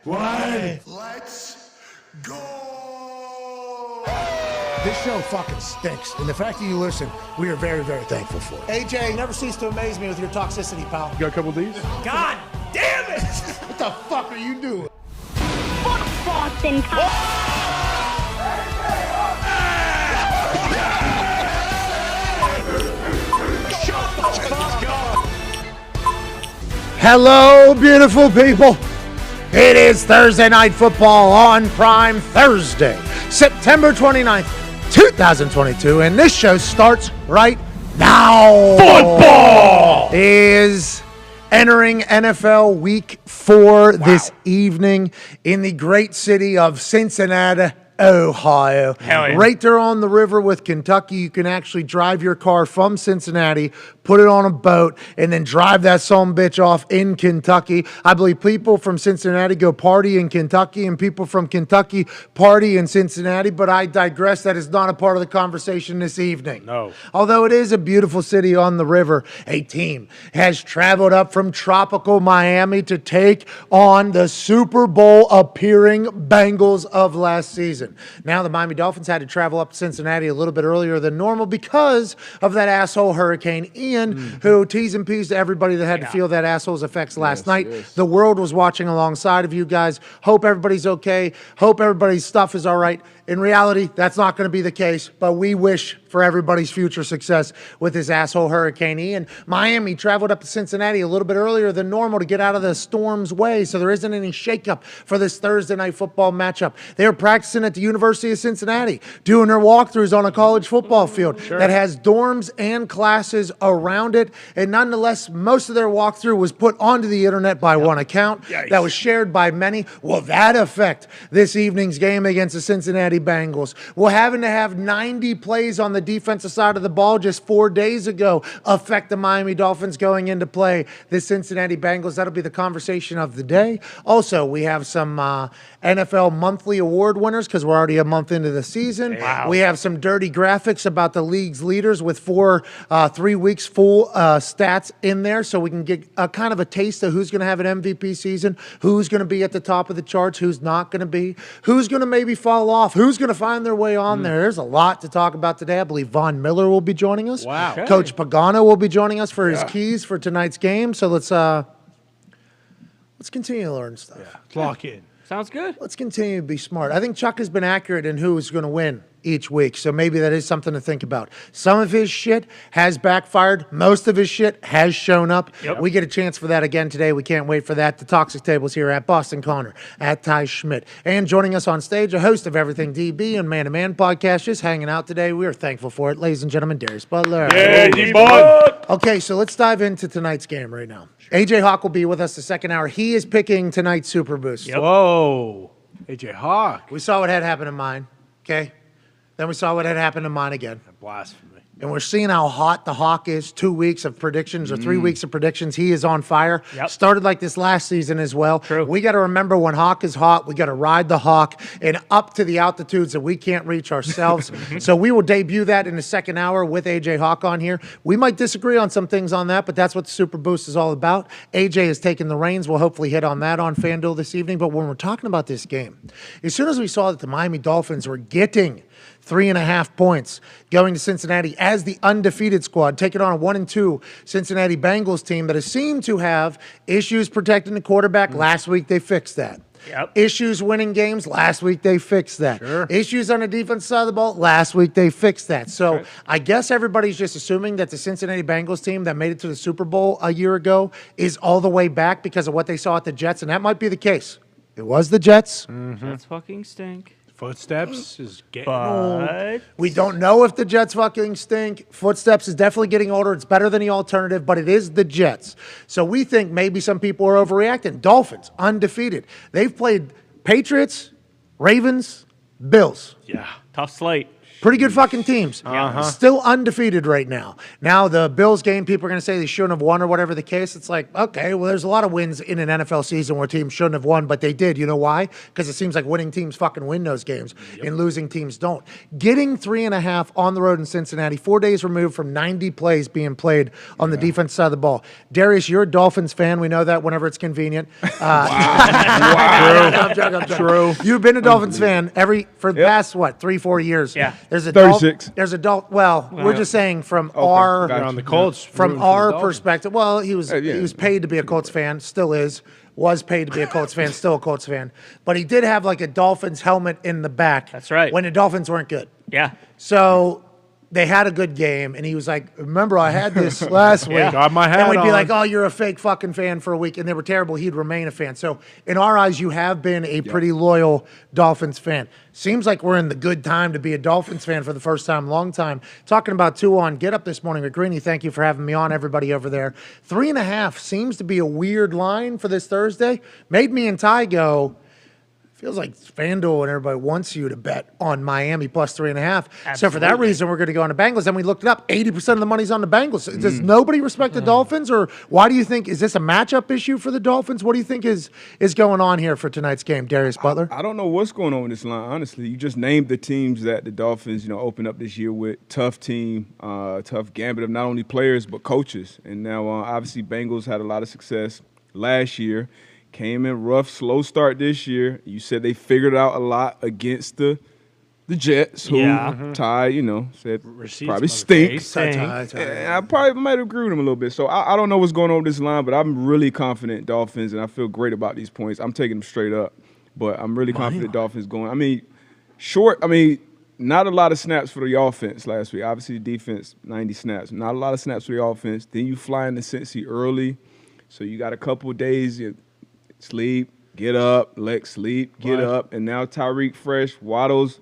One. Let's go. This show fucking stinks, and the fact that you listen, we are very, very thankful for it. AJ, never cease to amaze me with your toxicity, pal. You got a couple of these? God damn it! What the fuck are you doing? Fuck Boston. Hello, beautiful people. It is Thursday Night Football on Prime Thursday, September 29th, 2022, and this show starts right now. Football is entering NFL Week 4 this evening in the great city of Cincinnati, Ohio. Hell yeah. Right there on the river with Kentucky. You can actually drive your car from Cincinnati, put it on a boat, and then drive that son bitch off in Kentucky. I believe people from Cincinnati go party in Kentucky, and people from Kentucky party in Cincinnati, but I digress. That is not a part of the conversation this evening. No. Although it is a beautiful city on the river, a team has traveled up from tropical Miami to take on the Super Bowl appearing Bengals of last season. Now the Miami Dolphins had to travel up to Cincinnati a little bit earlier than normal because of that asshole Hurricane Ian, who T's and P's to everybody that had to feel that asshole's effects last night. Yes. The world was watching alongside of you guys. Hope everybody's okay. Hope everybody's stuff is all right. In reality, that's not going to be the case, but we wish for everybody's future success with this asshole Hurricane Ian. Miami traveled up to Cincinnati a little bit earlier than normal to get out of the storm's way, so there isn't any shakeup for this Thursday night football matchup. They were practicing at the University of Cincinnati, doing their walkthroughs on a college football field that has dorms and classes around it, and nonetheless, most of their walkthrough was put onto the internet by one account that was shared by many. Will that affect this evening's game against the Cincinnati Bengals? Will having to have 90 plays on the defensive side of the ball just 4 days ago affect the Miami Dolphins going into play the Cincinnati Bengals? That'll be the conversation of the day. Also, we have some NFL monthly award winners because we're already a month into the season. Wow. We have some dirty graphics about the league's leaders with 3 weeks full stats in there, so we can get a kind of a taste of who's going to have an MVP season, who's going to be at the top of the charts, who's not going to be, who's going to maybe fall off, who's going to find their way on there. There's a lot to talk about today. I believe Von Miller will be joining us. Wow. Okay. Coach Pagano will be joining us for his keys for tonight's game. So let's continue to learn stuff. Let's lock in. Sounds good. Let's continue to be smart. I think Chuck has been accurate in who is going to win each week, so maybe that is something to think about. Some of his shit has backfired. Most of his shit has shown up. Yep. We get a chance for that again today. We can't wait for that. The Toxic Tables here at Boston Connor, at Ty Schmidt. And joining us on stage, a host of Everything DB and Man to Man podcast, just hanging out today. We are thankful for it. Ladies and gentlemen, Darius Butler. Yeah, D-Bud. Okay, so let's dive into tonight's game right now. AJ Hawk will be with us the second hour. He is picking tonight's Super Boost. Yep. Whoa. AJ Hawk. We saw what had happened in mine, okay? Then we saw what had happened in mine again. Blasphemy. And we're seeing how hot the Hawk is. 2 weeks of predictions or 3 weeks of predictions. He is on fire. Yep. Started like this last season as well. True. We got to remember when Hawk is hot, we got to ride the Hawk and up to the altitudes that we can't reach ourselves. So we will debut that in the second hour with AJ Hawk on here. We might disagree on some things on that, but that's what the Super Boost is all about. AJ is taking the reins. We'll hopefully hit on that on FanDuel this evening. But when we're talking about this game, as soon as we saw that the Miami Dolphins were getting 3.5 points going to Cincinnati as the undefeated squad, taking on a 1-2 Cincinnati Bengals team that has seemed to have issues protecting the quarterback. Last week, they fixed that. Yep. Issues winning games. Last week, they fixed that. Sure. Issues on the defense side of the ball. Last week, they fixed that. So I guess everybody's just assuming that the Cincinnati Bengals team that made it to the Super Bowl a year ago is all the way back because of what they saw at the Jets, and that might be the case. It was the Jets. That's fucking stink. Footsteps is getting old. But We don't know if the Jets fucking stink. Footsteps is definitely getting older. It's better than the alternative, but it is the Jets. So we think maybe some people are overreacting. Dolphins, undefeated. They've played Patriots, Ravens, Bills. Yeah. tough slate. Pretty good fucking teams. Still undefeated right now. Now, the Bills game, people are going to say they shouldn't have won or whatever the case. It's like, okay, well, there's a lot of wins in an NFL season where teams shouldn't have won, but they did. You know why? Because it seems like winning teams fucking win those games and losing teams don't. Getting 3.5 on the road in Cincinnati, 4 days removed from 90 plays being played on the defense side of the ball. Darius, you're a Dolphins fan. We know that whenever it's convenient. I'm joking. True. You've been a Dolphins fan for the past, 3-4 years. Yeah. There's a 36. Well, we're just saying from our gotcha. On the Colts. from rooting for our the Dolphins. perspective. Well, he was paid to be a Colts fan, still is. Was paid to be a Colts fan, still a Colts fan. But he did have like a Dolphins helmet in the back. That's right. When the Dolphins weren't good. Yeah. So they had a good game, and he was like, remember, I had this last week. Got my hat And we'd be on. like, oh, you're a fake fucking fan for a week, and they were terrible. He'd remain a fan. So in our eyes, you have been a pretty loyal Dolphins fan. Seems like we're in the good time to be a Dolphins fan for the first time, long time. Talking about 2 on Get Up this morning with Greeny. Thank you for having me on, everybody over there. 3.5 seems to be a weird line for this Thursday. Made me and Ty go, feels like FanDuel and everybody wants you to bet on Miami plus 3.5. So for that reason, we're going to go on the Bengals. Then we looked it up. 80% of the money's on the Bengals. Does nobody respect the Dolphins? Or why do you think, is this a matchup issue for the Dolphins? What do you think is going on here for tonight's game, Darius Butler? I don't know what's going on with this line, honestly. You just named the teams that the Dolphins, open up this year with. Tough team, tough gambit of not only players but coaches. And now, obviously, Bengals had a lot of success last year. Came in rough, slow start this year. You said they figured out a lot against the Jets, who Ty, said Receipts, probably stink. Ty. And I probably might agree with him a little bit. So I don't know what's going on with this line, but I'm really confident Dolphins, and I feel great about these points. I'm taking them straight up, but I'm really confident Dolphins going. Not a lot of snaps for the offense last week. Obviously, the defense, 90 snaps. Not a lot of snaps for the offense. Then you fly into Cincy early, so you got a couple of days. Sleep, get up, sleep, get up, and now Tyreek fresh, Waddle's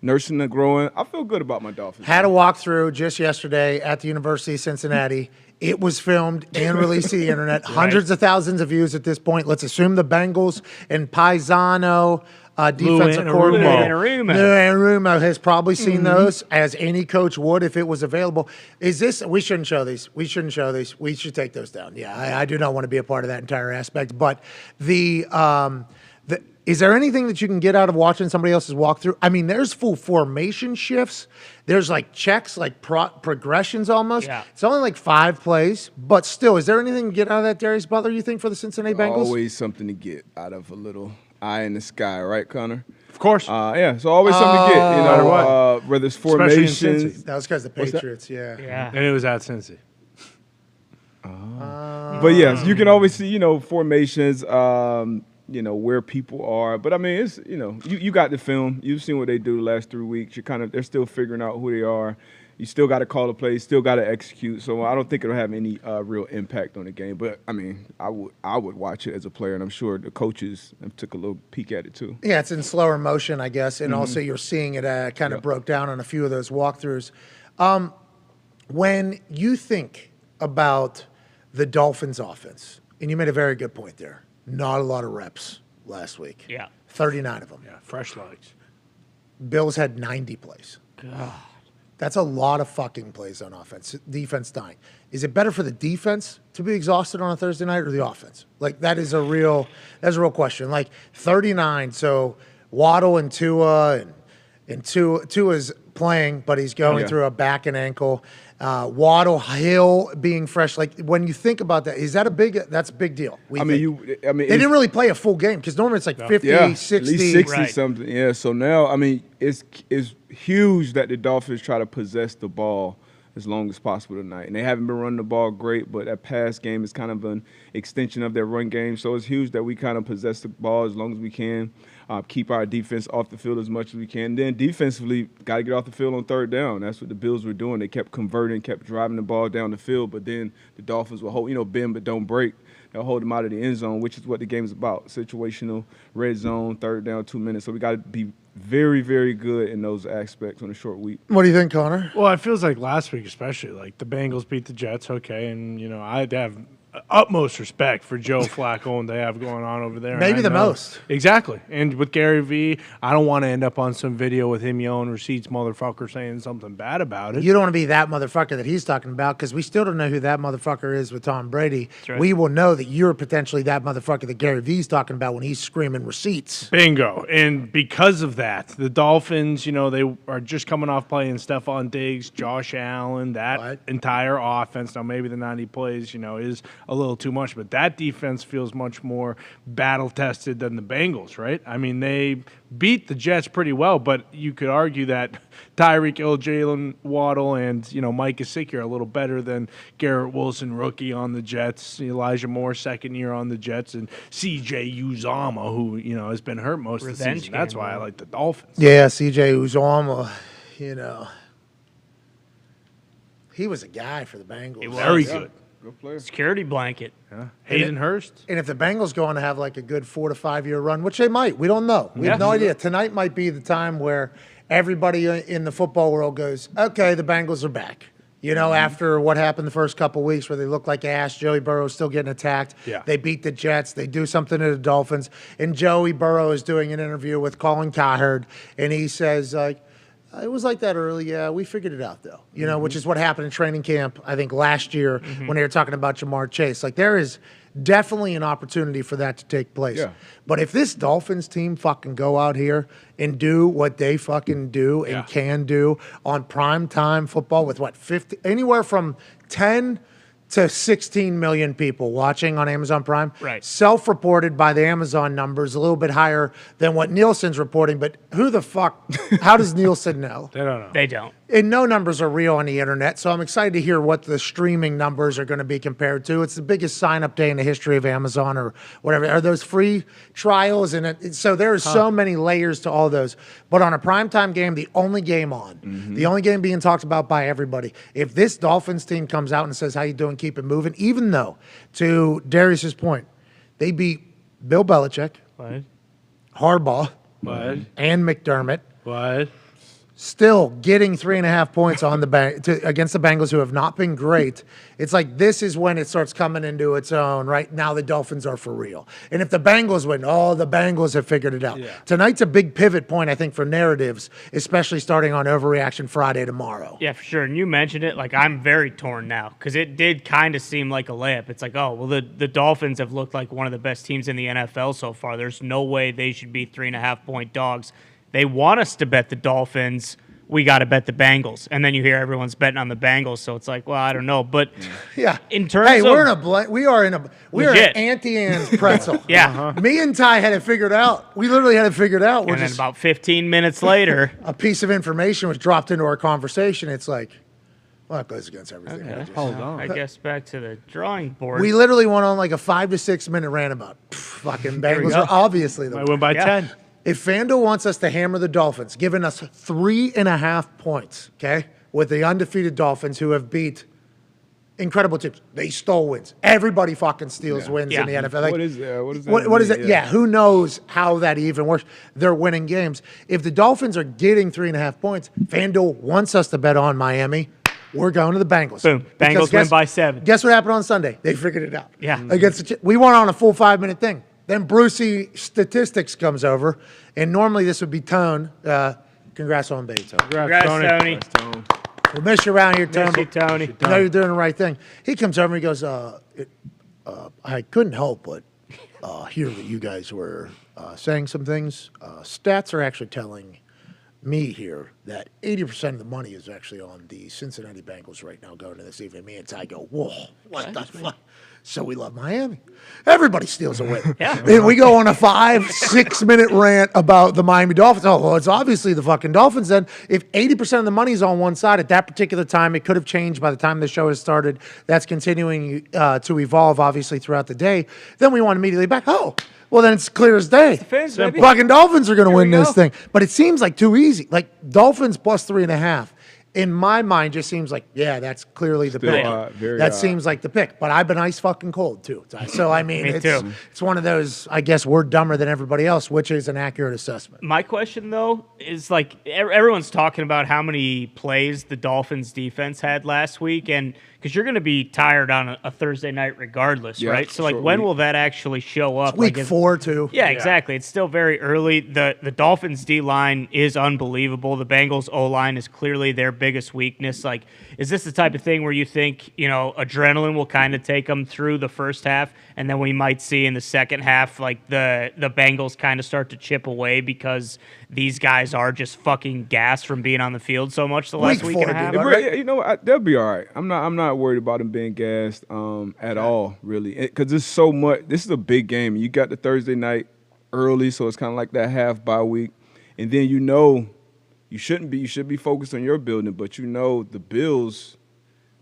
nursing the growing. I feel good about my Dolphins. Had a walkthrough just yesterday at the University of Cincinnati. It was filmed and released to the internet. Hundreds of thousands of views at this point. Let's assume the Bengals and Paisano defensive coordinator Anarumo has probably seen those, as any coach would if it was available. Is this? We shouldn't show these. We shouldn't show these. We should take those down. Yeah, I do not want to be a part of that entire aspect. But is there anything that you can get out of watching somebody else's walkthrough? I mean, there's full formation shifts. There's like checks, like progressions almost. Yeah. It's only like 5 plays, but still, is there anything to get out of that, Darius Butler, you think, for the Cincinnati Bengals? Always something to get out of a little eye in the sky, right, Connor? Of course. So always something to get, whether it's Especially in formations. Cincy. That was because the What's that? Patriots, yeah. Yeah. And it was at Cincy. But yes, you can always see, formations, where people are. But I mean, it's, you got the film. You've seen what they do the last 3 weeks. They're still figuring out who they are. You still got to call the play, still got to execute. So I don't think it'll have any real impact on the game. But I mean, I would watch it as a player, and I'm sure the coaches took a little peek at it too. Yeah, it's in slower motion, I guess, and also you're seeing it kind of broke down on a few of those walkthroughs. When you think about the Dolphins' offense, and you made a very good point there, not a lot of reps last week. Yeah. 39 of them. Yeah, fresh legs. Bills had 90 plays. God. That's a lot of fucking plays on offense. Defense dying. Is it better for the defense to be exhausted on a Thursday night or the offense? Like, that's a real question. Like 39, so Waddle and Tua and Tua's playing, but he's going through a back and ankle. Waddle, Hill being fresh. Like, when you think about that, that's a big deal. They didn't really play a full game because normally it's like 50, 60. At least 60 Right. something. Yeah, so now, it's huge that the Dolphins try to possess the ball as long as possible tonight. And they haven't been running the ball great, but that pass game is kind of an extension of their run game. So it's huge that we kind of possess the ball as long as we can, keep our defense off the field as much as we can. Then defensively, got to get off the field on third down. That's what the Bills were doing. They kept converting, kept driving the ball down the field, but then the Dolphins will hold, bend but don't break. They'll hold them out of the end zone, which is what the game is about. Situational, red zone, third down, 2 minutes. So we got to be very, very good in those aspects on a short week. What do you think, Connor? Well, it feels like last week especially, like the Bengals beat the Jets, okay, and, I'd have utmost respect for Joe Flacco and they have going on over there. Maybe the most. Exactly. And with Gary V, I don't want to end up on some video with him yelling receipts, motherfucker, saying something bad about it. You don't want to be that motherfucker that he's talking about because we still don't know who that motherfucker is with Tom Brady. right. We will know that you're potentially that motherfucker that Gary V's talking about when he's screaming receipts. Bingo. And because of that, the Dolphins, they are just coming off playing Stephon Diggs, Josh Allen, that Right. entire offense. Now, maybe the 90 plays, is a little too much, but that defense feels much more battle-tested than the Bengals, right? I mean, they beat the Jets pretty well, but you could argue that Tyreek Hill, Jalen Waddle, and, Mike Gesicki are a little better than Garrett Wilson, rookie on the Jets, Elijah Moore, second year on the Jets, and C.J. Uzomah, who, has been hurt most of the Revenge season. That's game, why I though. like the Dolphins. Yeah, C.J. Uzomah, he was a guy for the Bengals. He was. Very Yeah. good. Good player. Security blanket. Hayden Hurst. And if the Bengals go on to have like a good 4 to 5 year run, which they might, we don't know. We have no idea. Tonight might be the time where everybody in the football world goes, okay, the Bengals are back. After what happened the first couple weeks where they looked like ass, Joey Burrow's still getting attacked. Yeah. They beat the Jets. They do something to the Dolphins. And Joey Burrow is doing an interview with Colin Cowherd, and he says, it was like that early. Yeah, we figured it out, though, which is what happened in training camp, I think, last year when they were talking about Jamar Chase. Like, there is definitely an opportunity for that to take place. Yeah. But if this Dolphins team fucking go out here and do what they fucking do and can do on primetime football with, 50, anywhere from 10 to 16 million people watching on Amazon Prime. Right. Self-reported by the Amazon numbers, a little bit higher than what Nielsen's reporting. But who the fuck, how does Nielsen know? They don't know. They don't. And no numbers are real on the internet, so I'm excited to hear what the streaming numbers are going to be compared to. It's the biggest sign-up day in the history of Amazon or whatever. Are those free trials? So there are so many layers to all those. But on a primetime game, the only game on, the only game being talked about by everybody, if this Dolphins team comes out and says, how you doing, keep it moving, even though, to Darius's point, they beat Bill Belichick, What? Harbaugh, What? and McDermott, What? still getting 3.5 points on against the Bengals, who have not been great. It's like this is when it starts coming into its own. Right now, the Dolphins are for real. And if the Bengals win, the Bengals have figured it out. Yeah. Tonight's a big pivot point, I think, for narratives, especially starting on Overreaction Friday tomorrow. Yeah, for sure. And you mentioned it. Like, I'm very torn now because it did kind of seem like a layup. It's like, the Dolphins have looked like one of the best teams in the NFL so far. There's no way they should be 3.5-point dogs. They want us to bet the Dolphins. We got to bet the Bengals. And then you hear everyone's betting on the Bengals. So it's like, well, I don't know. But Yeah. in terms hey, of. we are an Legit. Auntie Anne's pretzel. Yeah. Me and Ty had it figured out. We literally had it figured out. We're And then just about 15 minutes later. a piece of information was dropped into our conversation. It's like, well, it goes against everything. Okay. Hold on. I guess back to the drawing board. We literally went on like a 5 to 6 minute rant about fucking Bengals go. are obviously the I win by Yeah. 10. If FanDuel wants us to hammer the Dolphins, giving us 3.5 points, okay, with the undefeated Dolphins who have beat incredible teams. They stole wins. Everybody fucking steals wins in the Yeah. NFL. Like, What is that? What is that? what is it? mean? Yeah, who knows how that even works? They're winning games. If the Dolphins are getting 3.5 points, FanDuel wants us to bet on Miami. We're going to the Bengals. Boom. Because Bengals win by 7. Guess what happened on Sunday? They figured it out. Yeah. We went on a full 5 minute thing. Then Brucey Statistics comes over, and normally this would be Tone. Congrats on Bates. Congrats, Tony. We'll miss you around here, Tone. Miss you, Tony. You know you're doing the right thing. He comes over and he goes, I couldn't help but hear that you guys were saying some things. Stats are actually telling me here that 80% of the money is actually on the Cincinnati Bengals right now going to this evening. Me and Ty go, whoa, what the fuck? So we love Miami. Everybody steals a win. Yeah. And we go on a 5-6 minute rant about the Miami Dolphins. Oh, well, it's obviously the fucking Dolphins then. If 80% of the money's on one side at that particular time, it could have changed by the time the show has started. That's continuing to evolve, obviously, throughout the day. Then we want immediately back. Oh, well, then it's clear as day. Fins, baby. Fucking Dolphins are going to win we this go. thing. But it seems like too easy. Like Dolphins plus 3.5. in my mind, just seems like, yeah, that's clearly the Still pick. odd, very That odd. seems like the pick. But I've been ice fucking cold, too. So, I mean, Me it's, too. it's one of those, I guess, we're dumber than everybody else, which is an accurate assessment. My question, though, is like everyone's talking about how many plays the Dolphins defense had last week, and because you're going to be tired on a Thursday night regardless, Yeah, right? So, like, short when week. will that actually show up? Week Like, is- 4, too. Yeah, exactly. It's still very early. The Dolphins D line is unbelievable. The Bengals O line is clearly their biggest weakness. Like, is this the type of thing where you think, adrenaline will kind of take them through the first half, and then we might see in the second half, like the Bengals kind of start to chip away because these guys are just fucking gassed from being on the field so much the last Week week and 4, a half? dude. Right. You know what? They'll be all right. I'm not worried about them being gassed at all, really, because there's so much. This is a big game. You got the Thursday night early, so it's kind of like that half bye week, and then you shouldn't be. You should be focused on your building, but the Bills.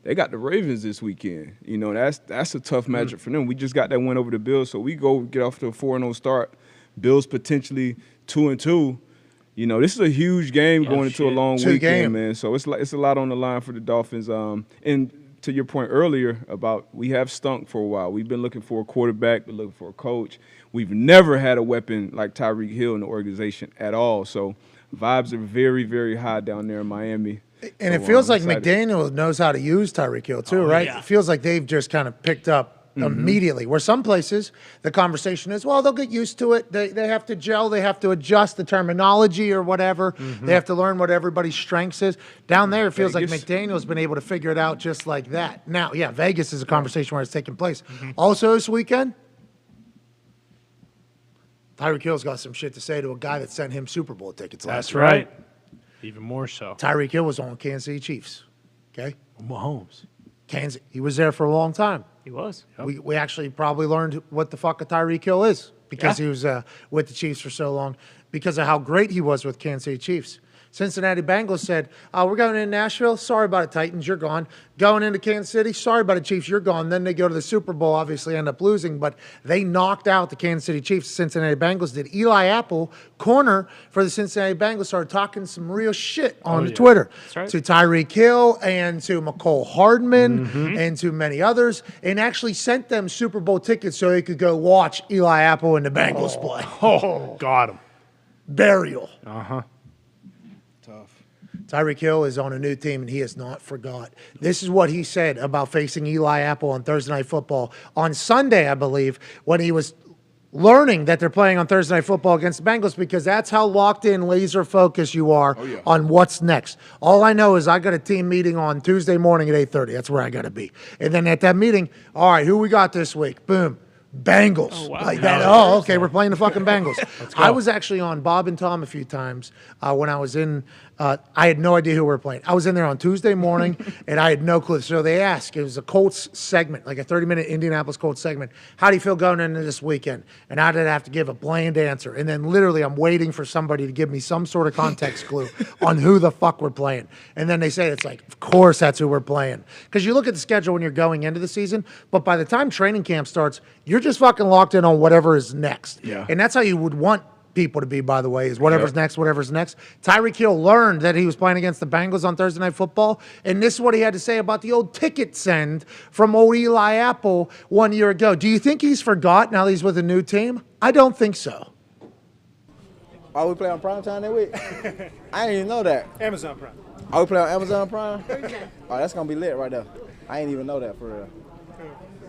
They got the Ravens this weekend. That's a tough matchup for them. We just got that win over the Bills, so we go get off to a 4-0 start. Bills potentially 2-2. This is a huge game going into a long Two weekend, game. man. So it's a lot on the line for the Dolphins. And to your point earlier about we have stunk for a while. We've been looking for a quarterback, been looking for a coach. We've never had a weapon like Tyreek Hill in the organization at all. So vibes are very, very high down there in Miami. And So, it feels I'm like excited. McDaniel knows how to use Tyreek Hill too, right? yeah. It feels like they've just kind of picked up immediately. Where some places the conversation is, well, they'll get used to it. They have to gel. They have to adjust the terminology or whatever. They have to learn what everybody's strengths is. Down there, it feels like Vegas. McDaniel's been able to figure it out just like that. Now, yeah, Vegas is a conversation where it's taking place. Also this weekend, Tyreek Hill's got some shit to say to a guy that sent him Super Bowl tickets last That's year. right. Even more so. Tyreek Hill was on Kansas City Chiefs. Okay? Mahomes. Kansas, he was there for a long time. He was. We actually probably learned what the fuck a Tyreek Hill is because Yeah. he was with the Chiefs for so long because of how great he was with Kansas City Chiefs. Cincinnati Bengals said, we're going into Nashville. Sorry about it, Titans. You're gone. Going into Kansas City. Sorry about it, Chiefs. You're gone. Then they go to the Super Bowl, obviously end up losing, but they knocked out the Kansas City Chiefs. Cincinnati Bengals did. Eli Apple, corner for the Cincinnati Bengals, started talking some real shit on Twitter right. to Tyreek Hill and to McCole Hardman and to many others, and actually sent them Super Bowl tickets so they could go watch Eli Apple and the Bengals play. Oh, got him. Burial. Uh-huh. Tyreek Hill is on a new team, and he has not forgot. This is what he said about facing Eli Apple on Thursday Night Football. On Sunday, I believe, when he was learning that they're playing on Thursday Night Football against the Bengals, because that's how locked in, laser focused you are on what's next. All I know is I got a team meeting on Tuesday morning at 8:30. That's where I got to be. And then at that meeting, all right, who we got this week? Boom. Bengals. Oh, wow. Like that. Oh, okay, we're playing the fucking Bengals. I was actually on Bob and Tom a few times when I was in. I had no idea who we were playing. I was in there on Tuesday morning, and I had no clue. So they asked, it was a Colts segment, like a 30-minute Indianapolis Colts segment. How do you feel going into this weekend? And I did have to give a bland answer. And then literally I'm waiting for somebody to give me some sort of context clue on who the fuck we're playing. And then they say, it's like, of course that's who we're playing. Because you look at the schedule when you're going into the season, but by the time training camp starts, you're just fucking locked in on whatever is next. Yeah. And that's how you would want people to be, by the way, is whatever's next, whatever's next. Tyreek Hill learned that he was playing against the Bengals on Thursday Night Football, and this is what he had to say about the old ticket send from old Eli Apple 1 year ago. Do you think he's forgot now that he's with a new team? I don't think so. Oh, we play on Prime Time that week? I didn't even know that. Amazon Prime. Oh, we play on Amazon Prime? Oh, that's going to be lit right there. I didn't even know that for real.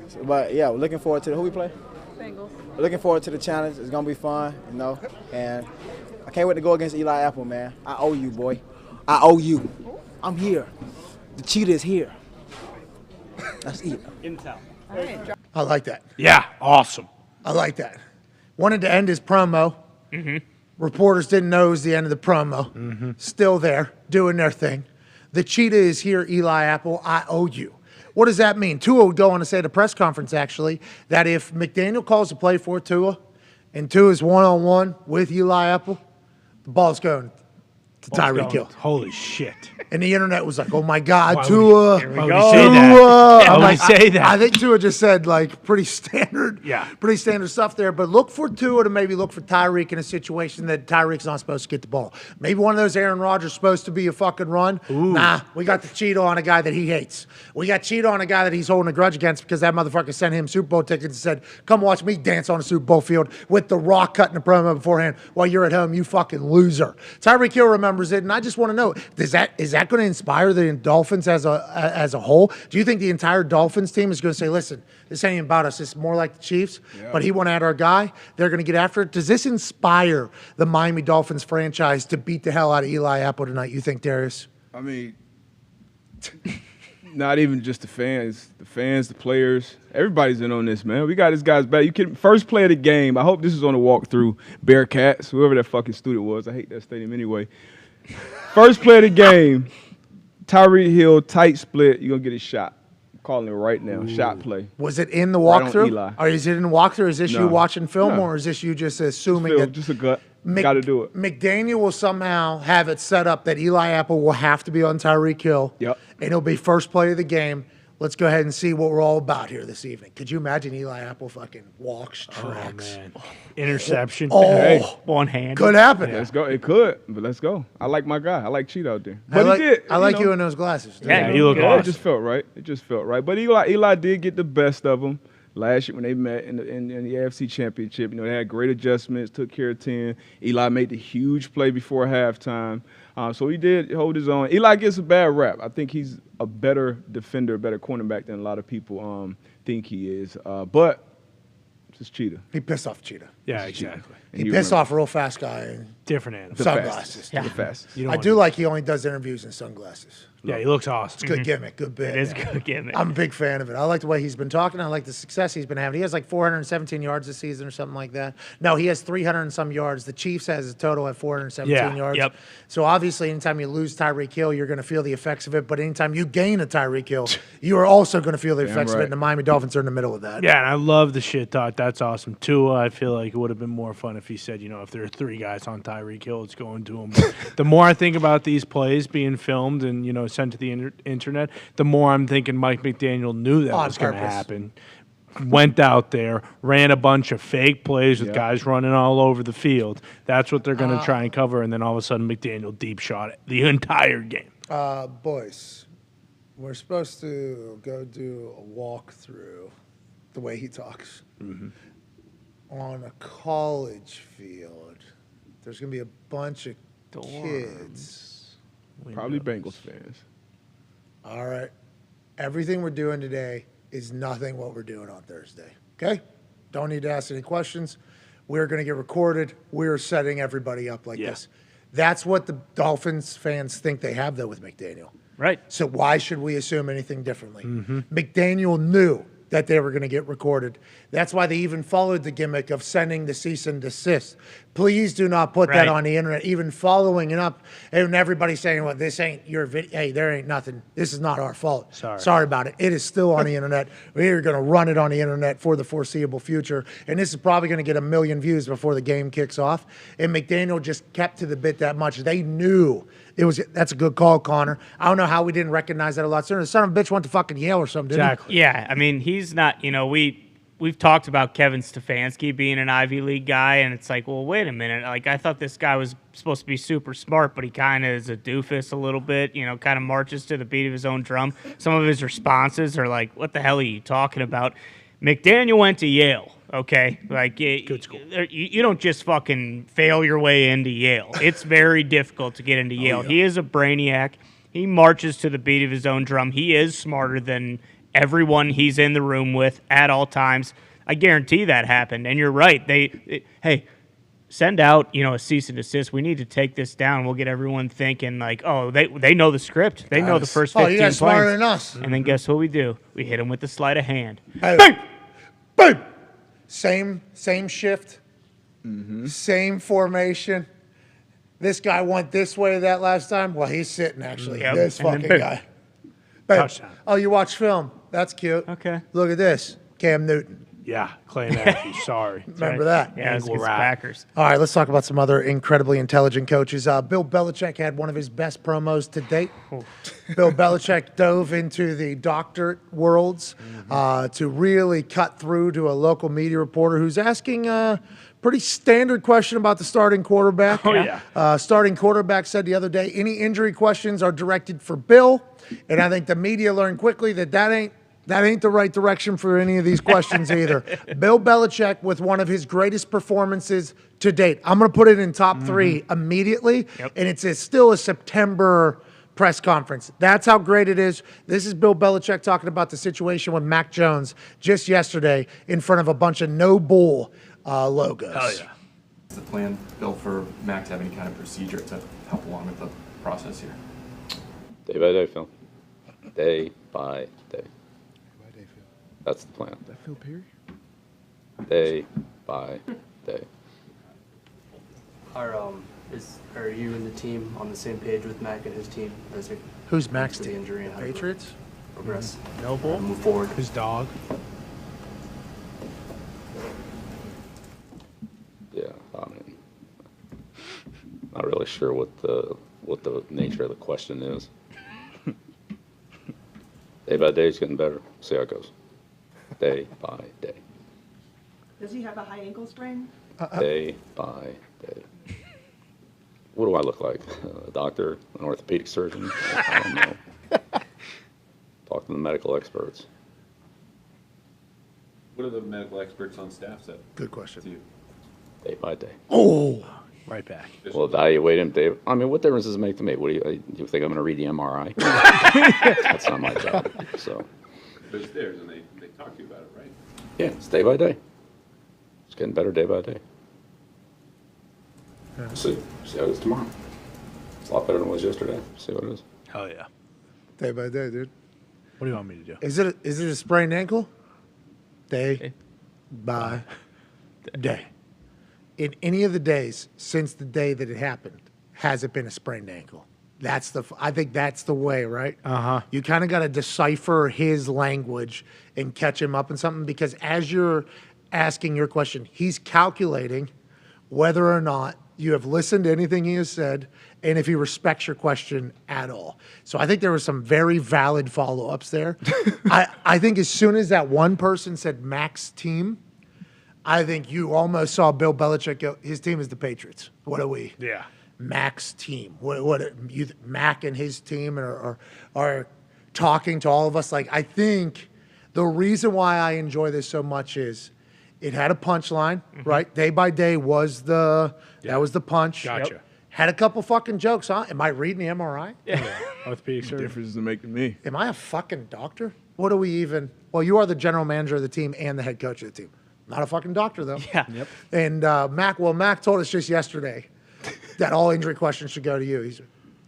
So, but, yeah, we're looking forward to who we play? Bengals. We're looking forward to the challenge. It's going to be fun, you know. And I can't wait to go against Eli Apple, man. I owe you, boy. I owe you. I'm here. The cheetah is here. That's it. Intel. I like that. Yeah, awesome. I like that. Wanted to end his promo. Reporters didn't know it was the end of the promo. Still there, doing their thing. The cheetah is here, Eli Apple. I owe you. What does that mean? Tua would go on to say at a press conference, actually, that if McDaniel calls a play for Tua and Tua is one-on-one with Eli Apple, the ball's going to Tyreek Hill. Holy shit. And the internet was like, oh my God, Why would Tua. Here we Why would go. you say that? Tua. Why would you say that? I think Tua just said like pretty standard stuff there. But look for Tua to maybe look for Tyreek in a situation that Tyreek's not supposed to get the ball. Maybe one of those Aaron Rodgers supposed to be a fucking run. Nah, we got the Cheeto on a guy that he hates. We got Cheeto on a guy that he's holding a grudge against because that motherfucker sent him Super Bowl tickets and said, come watch me dance on a Super Bowl field with The Rock cutting the promo beforehand while you're at home, you fucking loser. Tyreek Hill remembers it, and I just want to know, is that going to inspire the Dolphins as a whole? Do you think the entire Dolphins team is going to say, listen, this ain't about us, it's more like the Chiefs, but he went at our guy, they're going to get after it? Does this inspire the Miami Dolphins franchise to beat the hell out of Eli Apple tonight, you think, Darius? I mean, not even just the fans, the players, everybody's in on this, man. We got this guy's back. First play of the game. I hope this is on the walkthrough. Bearcats, whoever that fucking student was. I hate that stadium anyway. First play of the game. Tyreek Hill, tight split. You're going to get a shot. I'm calling it right now. Shot play. Was it in the Right on walkthrough? Eli. Or is it in the walkthrough? Is this you No. watching film, No. or is this you just assuming Phil, that just a gut. Got to do it. McDaniel will somehow have it set up that Eli Apple will have to be on Tyreek Hill. Yep. And it'll be first play of the game. Let's go ahead and see what we're all about here this evening. Could you imagine Eli Apple fucking walks, tracks? Man. Interception. Oh, Hey. One hand. could happen. Let's go. It could, but let's go. I like my guy. I like Cheat out there. I But like, he did. I like know. you in those glasses. dude. Yeah, you look Yeah, awesome. it just felt right. It just felt right. But Eli did get the best of them last year when they met in the AFC Championship. You know, they had great adjustments, took care of 10. Eli made the huge play before halftime. So he did hold his own. Eli gets a bad rap. I think he's a better defender, a better cornerback than a lot of people think he is. But it's just Cheetah. He pissed off Cheetah. Yeah, exactly. And He you pissed remember. off a real fast guy. Different animal. The Sunglasses. fastest. The fastest. You don't I want do to- like he only does interviews in sunglasses. Yeah, he looks awesome. It's a good gimmick, good bit. It is man. good gimmick. I'm a big fan of it. I like the way he's been talking. I like the success he's been having. He has like 417 yards this season or something like that. No, he has 300 and some yards. The Chiefs has a total at 417 Yeah, yards. yep. So obviously, anytime you lose Tyreek Hill, you're going to feel the effects of it. But anytime you gain a Tyreek Hill, you are also going to feel the effects of it. right. And the Miami Dolphins are in the middle of that. Yeah, and I love the shit talk. That's awesome. Tua, I feel like it would have been more fun if he said, you know, if there are 3 guys on Tyreek Hill, it's going to him. But the more I think about these plays being filmed and, you know, sent to the internet, the more I'm thinking Mike McDaniel knew that On was going to purpose. happen. Went out there, ran a bunch of fake plays with guys running all over the field. That's what they're going to try and cover. And then all of a sudden, McDaniel deep shot it the entire game. Boys, we're supposed to go do a walkthrough the way he talks on a college field. There's going to be a bunch of kids. Probably Bengals fans. All right. Everything we're doing today is nothing what we're doing on Thursday. Okay? Don't need to ask any questions. We're going to get recorded. We're setting everybody up like this. That's what the Dolphins fans think they have, though, with McDaniel. Right. So why should we assume anything differently? McDaniel knew that they were going to get recorded. That's why they even followed the gimmick of sending the cease and desist. Please do not put that Right. on the internet, even following it up. And everybody saying, well, this ain't your video. Hey, there ain't nothing. This is not our fault. Sorry about it. It is still on the internet. We're going to run it on the internet for the foreseeable future. And this is probably going to get 1 million views before the game kicks off. And McDaniel just kept to the bit that much. They knew that's a good call, Connor. I don't know how we didn't recognize that a lot sooner. The son of a bitch went to fucking Yale or something, didn't Exactly. Yeah, I mean, he's not, you know, we've talked about Kevin Stefanski being an Ivy League guy, and it's like, well, wait a minute. Like, I thought this guy was supposed to be super smart, but he kind of is a doofus a little bit, you know, kind of marches to the beat of his own drum. Some of his responses are like, what the hell are you talking about? McDaniel went to Yale, okay? Like, you don't just fucking fail your way into Yale. It's very difficult to get into Yale. He is a brainiac. He marches to the beat of his own drum. He is smarter than everyone he's in the room with at all times. I guarantee that happened. And you're right. Hey, send out, you know, a cease and desist. We need to take this down. We'll get everyone thinking like, oh, they know the script. They know the first 15 you guys smarter plays. than us. And then guess what we do? We hit him with the sleight of hand. Hey, boom, boom. Same shift, same formation. This guy went this way that last time. Well, he's sitting actually. Yep. This And then fucking boom. guy. Boom. Touchdown. Oh, you watch film? That's cute. Okay. Look at this, Cam Newton. Yeah, Clay McAfee. Sorry. Remember that? Yeah, it's Ankle against the wrap. Packers. All right, let's talk about some other incredibly intelligent coaches. Bill Belichick had one of his best promos to date. Bill Belichick dove into the doctorate worlds to really cut through to a local media reporter who's asking a pretty standard question about the starting quarterback. Oh, yeah. Starting quarterback said the other day, any injury questions are directed for Bill. And I think the media learned quickly that ain't the right direction for any of these questions either. Bill Belichick with one of his greatest performances to date. I'm going to put it in top 3 immediately, and it's still a September press conference. That's how great it is. This is Bill Belichick talking about the situation with Mac Jones just yesterday in front of a bunch of no bull logos. Hell yeah. Is the plan, Bill, for Mac to have any kind of procedure to help along with the process here? Day by day, Phil. Day by day. That's the plan. That Phil Perry? Day by day. Are you and the team on the same page with Mac and his team as it Who's Mac's for the team? injury and how to Patriots? progress? No bull. Move forward. His dog. Yeah, I mean, not really sure what the nature of the question is. Day by day, it's getting better. See how it goes. Day by day. Does he have a high ankle sprain? Day by day. What do I look like? A doctor, an orthopedic surgeon? I don't know. Talk to the medical experts. What do the medical experts on staff say Good question. to you? Day by day. Oh, Right back. We'll evaluate him, Dave. I mean, what difference does it make to me? What do you think I'm going to read the MRI? That's not my job. So, But it's theirs, and they talk to you about it, right? yeah, it's day by day. It's getting better day by day. See how it is tomorrow. It's a lot better than it was yesterday. See what it is. Hell yeah. day by day, dude. What do you want me to do? Is it a sprained ankle? Day by day. In any of the days since the day that it happened, has it been a sprained ankle? I think that's the way, right? You kind of got to decipher his language and catch him up in something, because as you're asking your question, he's calculating whether or not you have listened to anything he has said and if he respects your question at all. So I think there were some very valid follow-ups there. I think as soon as that one person said Mac's team, I think you almost saw Bill Belichick go, his team is the Patriots. What are we? Yeah. Mac's team. Mac and his team are talking to all of us. Like, I think the reason why I enjoy this so much is it had a punchline, right? Day by day was that was the punch. Gotcha. Had a couple fucking jokes, huh? Am I reading the MRI? Orthopedic surgeon. Difference does it make to me? Am I a fucking doctor? What do we even? Well, you are the general manager of the team and the head coach of the team. Not a fucking doctor, though. Yeah. Yep. And Mac told us just yesterday that all injury questions should go to you.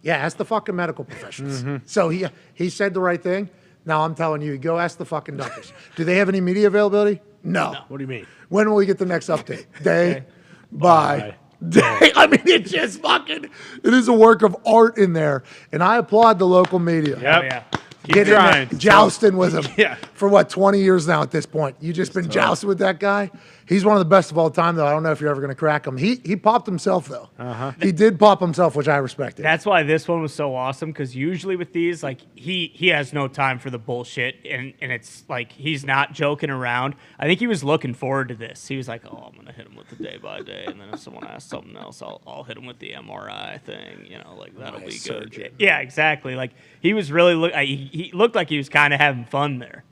Ask the fucking medical professionals. So he said the right thing. Now I'm telling you, go ask the fucking doctors. Do they have any media availability? No. What do you mean? When will we get the next update? Day by day. I mean, it is a work of art in there. And I applaud the local media. Yep. Oh, yeah. Keep trying. Jousting with him Yeah. for 20 years now at this point. You just been jousting with that guy. He's one of the best of all time, though. I don't know if you're ever going to crack him. He popped himself, though. He did pop himself, which I respected. That's why this one was so awesome, because usually with these, like, he has no time for the bullshit, and it's like he's not joking around. I think he was looking forward to this. He was like, oh, I'm going to hit him with the day by day, and then if someone asks something else, I'll hit him with the MRI thing. You know, like, that'll be good. surgeon. Yeah, exactly. Like, he was really he looked like he was kind of having fun there.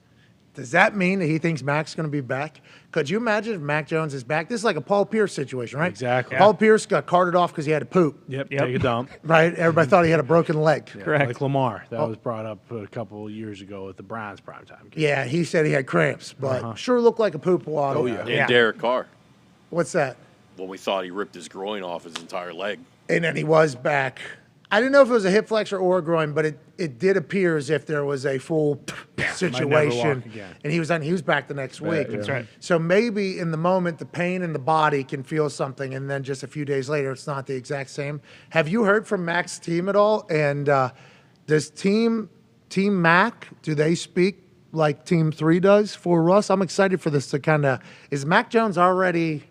Does that mean that he thinks Mac's going to be back? Could you imagine if Mac Jones is back? This is like a Paul Pierce situation, right? Exactly. Paul Pierce got carted off because he had to poop, Yep. Take a dump. right? Everybody thought he had a broken leg. Correct. Like Lamar. That was brought up a couple of years ago at the Browns primetime game. Yeah, he said he had cramps, but sure looked like a poop waddle. Oh, yeah. And Yeah. Derek Carr, What's that? when we thought he ripped his groin off his entire leg. And then he was back. I didn't know if it was a hip flexor or a groin, but it did appear as if there was a full situation. walk again. And he was back the next week. That's right. So maybe in the moment, the pain in the body can feel something, and then just a few days later, it's not the exact same. Have you heard from Mac's team at all? And does Team Mac, do they speak like Team 3 does for Russ. I'm excited for this to kind of – is Mac Jones already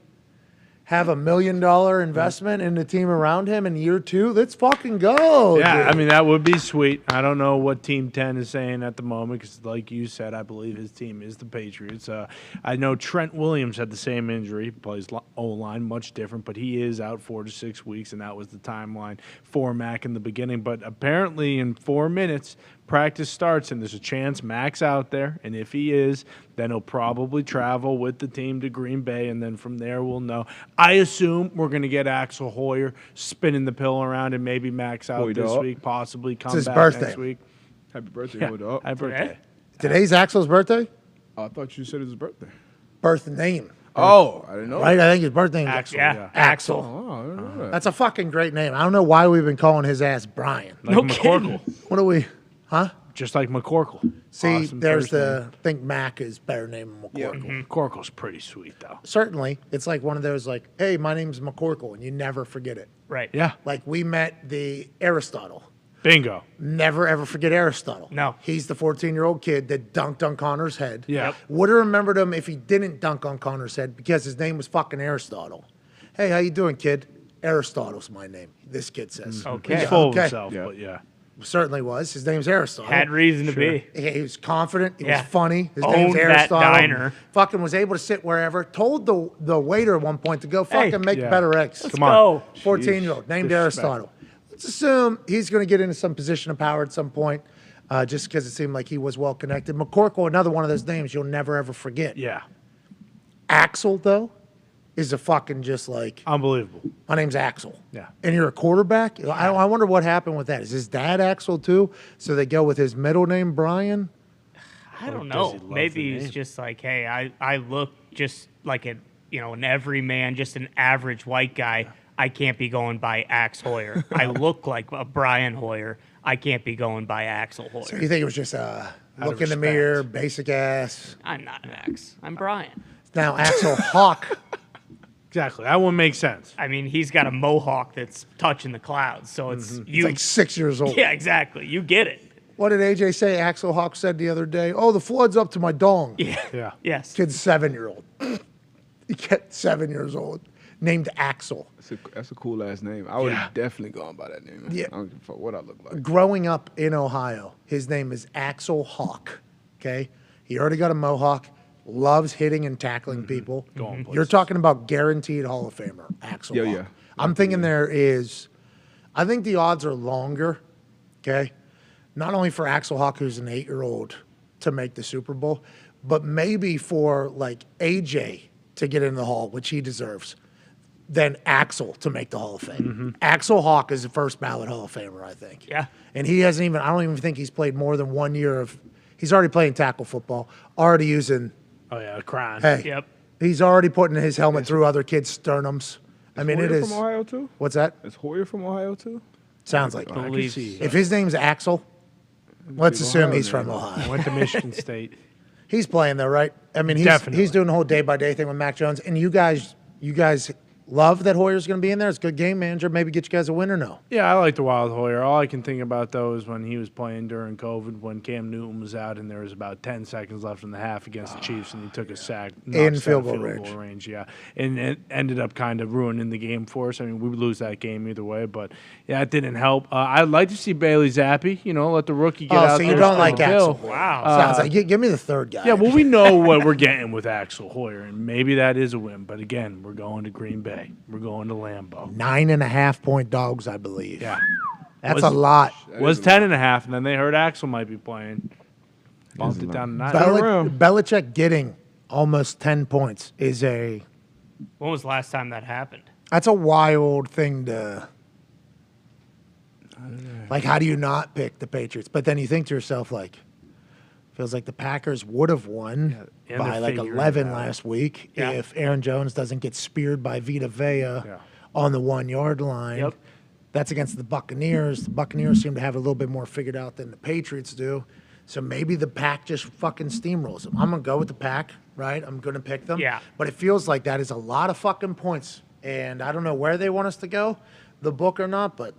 have $1 million investment in the team around him in year 2? Let's fucking go. Yeah, dude. I mean, that would be sweet. I don't know what Team 10 is saying at the moment because, like you said, I believe his team is the Patriots. I know Trent Williams had the same injury, plays O-line, much different, but he is out 4 to 6 weeks, and that was the timeline for Mac in the beginning. But apparently in 4 minutes, practice starts, and there's a chance Mac's out there, and if he is, then he'll probably travel with the team to Green Bay, and then from there we'll know. I assume we're going to get Axel Hoyer spinning the pill around, and maybe Mac's out this week, possibly come his back birthday. next week. Happy birthday, Yeah, Hoyer. happy birthday. Today's Axel's birthday? I thought you said it was his birthday. Birth name. Oh, I didn't know. Right? I think his birthday is Axel, Yeah. Axel. Oh, I didn't know that. That's a fucking great name. I don't know why we've been calling his ass Brian. Like McCorkle. What do we – huh? Just like McCorkle. See, Awesome there's first the name. – think Mac is better name than McCorkle. McCorkle's pretty sweet, though. Certainly. It's like one of those like, hey, my name's McCorkle, and you never forget it. Right. Yeah. Like we met the Aristotle. Bingo. Never, ever forget Aristotle. No. He's the 14-year-old kid that dunked on Connor's head. Yeah. Yep. Would have remembered him if he didn't dunk on Connor's head because his name was fucking Aristotle. Hey, how you doing, kid? Aristotle's my name, this kid says. Okay. He's full of Okay. himself, but yeah. Certainly was. His name's Aristotle. Had reason to be. He was confident. He Yeah. was funny. His Owned name's that Aristotle. diner. Fucking was able to sit wherever. Told the waiter at one point to go fucking make Yeah. better eggs. Let's go. 14-year-old named Disrespect. Aristotle. Let's assume he's going to get into some position of power at some point, just because it seemed like he was well connected. McCorkle, another one of those names you'll never ever forget. Yeah. Axel though, is a fucking just like Unbelievable. my name's Axel. Yeah. And you're a quarterback. I wonder what happened with that. Is his dad Axel too? So they go with his middle name Brian. I don't does he know. love Maybe the he's name? just like, hey, I look just like an everyman, just an average white guy. I can't be going by Axe Hoyer. I look like a Brian Hoyer. I can't be going by Axel Hoyer. So you think it was just look in the respect. mirror, basic ass. I'm not an Axe. I'm Brian. Now Axel Hawk. Exactly. That one makes sense. I mean, he's got a mohawk that's touching the clouds, so it's He's you. like 6 years old. Yeah, exactly. You get it. What did AJ say? Axel Hawk said the other day. Oh, the flood's up to my dong. Yeah. Yeah. Yes. Kid's 7-year-old. He get 7 years old. Named Axel. That's a cool ass name. I would have definitely gone by that name. Yeah. I don't give a fuck what I look like. Growing up in Ohio, his name is Axel Hawk. Okay? He already got a mohawk, loves hitting and tackling people. Going You're places. talking about guaranteed Hall of Famer, Axel Yeah, Hawk. yeah. I'm thinking I think the odds are longer, okay? Not only for Axel Hawk, who's an 8-year-old, to make the Super Bowl, but maybe for like AJ to get in the Hall, which he deserves, than Axel to make the Hall of Fame. Axel Hawk is the first ballot Hall of Famer, I think. Yeah. And he hasn't even, I don't even think he's played more than 1 year of, he's already playing tackle football, already using, Oh, yeah. Crying. hey, Yep. he's already putting his helmet through other kids' sternums. I mean, Hoyer it is. from Ohio too? What's that? Is Hoyer from Ohio too? Sounds like I it. can see. If his name's Axel, let's Big assume Ohio he's from name. Ohio. Went to Michigan State. He's playing though, right? I mean, Definitely. he's doing the whole day-by-day thing with Mac Jones. And you guys love that Hoyer's going to be in there. It's a good game manager. Maybe get you guys a win or no. Yeah, I like the Wild Hoyer. All I can think about, though, is when he was playing during COVID, when Cam Newton was out and there was about 10 seconds left in the half against the Chiefs, and he took a sack. In knocks field down goal range. Yeah. And it ended up kind of ruining the game for us. I mean, we would lose that game either way, but, yeah, it didn't help. I'd like to see Bailey Zappi, let the rookie get out so there. you don't for like the Axel. bill. Wow. Sounds like give me the third guy. Yeah, well, we know what we're getting with Axel Hoyer, and maybe that is a win. But, again, we're going to Green Bay. We're going to Lambeau. 9.5-point dogs, I believe. Yeah. That's a lot. Was 10.5, and then they heard Axel might be playing. Bumped it down to 9. Belichick getting almost 10 points is When was the last time that happened? that's a wild thing to. Like, how do you not pick the Patriots? But then you think to yourself, like, feels like the Packers would have won and by they're like figuring 11 it out. last week Yeah. if Aaron Jones doesn't get speared by Vita Vea Yeah. on the 1-yard line. Yep. That's against the Buccaneers. The Buccaneers seem to have it a little bit more figured out than the Patriots do. So maybe the Pack just fucking steamrolls them. I'm going to go with the Pack, right? I'm going to pick them. Yeah. But it feels like that is a lot of fucking points. And I don't know where they want us to go, the book or not, but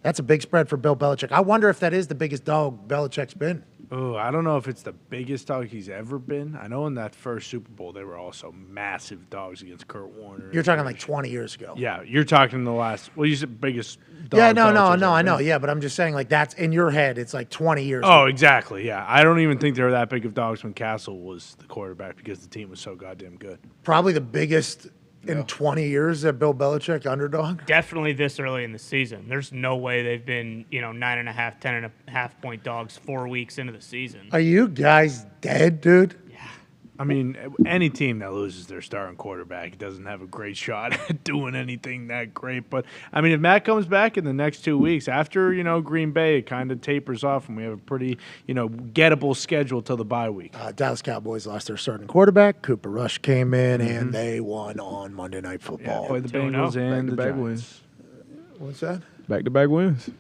that's a big spread for Bill Belichick. I wonder if that is the biggest dog Belichick's been. Oh, I don't know if it's the biggest dog he's ever been. I know in that first Super Bowl they were also massive dogs against Kurt Warner. You're talking like 20 years ago. Yeah, you're talking the last. Well, you said biggest. Dog Yeah, no, Belichick's I ever know. been. Yeah, but I'm just saying, like, that's in your head. It's like 20 years. Oh, ago. exactly. Yeah, I don't even think they were that big of dogs when Castle was the quarterback because the team was so goddamn good. Probably the biggest in 20 years that Bill Belichick underdog. Definitely this early in the season. There's no way they've been, 9.5, 10.5 point dogs 4 weeks into the season. Are you guys dead, dude? I mean, any team that loses their starting quarterback doesn't have a great shot at doing anything that great. But, I mean, if Matt comes back in the next 2 weeks, after, Green Bay, it kind of tapers off and we have a pretty, gettable schedule till the bye week. Dallas Cowboys lost their starting quarterback. Cooper Rush came in, and they won on Monday Night Football. Yeah, play the Bengals and the Back-to-back Giants. wins. What's that? Back-to-back wins.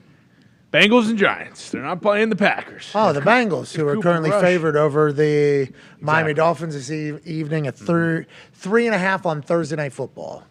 Bengals and Giants. They're not playing the Packers. Oh, the Bengals, who are Cooper currently Rush. favored over the Miami Dolphins this evening at 3.5 on Thursday Night Football.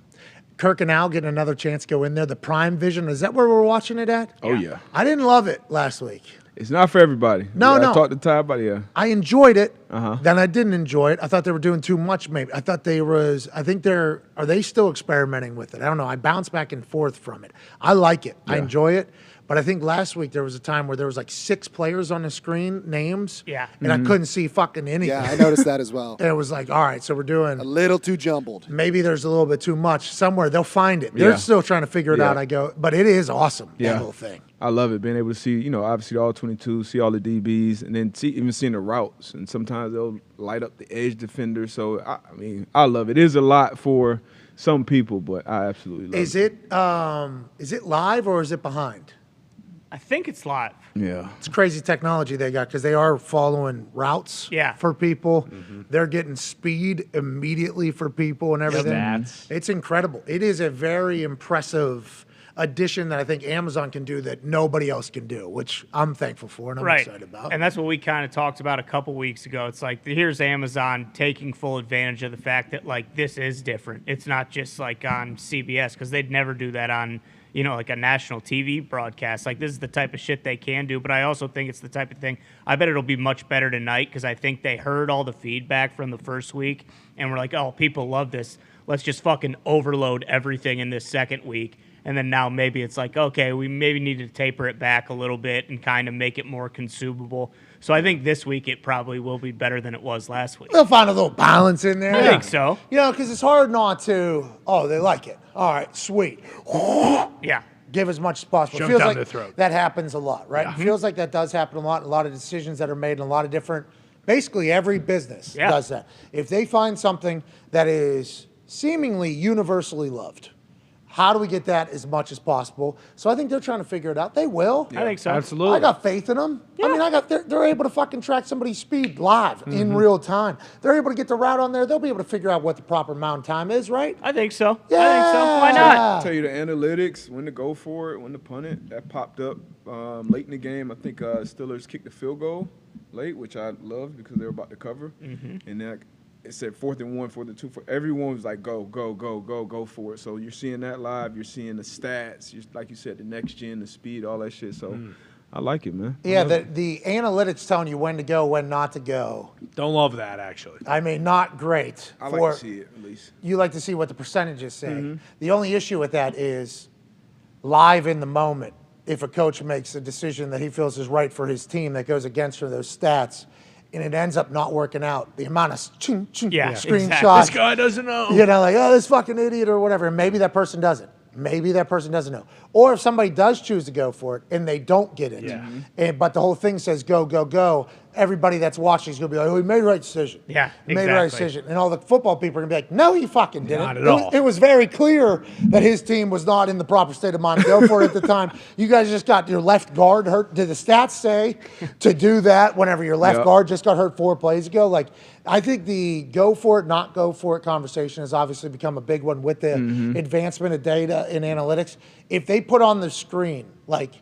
Kirk and Al getting another chance to go in there. The Prime Vision, is that where we're watching it at? Oh, yeah. I didn't love it last week. It's not for everybody. No, no. I talked to Ty about it, yeah. I enjoyed it. Uh-huh. Then I didn't enjoy it. I thought they were doing too much, maybe. I thought are they still experimenting with it? I don't know. I bounce back and forth from it. I like it. I enjoy it. But I think last week there was a time where there was like 6 players on the screen, names. Yeah. And I couldn't see fucking anything. Yeah, I noticed that as well. And it was like, all right, so we're doing A little too jumbled. maybe there's a little bit too much. Somewhere they'll find it. They're Yeah. still trying to figure it Yeah. out. I go, but it is awesome, Yeah. that whole thing. I love it, being able to see, obviously all 22, see all the DBs, and then even seeing the routes. And sometimes they'll light up the edge defender. So, I love it. It is a lot for some people, but I absolutely love it. Is it live or is it behind? I think it's live. Yeah. It's crazy technology they got because they are following routes Yeah. for people. They're getting speed immediately for people and everything. Stats. It's incredible. It is a very impressive addition that I think Amazon can do that nobody else can do, which I'm thankful for and I'm excited about. And that's what we kind of talked about a couple weeks ago. It's like, here's Amazon taking full advantage of the fact that, like, this is different. It's not just like on CBS, because they'd never do that on, like a national TV broadcast. Like, this is the type of shit they can do, but I also think it's the type of thing, I bet it'll be much better tonight, because I think they heard all the feedback from the first week and were like, oh, people love this. Let's just fucking overload everything in this second week. And then now maybe it's like, okay, we maybe need to taper it back a little bit and kind of make it more consumable. So I think this week it probably will be better than it was last week. They'll find a little balance in there. I think so. Because it's hard not to, they like it. All right, sweet. Yeah. Give as much as possible. Jump Feels down like their throat. that happens a lot, right? It feels like that does happen a lot. A lot of decisions that are made in a lot of different, basically every business does that. If they find something that is seemingly universally loved, how do we get that as much as possible? So I think they're trying to figure it out. They will. I think so. Absolutely. I got faith in them. I mean, they're able to fucking track somebody's speed live in real time. They're able to get the route on there. They'll be able to figure out what the proper mound time is, right? I think so. Yeah. I think so. Why not? Tell you the analytics, when to go for it, when to punt it. That popped up late in the game. I think Steelers kicked the field goal late, which I loved because they were about to cover. And that it said 4th and 1, 4th and 2. For everyone was like, go for it. So you're seeing that live. You're seeing the stats, like you said, the next gen, the speed, all that shit. So I like it, man. Yeah, the analytics telling you when to go, when not to go. Don't love that, actually. I mean, not great. I like to see it, at least. You like to see what the percentages say. The only issue with that is live in the moment. If a coach makes a decision that he feels is right for his team that goes against those stats, and it ends up not working out, the amount of screenshots. This guy doesn't know. Like, oh, this fucking idiot or whatever. And maybe that person doesn't. Maybe that person doesn't know. Or if somebody does choose to go for it and they don't get it, but the whole thing says go, go, go, everybody that's watching is going to be like, oh, he made the right decision. Yeah, He made the right decision. And all the football people are going to be like, no, he fucking didn't. Not at all. It was very clear that his team was not in the proper state of mind to go for it at the time. You guys just got your left guard hurt. Did the stats say to do that whenever your left guard just got hurt 4 plays ago? Like, I think the go for it, not go for it conversation has obviously become a big one with the advancement of data and analytics. If they put on the screen, like,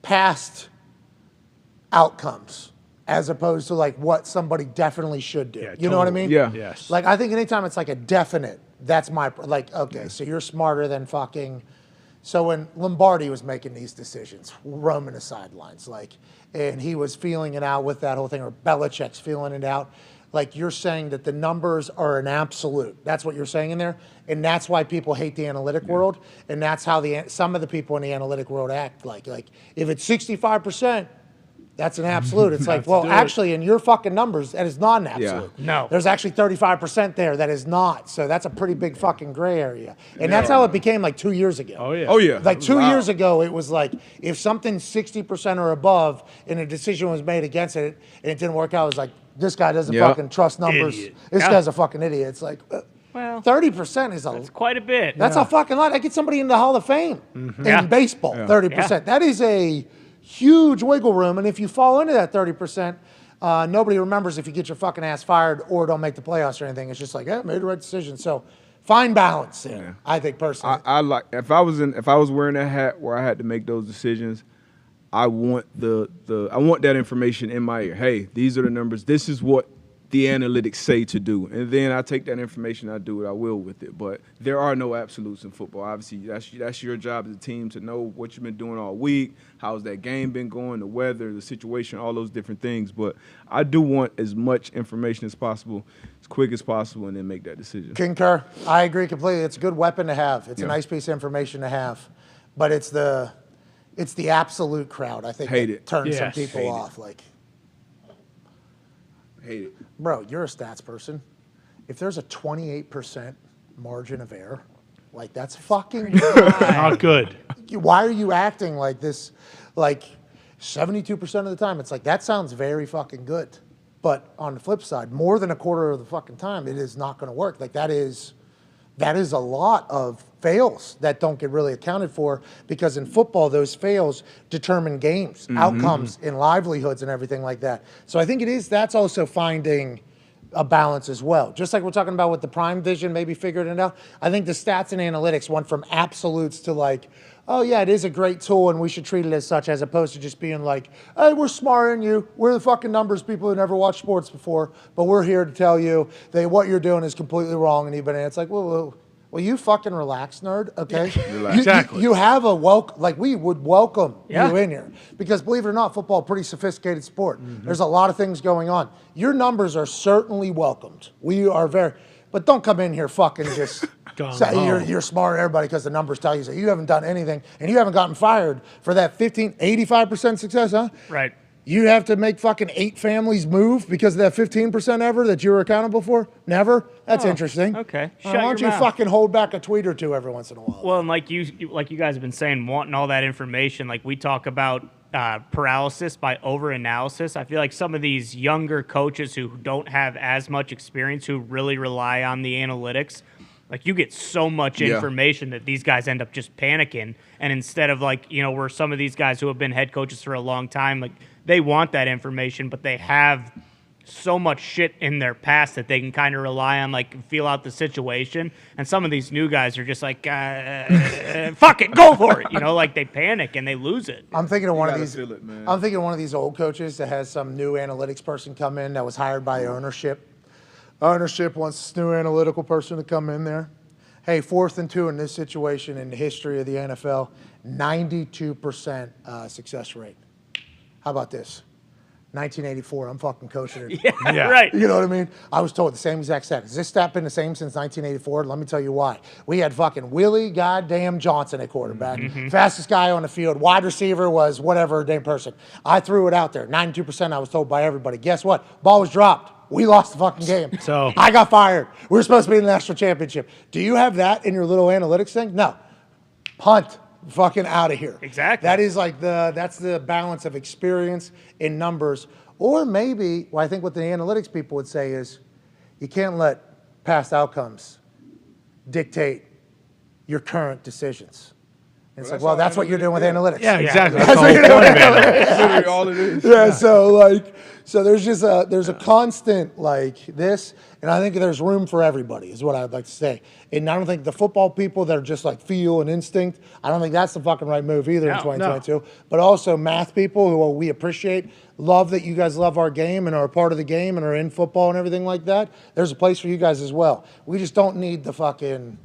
past outcomes as opposed to, like, what somebody definitely should do. Yeah, you know what I mean? Yeah. Yes. Like, I think anytime it's like a definite, that's my, like, okay, so you're smarter than fucking So when Lombardi was making these decisions, roaming the sidelines, and he was feeling it out with that whole thing, or Belichick's feeling it out, you're saying that the numbers are an absolute. That's what you're saying in there, and that's why people hate the analytic world, and that's how some of the people in the analytic world act. Like if it's 65%, that's an absolute. It's actually, in your fucking numbers, that is not an absolute. Yeah. No. There's actually 35% there that is not. So that's a pretty big fucking gray area. And that's how it became 2 years ago. Oh, yeah. Oh, yeah. 2 years ago, it was if something's 60% or above and a decision was made against it and it didn't work out, it was this guy doesn't fucking trust numbers. Idiot. This Yeah. guy's a fucking idiot. It's well, 30% is that's quite a bit. That's a fucking lot. I get somebody in the Hall of Fame in baseball, 30%. That is a huge wiggle room, and if you fall into that 30%, nobody remembers if you get your fucking ass fired or don't make the playoffs or anything. It's just made the right decision. So find balance there, I think personally. I like if I was wearing that hat where I had to make those decisions, I want I want that information in my ear. Hey, these are the numbers. This is what the analytics say to do, and then I take that information, I do what I will with it. But there are no absolutes in football. Obviously, that's your job as a team to know what you've been doing all week, how's that game been going, the weather, the situation, all those different things. But I do want as much information as possible, as quick as possible, and then make that decision. Concur. I agree completely. It's a good weapon to have. It's a nice piece of information to have, but it's the absolute crowd. I think Hate it. turns some Yes. people Hate off. Hate it. Bro, you're a stats person. If there's a 28% margin of error, that's fucking Not good. Why are you acting like this? 72% of the time, it's that sounds very fucking good. But on the flip side, more than a quarter of the fucking time, it is not going to work. That is a lot of fails that don't get really accounted for, because in football, those fails determine games, outcomes, and livelihoods and everything like that. So I think that's also finding a balance as well. Just like we're talking about with the prime vision, maybe figuring it out. I think the stats and analytics went from absolutes to oh yeah, it is a great tool and we should treat it as such, as opposed to just being hey, we're smarter than you. We're the fucking numbers people who never watched sports before, but we're here to tell you that what you're doing is completely wrong. And it's whoa. Well, you fucking relax, nerd, okay? Exactly. You have a we would welcome you in here. Because believe it or not, football, pretty sophisticated sport. There's a lot of things going on. Your numbers are certainly welcomed. We are but don't come in here fucking just say you're smarter than everybody because the numbers tell you so. You haven't done anything, and you haven't gotten fired for that 85% success, huh? Right. You have to make fucking 8 families move because of that 15% ever that you were accountable for? Never? That's interesting. Okay. Why don't you fucking hold back a tweet or two every once in a while? Well, and like you guys have been saying, wanting all that information, we talk about paralysis by overanalysis. I feel like some of these younger coaches who don't have as much experience, who really rely on the analytics, you get so much information that these guys end up just panicking. And instead of where some of these guys who have been head coaches for a long time, they want that information, but they have so much shit in their past that they can kind of rely on, feel out the situation. And some of these new guys are just fuck it, go for it. They panic and they lose it. I'm thinking of one of these. Feel it, man. I'm thinking of one of these old coaches that has some new analytics person come in that was hired by ownership. Ownership wants this new analytical person to come in there. Hey, 4th and 2 in this situation in the history of the NFL, 92% success rate. How about this? 1984, I'm fucking coaching it. Yeah, right. You know what I mean? I was told the same exact stat. Has this stat been the same since 1984? Let me tell you why. We had fucking Willie goddamn Johnson at quarterback. Fastest guy on the field. Wide receiver was whatever damn person. I threw it out there. 92% I was told by everybody. Guess what? Ball was dropped. We lost the fucking game. So I got fired. We were supposed to be in the national championship. Do you have that in your little analytics thing? No. Punt. Fucking out of here. Exactly. That is that's the balance of experience in numbers. Or maybe, I think what the analytics people would say is, you can't let past outcomes dictate your current decisions. And it's that's what you're doing with analytics. Yeah, exactly. That's what you're doing with analytics. That's literally all it is. Yeah, so there's just there's a constant this, and I think there's room for everybody is what I'd like to say. And I don't think the football people that are just feel and instinct, I don't think that's the fucking right move either in 2022. But also math people who we appreciate, love that you guys love our game and are a part of the game and are in football and everything like that. There's a place for you guys as well. We just don't need the fucking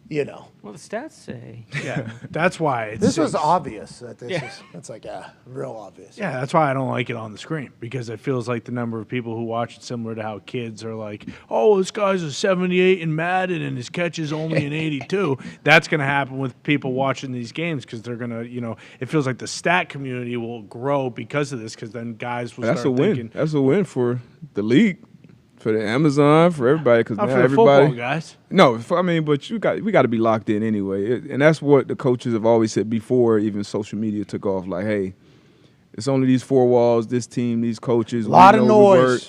Well, the stats say. Yeah, that's why it's This was six. obvious that this Yeah. is. It's like real obvious. Yeah, that's why I don't like it on the screen, because it feels like the number of people who watch it similar to how kids are like, oh, this guy's a 78 in Madden and his catch is only an 82. That's going to happen with people watching these games, because they're going to, it feels like the stat community will grow because of this, because then guys will That's a start win. thinking. That's a win for the league, for the Amazon, for everybody. Because Not now for the everybody, football guys. No, but we got to be locked in anyway, and that's what the coaches have always said before even social media took off. Like, hey, it's only these four walls, this team, these coaches. A lot of we noise. work,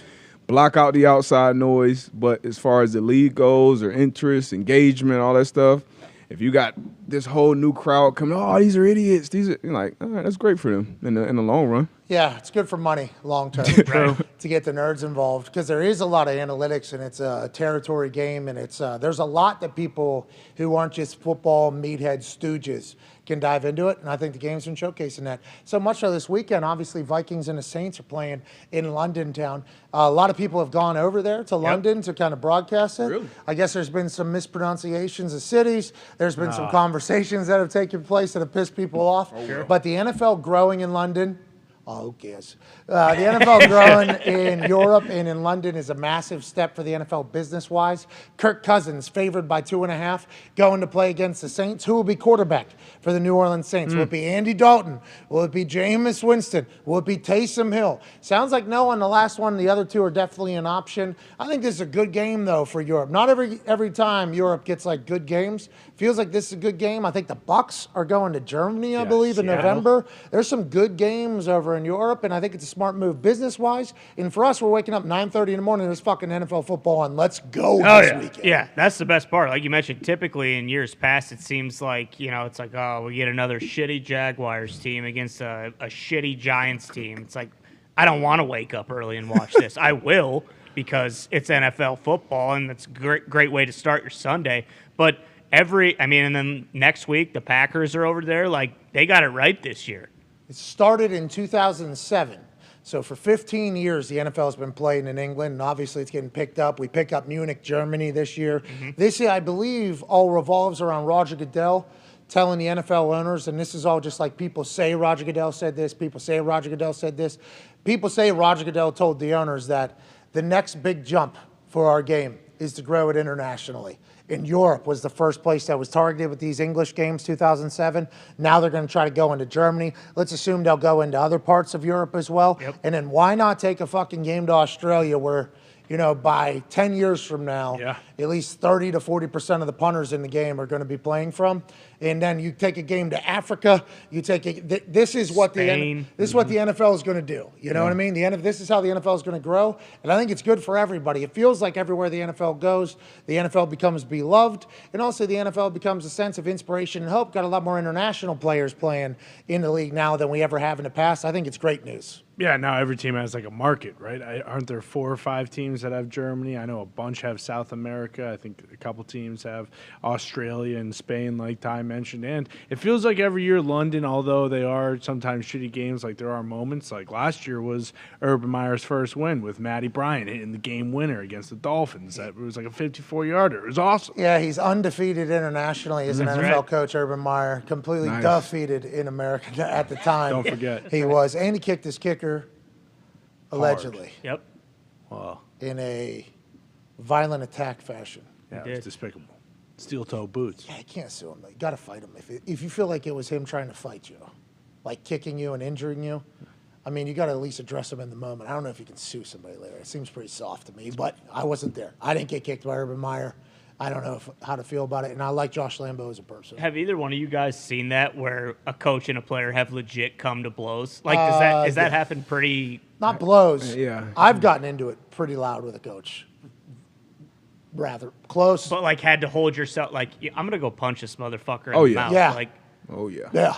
block out the outside noise. But as far as the league goes, or interest, engagement, all that stuff, if you got this whole new crowd coming, oh, these are idiots. You're like, all right, that's great for them in the long run. Yeah, it's good for money long term to get the nerds involved, because there is a lot of analytics, and it's a territory game, and it's there's a lot that people who aren't just football meathead stooges can dive into it, and I think the game's been showcasing that. So much so this weekend, obviously Vikings and the Saints are playing in London town. A lot of people have gone over there to London to kind of broadcast it. Really? I guess there's been some mispronunciations of cities. There's been some conversations that have taken place that have pissed people off. But the NFL growing in London, who cares? The NFL growing in Europe and in London is a massive step for the NFL business-wise. Kirk Cousins favored by 2.5, going to play against the Saints. Who will be quarterback for the New Orleans Saints? Will it be Andy Dalton? Will it be Jameis Winston? Will it be Taysom Hill? Sounds like no on the last one. The other two are definitely an option. I think this is a good game, though, for Europe. Not every time Europe gets, like, good games. Feels like this is a good game. I think the Bucks are going to Germany, I believe, in November. There's some good games over in Europe, and I think it's a smart move business-wise. And for us, we're waking up 9:30 in the morning. There's fucking NFL football on. Let's go this weekend. Yeah, that's the best part. Like you mentioned, typically in years past, it seems like, it's like, oh, we get another shitty Jaguars team against a shitty Giants team. It's like, I don't want to wake up early and watch this. I will, because it's NFL football, and it's a great way to start your Sunday. But and then next week, the Packers are over there. Like, they got it right this year. It started in 2007. So for 15 years, the NFL has been playing in England, and obviously it's getting picked up. We pick up Munich, Germany this year. This year, I believe, all revolves around Roger Goodell telling the NFL owners, and this is all just like people say Roger Goodell said this, people say Roger Goodell said this. People say Roger Goodell told the owners that the next big jump for our game is to grow it internationally. In Europe was the first place that was targeted with these English games, 2007. Now they're going to try to go into Germany. Let's assume they'll go into other parts of Europe as well. And then why not take a fucking game to Australia where, by 10 years from now, at least 30 to 40% of the punters in the game are going to be playing from. And then you take a game to Africa. You take this is what the NFL is going to do. You know what I mean? This is how the NFL is going to grow, and I think it's good for everybody. It feels like everywhere the NFL goes, the NFL becomes beloved, and also the NFL becomes a sense of inspiration and hope. Got a lot more international players playing in the league now than we ever have in the past. I think it's great news. Yeah, now every team has like a market, right? Aren't there 4 or 5 teams that have Germany? I know a bunch have South America. I think a couple teams have Australia and Spain, like Ty mentioned. And it feels like every year London, although they are sometimes shitty games, like there are moments. Like last year was Urban Meyer's first win with Matty Bryant hitting the game winner against the Dolphins. That was like a 54-yarder. It was awesome. Yeah, he's undefeated internationally as an NFL coach, Urban Meyer. Completely defeated in America at the time. Don't forget. He was. And he kicked his kicker, allegedly. Yep. Wow. In a violent attack fashion. Yeah, it was despicable. Steel-toe boots. Yeah, you can't sue him. You got to fight him. If you feel like it was him trying to fight you, like kicking you and injuring you, I mean, you got to at least address him in the moment. I don't know if you can sue somebody later. It seems pretty soft to me, but I wasn't there. I didn't get kicked by Urban Meyer. I don't know how to feel about it, and I like Josh Lambo as a person. Have either one of you guys seen that where a coach and a player have legit come to blows? Like, does that happen pretty? Not blows. Yeah. I've gotten into it pretty loud with a coach. Rather close. But like, had to hold yourself. Like, I'm gonna go punch this motherfucker in the mouth. Yeah. Like, yeah.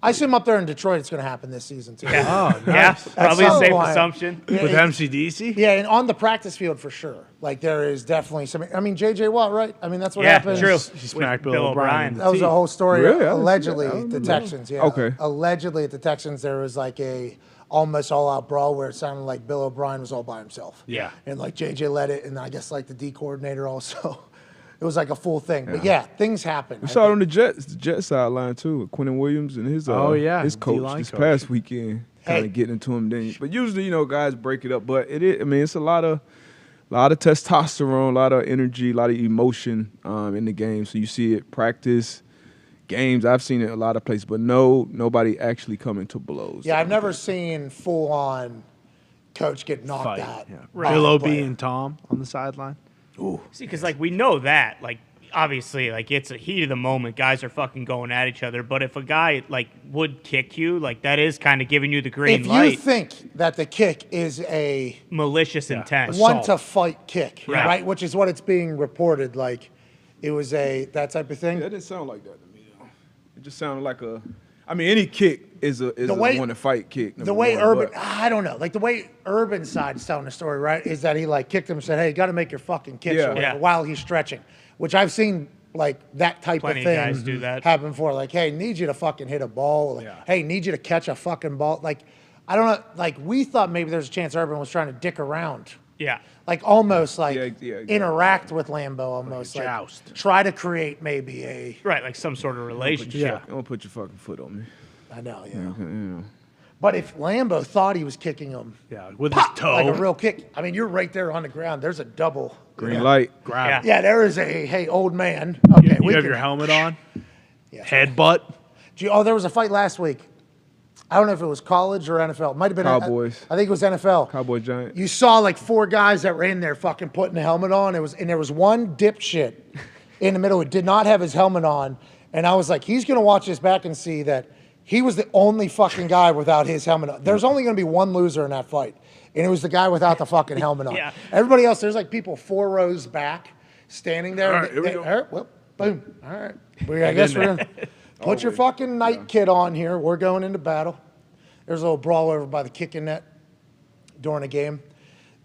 I assume up there in Detroit it's going to happen this season, too. Yeah. Oh, nice. Yeah, probably a some safe point. assumption. Yeah, With MCDC? Yeah, and on the practice field for sure. Like, there is definitely some. I mean, J.J. Watt, right? I mean, that's what happened. True. He smacked Bill O'Brien. That was a whole story. Really? Allegedly, I didn't the know. Texans. Yeah. Okay. Allegedly, at the Texans, there was like a almost all-out brawl where it sounded like Bill O'Brien was all by himself. Yeah. And like J.J. led it, and I guess like the D coordinator also. It was like a full thing. But yeah, things happen. We saw it on the Jets sideline too, with Quentin Williams and his his coach D-line this coach. past weekend, kind of getting into him. Then, but usually, guys break it up. But it's a lot of testosterone, a lot of energy, a lot of emotion in the game. So you see it practice, games. I've seen it a lot of places, but nobody actually coming to blows. Yeah, I've never seen full on coach get knocked out. Yeah. by a Bill O'B player. and Tom on the sideline. Ooh. See, because we know that obviously it's a heat of the moment. Guys are fucking going at each other. But if a guy would kick you, that is kind of giving you the green light. If you think that the kick is a malicious intent, one to fight kick, Yeah. right? Which is what it's being reported. It was that type of thing. That didn't sound like that to me, though. It just sounded like any kick is a one to fight kick. The way Urban, I don't know, the way Urban side's telling the story, right, is that he kicked him and said, "Hey, you got to make your fucking kicks or whatever," while he's stretching, which I've seen that type Plenty of of thing guys do that. happen before. Hey, need you to fucking hit a ball. Hey, need you to catch a fucking ball. I don't know. We thought maybe there's a chance Urban was trying to dick around. Yeah. Almost exactly. interact with Lambeau almost. Joust. Try to create maybe a. Right, some sort of relationship. Don't put your fucking foot on me. I know, yeah. Yeah. But if Lambeau thought he was kicking him, with his toe, like a real kick, you're right there on the ground. There's a double Green light. grab. Yeah, there is a hey, old man. Okay, You have your helmet on. Yeah. Headbutt. There was a fight last week. I don't know if it was college or NFL. It might have been Cowboys. I think it was NFL. Cowboy Giant. You saw 4 guys that were in there fucking putting the helmet on. There was one dipshit in the middle who did not have his helmet on, and I was like, he's gonna watch this back and see that he was the only fucking guy without his helmet on. There's only gonna be one loser in that fight, and it was the guy without the fucking helmet on. Yeah. Everybody else, there's people 4 rows back, standing there. All right, here we go. All right, well, boom. All right, I guess we're gonna put your fucking night kit on here. We're going into battle. There's a little brawl over by the kicking net during a game.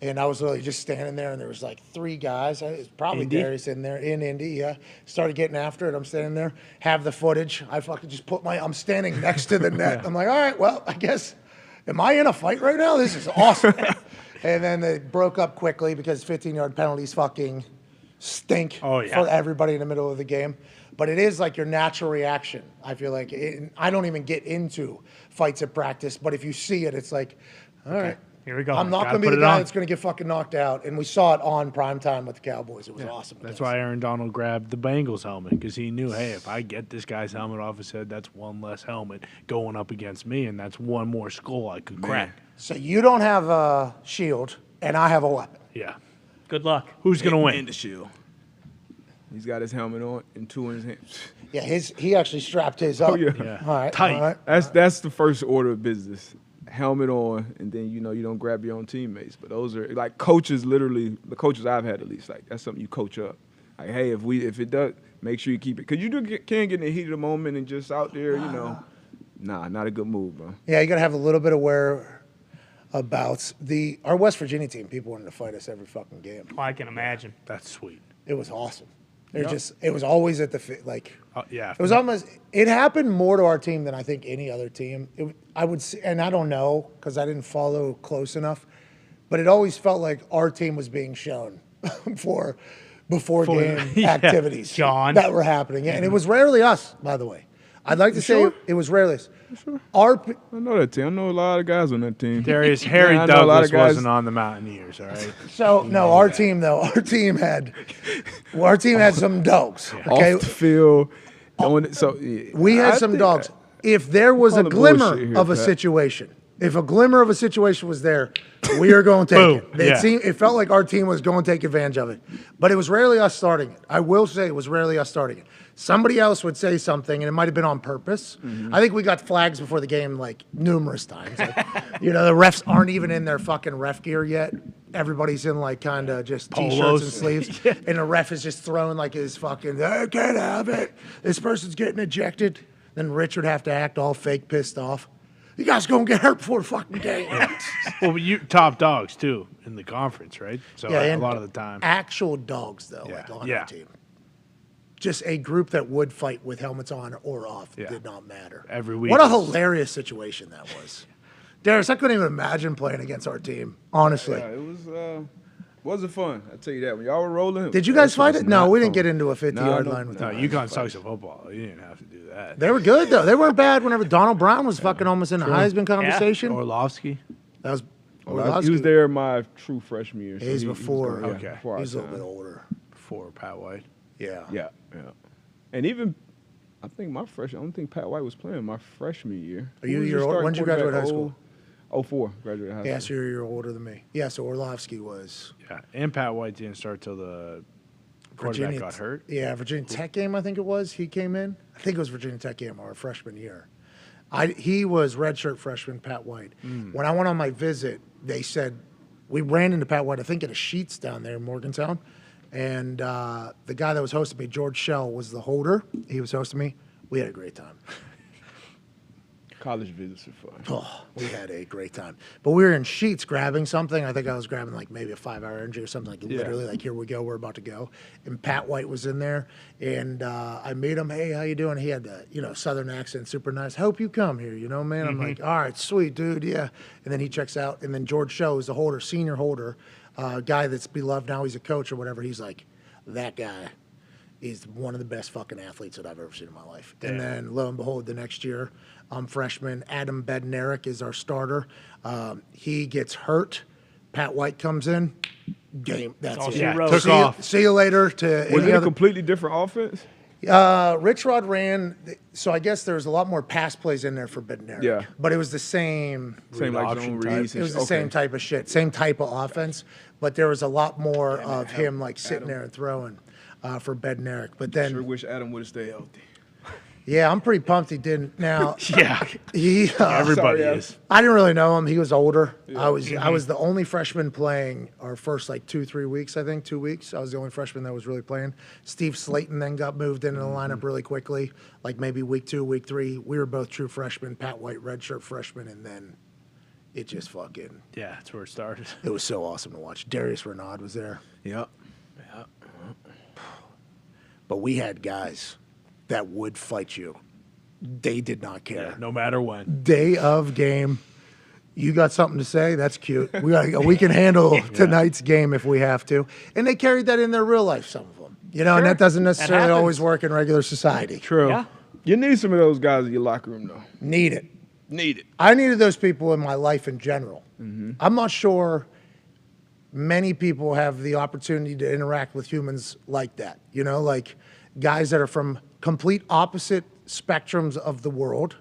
And I was literally just standing there, and there was 3 guys. It was probably Indy? Darius in there, in Indy, yeah. Started getting after it. I'm standing there, have the footage. I fucking just I'm standing next to the net. I'm like, all right, well, I guess, am I in a fight right now? This is awesome. And then they broke up quickly because 15-yard penalties fucking stink for everybody in the middle of the game. But it is your natural reaction. I feel like I don't even get into fights at practice, but if you see it, it's all right. Here we go. I'm not going to be the guy that's going to get fucking knocked out. And we saw it on primetime with the Cowboys. It was awesome. That's why Aaron Donald grabbed the Bengals helmet, because he knew, hey, if I get this guy's helmet off his head, that's one less helmet going up against me, and that's one more skull I could crack. So you don't have a shield, and I have a weapon. Yeah. Good luck. Who's going to win? In the shield. He's got his helmet on and 2 in his hands. Yeah, he actually strapped his up. Oh, yeah. All right. Tight. All right. That's the first order of business. Helmet on, and then you don't grab your own teammates. But those are coaches. Literally, the coaches I've had at least, that's something you coach up. Hey, if it does, make sure you keep it, because you can get in the heat of the moment and just out there, Nah, not a good move, bro. Yeah, you got to have a little bit of whereabouts. Our West Virginia team, people wanted to fight us every fucking game. Oh, I can imagine. That's sweet. It was awesome. It was always at the yeah. It was almost. It happened more to our team than I think any other team. I would say, and I don't know because I didn't follow close enough, but it always felt like our team was being shown before game activities that were happening. Yeah, and it was rarely us, by the way. I'd like to say it was rarely us. Sure? I know that team. I know a lot of guys on that team. Darius, Harry Douglas wasn't on the Mountaineers, all right? So, no, our team had some dogs. Okay? Off the field. We had some dogs. If there was a glimmer of a situation, if a glimmer of a situation was there, we are going to take it. It felt like our team was going to take advantage of it. But it was rarely us starting it. I will say it was rarely us starting it. Somebody else would say something, and it might have been on purpose. Mm-hmm. I think we got flags before the game numerous times. The refs aren't even in their fucking ref gear yet. Everybody's in kind of just T-shirts and sleeves. And the ref is just throwing his fucking, they can't have it. This person's getting ejected. Then Rich would have to act all fake pissed off. You guys going to get hurt before the fucking game. Well, you top dogs, too, in the conference, right? So a lot of the time. Actual dogs, though, on our team. Just a group that would fight with helmets on or off did not matter. Every week. What a hilarious situation that was. Darius, I couldn't even imagine playing against our team, honestly. Yeah, it was. Was it fun? I tell you that. When y'all were rolling. Did you guys fight was it? No, not we didn't fun. get into a 50-yard No, line with No, them. UConn sucks at football. You didn't have to do that. They were good, though. They weren't bad whenever Donald Brown was fucking almost in the Heisman conversation. Orlovsky. That was He Orlovsky. was there my true freshman year. So He's he was before. going- Okay. before our He's a little time. bit older. Before Pat White. Yeah. Yeah. And even, I think I don't think Pat White was playing my freshman year. Are you a year older? When did you graduate high school? 04, graduated high school. Yeah, so you're a year older than me. Yeah, so Orlovsky was Yeah, and Pat White didn't start till the quarterback Virginia. got hurt. Yeah, Virginia Tech game, I think it was. He came in. I think it was Virginia Tech game our freshman year. He was redshirt freshman, Pat White. When I went on my visit, they said we ran into Pat White, I think at a Sheets down there in Morgantown. And the guy that was hosting me, George Shell, was the holder. He was hosting me. We had a great time. College visits are fun. Oh, we had a great time. But we were in Sheets grabbing something. I think I was grabbing like maybe a 5-hour energy or something. Like literally, like here we go, we're about to go. And Pat White was in there, and I made him, hey, how you doing? He had the Southern accent, super nice. Hope you come here, man. I'm like, all right, sweet, dude, yeah. And then he checks out, and then George Show is the holder, senior holder, guy that's beloved now. He's a coach or whatever. He's like, that guy is one of the best fucking athletes that I've ever seen in my life. Damn. And then lo and behold, the next year, I'm freshman. Adam Bednarik is our starter. He gets hurt. Pat White comes in. Game. That's all it. she wrote. Took off. See you later. To Was any it a other. completely different offense? Rich Rod ran. So I guess there's a lot more pass plays in there for Bednarik. Yeah. But it was the same. Same like option zone type. reads. It was the Okay. same type of shit, same type of offense. But there was a lot more of him like sitting there and throwing for Bednarik. But then. Sure wish Adam would have stayed healthy. Yeah, I'm pretty pumped he didn't. Now, Yeah, he everybody Sorry, is. I didn't really know him. He was older. I was the only freshman playing our first like 2-3 weeks. I think 2 weeks. I was the only freshman that was really playing. Steve Slayton then got moved into the lineup really quickly, like maybe week 2, week 3. We were both true freshmen. Pat White, redshirt freshman, and then it just fucking. Yeah, that's where it started. It was so awesome to watch. Darius Renaud was there, Yep. but we had guys that would fight you. They did not care. Yeah, no matter when. Day of game. You got something to say? That's cute. We can handle tonight's game if we have to. And they carried that in their real life, some of them. And that doesn't necessarily happens. always work in regular society. True. Yeah. You need some of those guys in your locker room, though. Need it. Need it. I needed those people in my life in general. I'm not sure many people have the opportunity to interact with humans like that. Like guys that are from complete opposite spectrums of the world.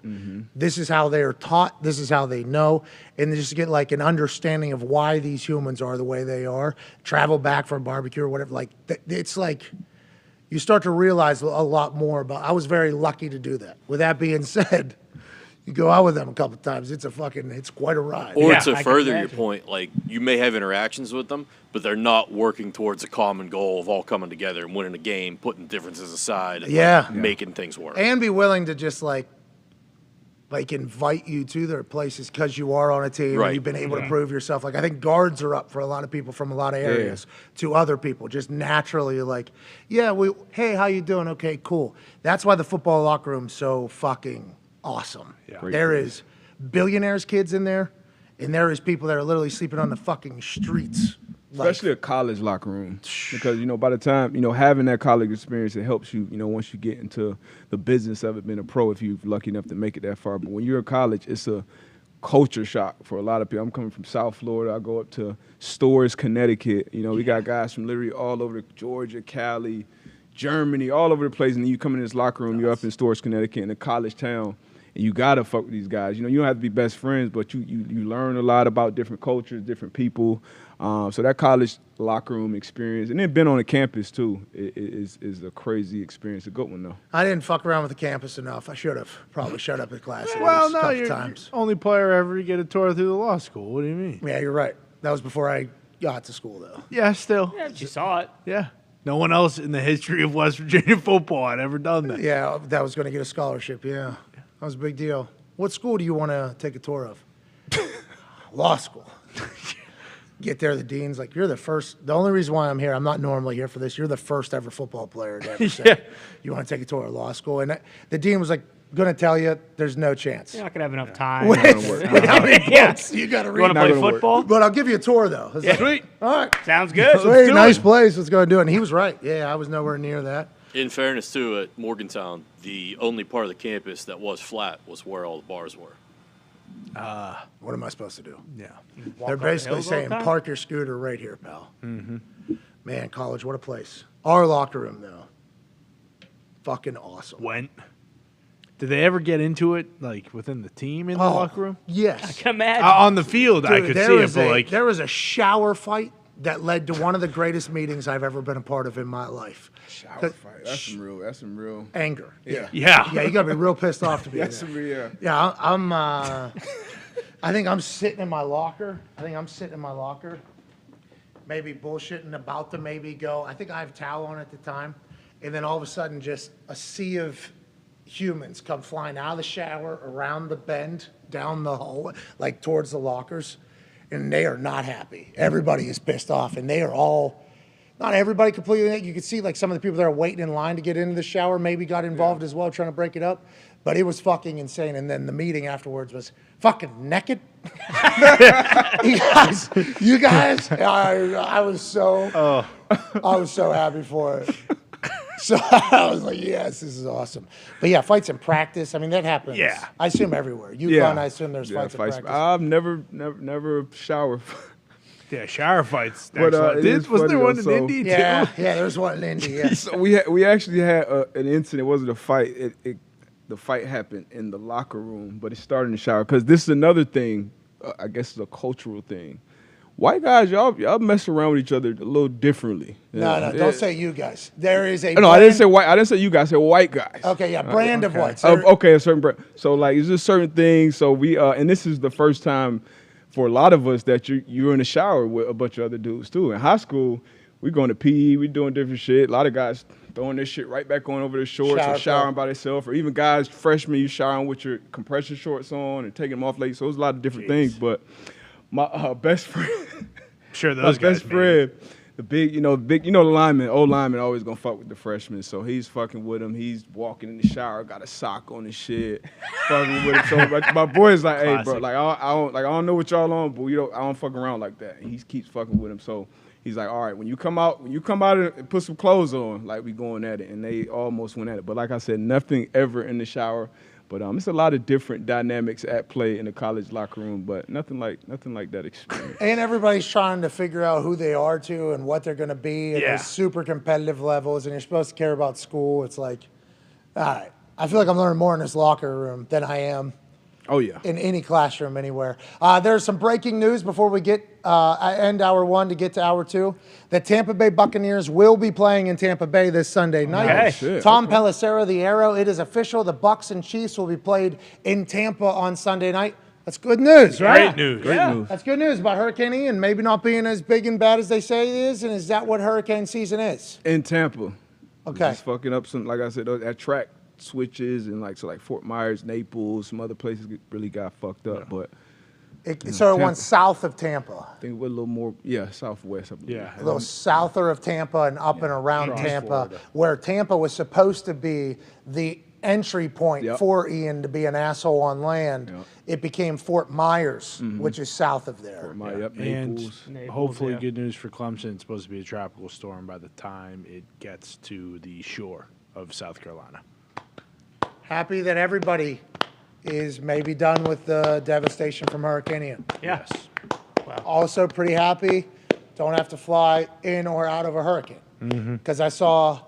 This is how they are taught. This is how they know. And just get like an understanding of why these humans are the way they are. Travel back for a barbecue or whatever. Like it's like you start to realize a lot more about. I was very lucky to do that. With that being said, you go out with them a couple of times. It's quite a ride. Or Yeah, to I can further your imagine. point, like you may have interactions with them, but they're not working towards a common goal of all coming together and winning a game, putting differences aside, and Yeah. making things work. And be willing to just like invite you to their places because you are on a team and Right. you've been able to prove yourself. Like I think guards are up for a lot of people from a lot of areas to other people. Just naturally like, hey, how you doing? Okay, cool. That's why the football locker room's so fucking awesome. Yeah. There is billionaires' kids in there, and there is people that are literally sleeping on the fucking streets. Especially a college locker room. Because, by the time, having that college experience, it helps you, once you get into the business of it, being a pro, if you're lucky enough to make it that far. But when you're in college, it's a culture shock for a lot of people. I'm coming from South Florida. I go up to Storrs, Connecticut. We got guys from literally all over Georgia, Cali, Germany, all over the place. And then you come in this locker room, you're up in Storrs, Connecticut, in a college town. And you gotta fuck with these guys. You don't have to be best friends, but you learn a lot about different cultures, different people. So that college locker room experience, and then being on the campus too, is a crazy experience. A good one though. I didn't fuck around with the campus enough. I should have probably shut up at class at Well, least a no, couple you're times. only player ever to get a tour through the law school. What do you mean? Yeah, you're right. That was before I got to school, though. Yeah, still. Yeah, you saw it. Yeah. No one else in the history of West Virginia football had ever done that. Yeah, that was going to get a scholarship. Yeah, that was a big deal. What school do you want to take a tour of? Law school. Get there, the dean's like, you're the first. The only reason why I'm here, I'm not normally here for this. You're the first ever football player to ever say, you want to take a tour of law school. And the dean was like, Going to tell you, there's no chance. You're not gonna have enough time. With how many books you got to You read. want to play football? But I'll give you a tour, though. It's like, Sweet. all right. Sounds good. Sweet, nice place. Let's go and do it. And he was right. Yeah, I was nowhere near that. In fairness, too, at Morgantown, the only part of the campus that was flat was where all the bars were. What am I supposed to do? Yeah. They're basically hills all the saying, time? park your scooter right here, pal. Mm-hmm. Man, college, what a place. Our locker room, though, fucking awesome. Went. Did they ever get into it, like, within the team in the locker room? Yes. Come at On the field, I Dude, could there see it, was but, a- like, there was a shower fight that led to one of the greatest meetings I've ever been a part of in my life. Shower fight. That's some real. Anger. Yeah. yeah. Yeah, you got to be real pissed off to be in That's there. some real. Yeah, I'm. I think I'm sitting in my locker. Maybe bullshitting about to maybe go. I think I have a towel on at the time, and then all of a sudden, just a sea of humans come flying out of the shower, around the bend, down the hallway, like towards the lockers, and they are not happy. Everybody is pissed off, and they are all. Not everybody completely. You could see like some of the people that are waiting in line to get into the shower maybe got involved as well, trying to break it up. But it was fucking insane. And then the meeting afterwards was fucking naked. you guys, I was so happy for it. So I was like, yes, this is awesome. But yeah, fights in practice. I mean, that happens. Yeah. I assume everywhere. UConn, I assume there's fights in practice. I've never showered. Yeah, shower fights. But, it is Wasn't there funny, one though, in so- Indy, too? Yeah, there's one in Indy. Yeah. So we actually had an incident. It wasn't a fight. The fight happened in the locker room, but it started in the shower. Because this is another thing. I guess it's a cultural thing. White guys, y'all mess around with each other a little differently. No, don't say you guys. There is a. No, I didn't say white. I didn't say you guys. I said white guys. Okay, yeah, brand of whites. Okay, a certain brand. So like, it's just certain things. So we and this is the first time for a lot of us that you're in the shower with a bunch of other dudes too. In high school, we going to PE, we doing different shit. A lot of guys throwing this shit right back on over their shorts or showering by themselves, or even guys, freshmen, you showering with your compression shorts on and taking them off late. So there's a lot of different things. But my best friend, sure, those my guys, best friend, the lineman, old lineman always gonna fuck with the freshmen. So he's fucking with him. He's walking in the shower, got a sock on his shit, fucking with him. So my boy's like, hey, bro, like I don't know what y'all on, but I don't fuck around like that. And he keeps fucking with him. So he's like, all right, when you come out and put some clothes on, like we going at it. And they almost went at it. But like I said, nothing ever in the shower. But it's a lot of different dynamics at play in the college locker room, but nothing like that experience. And everybody's trying to figure out who they are to and what they're going to be at those super competitive levels, and you're supposed to care about school. It's like, all right, I feel like I'm learning more in this locker room than I am in any classroom anywhere. There's some breaking news before we end hour one to get to hour two. The Tampa Bay Buccaneers will be playing in Tampa Bay this Sunday night. Okay. Tom Pelissero, the Arrow. It is official. The Bucs and Chiefs will be played in Tampa on Sunday night. That's good news, right? Great news. That's good news about Hurricane Ian maybe not being as big and bad as they say it is. And is that what hurricane season is? In Tampa. Okay. Just fucking up some, like I said, that track switches and like Fort Myers, Naples, some other places really got fucked up. But so it went south of Tampa. I think we're a little more, southwest. I believe. Yeah. A little souther of Tampa and up and around Tampa, Florida. where Tampa was supposed to be the entry point for Ian to be an asshole on land. It became Fort Myers, which is south of there. Fort Myers, And Naples. hopefully, good news for Clemson. It's supposed to be a tropical storm by the time it gets to the shore of South Carolina. Happy that everybody is maybe done with the devastation from Hurricane Ian. Yes. Also pretty happy, don't have to fly in or out of a hurricane. Because I saw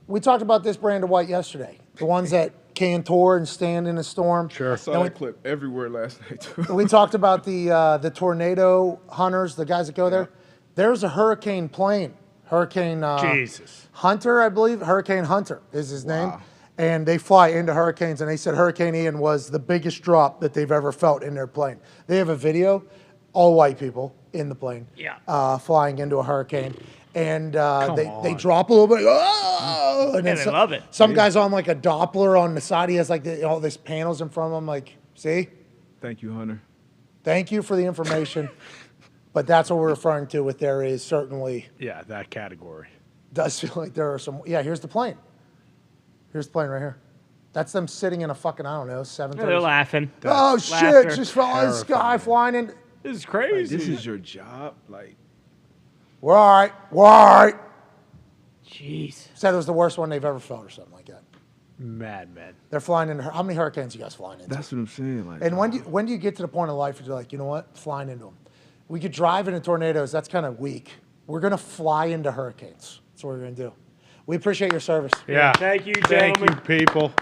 we talked about this brand of white yesterday. The ones that can tour and stand in a storm. I saw that clip everywhere last night, too. We talked about the tornado hunters, the guys that go there. There's a hurricane plane. Hurricane Hunter, I believe. Hurricane Hunter is his name. And they fly into hurricanes, and they said Hurricane Ian was the biggest drop that they've ever felt in their plane. They have a video, all white people in the plane, flying into a hurricane. And they drop a little bit, and then they love it. Some guy's on like a Doppler on the side. He has like all these panels in front of him. Like, see? Thank you, Hunter. Thank you for the information. But that's what we're referring to with there is certainly. Yeah, that category. Does feel like there are some. Yeah, here's the plane. Here's the plane right here. That's them sitting in a fucking, I don't know, 7:30. They're laughing. Oh, shit. Laughter. Just fell out of the sky flying in. This is crazy. This is your job. Like, We're all right. We're all right. Jeez. Said it was the worst one they've ever felt or something like that. Mad. They're flying in. How many hurricanes you guys flying into? that's what I'm saying. Like, And when do you get to the point in life where you're like, you know what? Flying into them. We could drive into tornadoes. That's kind of weak. We're going to fly into hurricanes. That's what we're going to do. We appreciate your service. Yeah. Thank you, Thank gentlemen. you, people.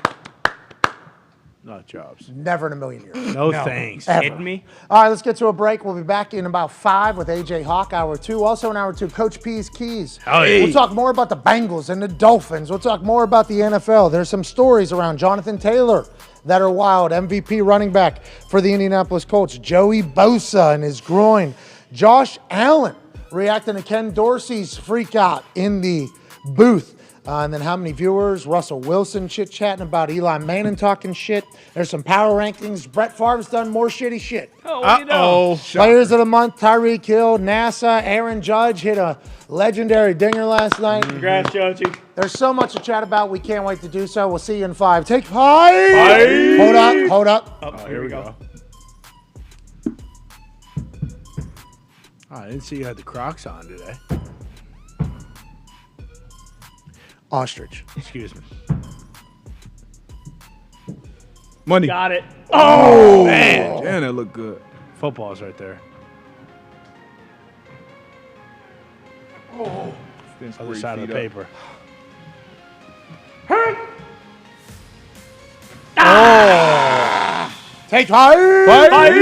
Not jobs. Never in a million years. No thanks. Ever. Kidding me? All right, let's get to a break. We'll be back in about 5 with AJ Hawk, hour 2. Also in hour 2, Coach P's Keys. Hey. We'll talk more about the Bengals and the Dolphins. We'll talk more about the NFL. There's some stories around Jonathan Taylor that are wild. MVP running back for the Indianapolis Colts. Joey Bosa and his groin. Josh Allen reacting to Ken Dorsey's freak out in the booth. And then how many viewers? Russell Wilson chit-chatting about Eli Manning talking shit. There's some power rankings. Brett Favre's done more shitty shit. Oh, what do you know? Players of the month, Tyreek Hill, NASA, Aaron Judge hit a legendary dinger last night. Congrats, Josie. There's so much to chat about. We can't wait to do so. We'll see you in 5. Take 5. Hold up. Oh, here we go. Oh, I didn't see you had the Crocs on today. Ostrich. Excuse me. money. Got it. Oh, man. Damn, that looked good. Football's right there. Oh. Other side of the paper. Take 5. 5.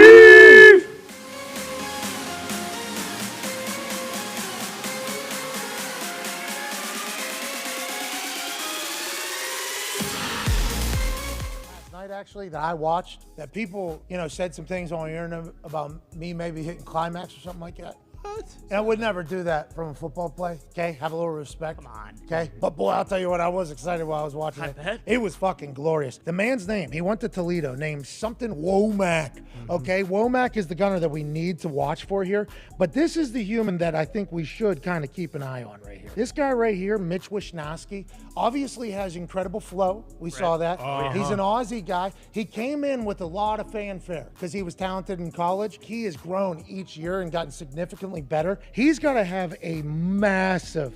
Night actually that I watched that people, said some things on the internet about me maybe hitting climax or something like that. What? And I would never do that from a football play. Okay, have a little respect. Come on. Okay, but boy, I'll tell you what, I was excited while I was watching it. bet. It was fucking glorious. The man's name, he went to Toledo, named something Womack. Okay, Womack is the gunner that we need to watch for here. But this is the human that I think we should kind of keep an eye on right here. This guy right here, Mitch Wishnowsky, obviously has incredible flow. We saw that. He's an Aussie guy. He came in with a lot of fanfare because he was talented in college. He has grown each year and gotten significantly better. He's got to have a massive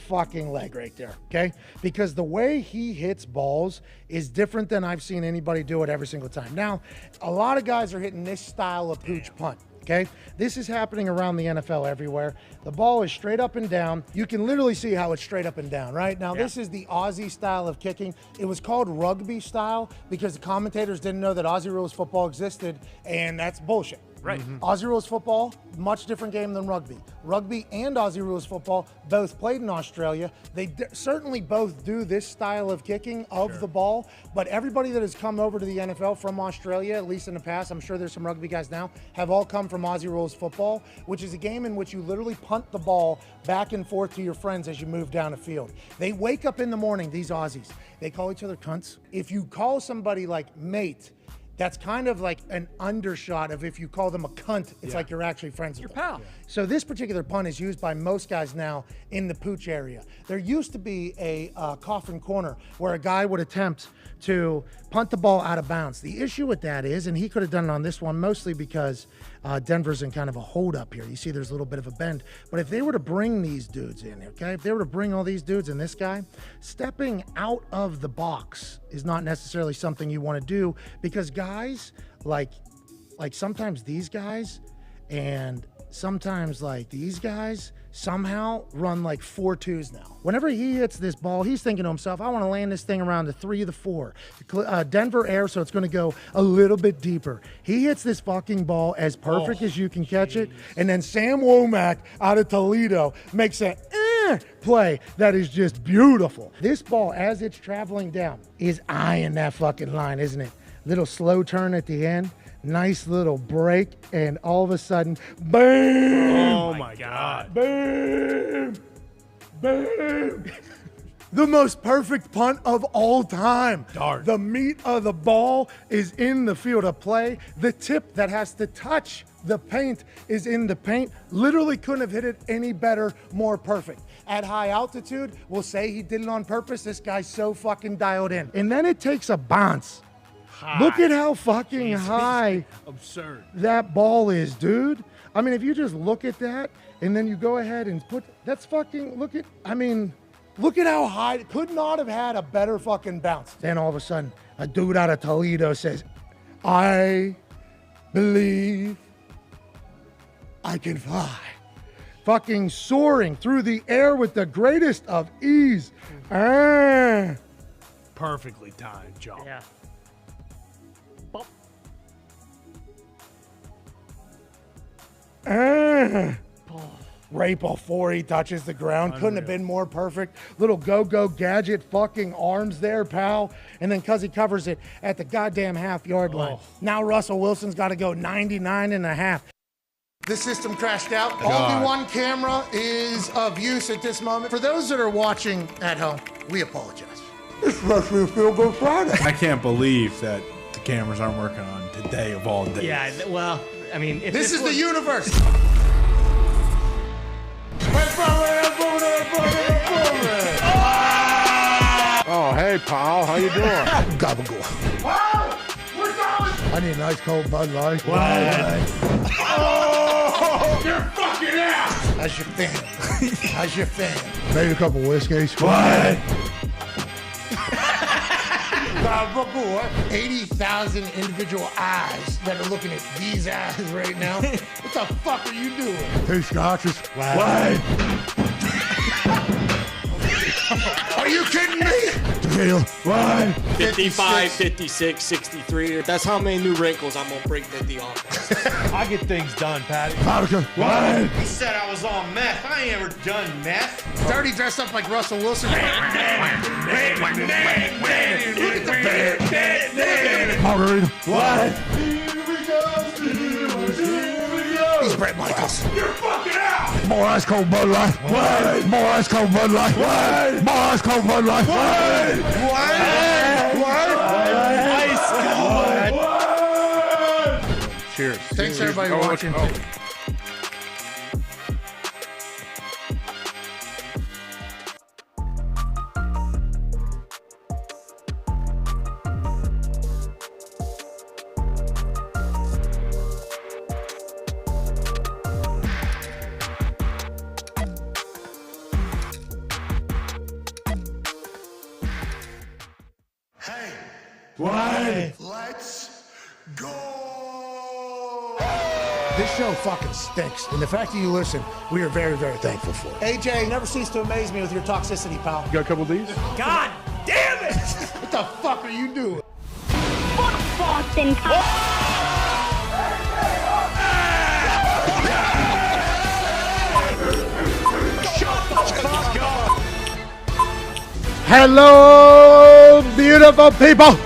fucking leg right there, okay? Because the way he hits balls is different than I've seen anybody do it every single time. Now, a lot of guys are hitting this style of pooch punt. Okay, this is happening around the NFL everywhere. The ball is straight up and down. You can literally see how it's straight up and down, right? Now, this is the Aussie style of kicking. It was called rugby style because the commentators didn't know that Aussie rules football existed, and that's bullshit. Right. Aussie rules football, much different game than rugby. Rugby and Aussie rules football both played in Australia. They certainly both do this style of kicking of the ball, but everybody that has come over to the NFL from Australia, at least in the past, I'm sure there's some rugby guys now, have all come from Aussie rules football, which is a game in which you literally punt the ball back and forth to your friends as you move down the field. They wake up in the morning, these Aussies, they call each other cunts. If you call somebody like mate, that's kind of like an undershot of if you call them a cunt, it's like you're actually friends with them. pal. So this particular punt is used by most guys now in the pooch area. There used to be a coffin corner where a guy would attempt to punt the ball out of bounds. The issue with that is, and he could have done it on this one mostly because Denver's in kind of a hold up here. You see there's a little bit of a bend. But if they were to bring these dudes in, okay, if they were to bring all these dudes and this guy, stepping out of the box is not necessarily something you want to do because guys like sometimes these guys and sometimes like these guys somehow run like 4-2s now. Whenever he hits this ball, he's thinking to himself, I want to land this thing around the 3 of the 4. Denver air, so it's going to go a little bit deeper. He hits this fucking ball as perfect as you can catch it, and then Sam Womack out of Toledo makes a play that is just beautiful. This ball, as it's traveling down, is eyeing that fucking line, isn't it? Little slow turn at the end. Nice little break, and all of a sudden, boom! Oh my God. Boom! Boom! The most perfect punt of all time. Darn. The meat of the ball is in the field of play. The tip that has to touch The paint is in the paint. Literally couldn't have hit it any better, more perfect. At high altitude, we'll say he did it on purpose. This guy's so fucking dialed in. And then it takes a bounce. Look at how fucking high absurd that ball is, dude. I mean, if you just look at that and then you go ahead and put, that's fucking, look at how high, it could not have had a better fucking bounce. Then all of a sudden, a dude out of Toledo says, I believe I can fly. Fucking soaring through the air with the greatest of ease. Perfectly timed jump. Yeah. Right before he touches the ground. Couldn't have been more perfect. Little go-go gadget fucking arms there, pal. And then because he covers it at the goddamn half-yard line. Now Russell Wilson's got to go 99 and a half. The system crashed out. Only one camera is of use at this moment. For those that are watching at home, we apologize. It's Russell a Field Goal Friday. I can't believe that the cameras aren't working on today of all days. Yeah, well, I mean, if This is the universe. Oh, hey, pal. How you doing? Gabagool. Wow! We're going! I need a nice cold Bud Light. What? Oh! You're fucking out! How's your fan? How's your fan? Maybe a couple whiskeys. What? 80,000 individual eyes that are looking at these eyes right now. What the fuck are you doing? Two scotches. What? Are you kidding me? Tequila. What? 55, 56, 63. That's how many new wrinkles I'm going to bring to the office. I get things done, Patty. Vodka. What? He said I was on meth. I ain't ever done meth. Dirty dressed up like Russell Wilson. Margarita. What? He's Brett Michaels. You're fucking out! More ice cold Bud Light. What? More ice cold Bud Light. What? More ice cold Bud Light. What? What? Ice cold. Cheers. Thanks everybody for watching. What? Let's go! This show fucking stinks, and the fact that you listen, we are very, very thankful for it. AJ, never cease to amaze me with your toxicity, pal. You got a couple of these? God damn it! What the fuck are you doing? Boston. Hello, beautiful people.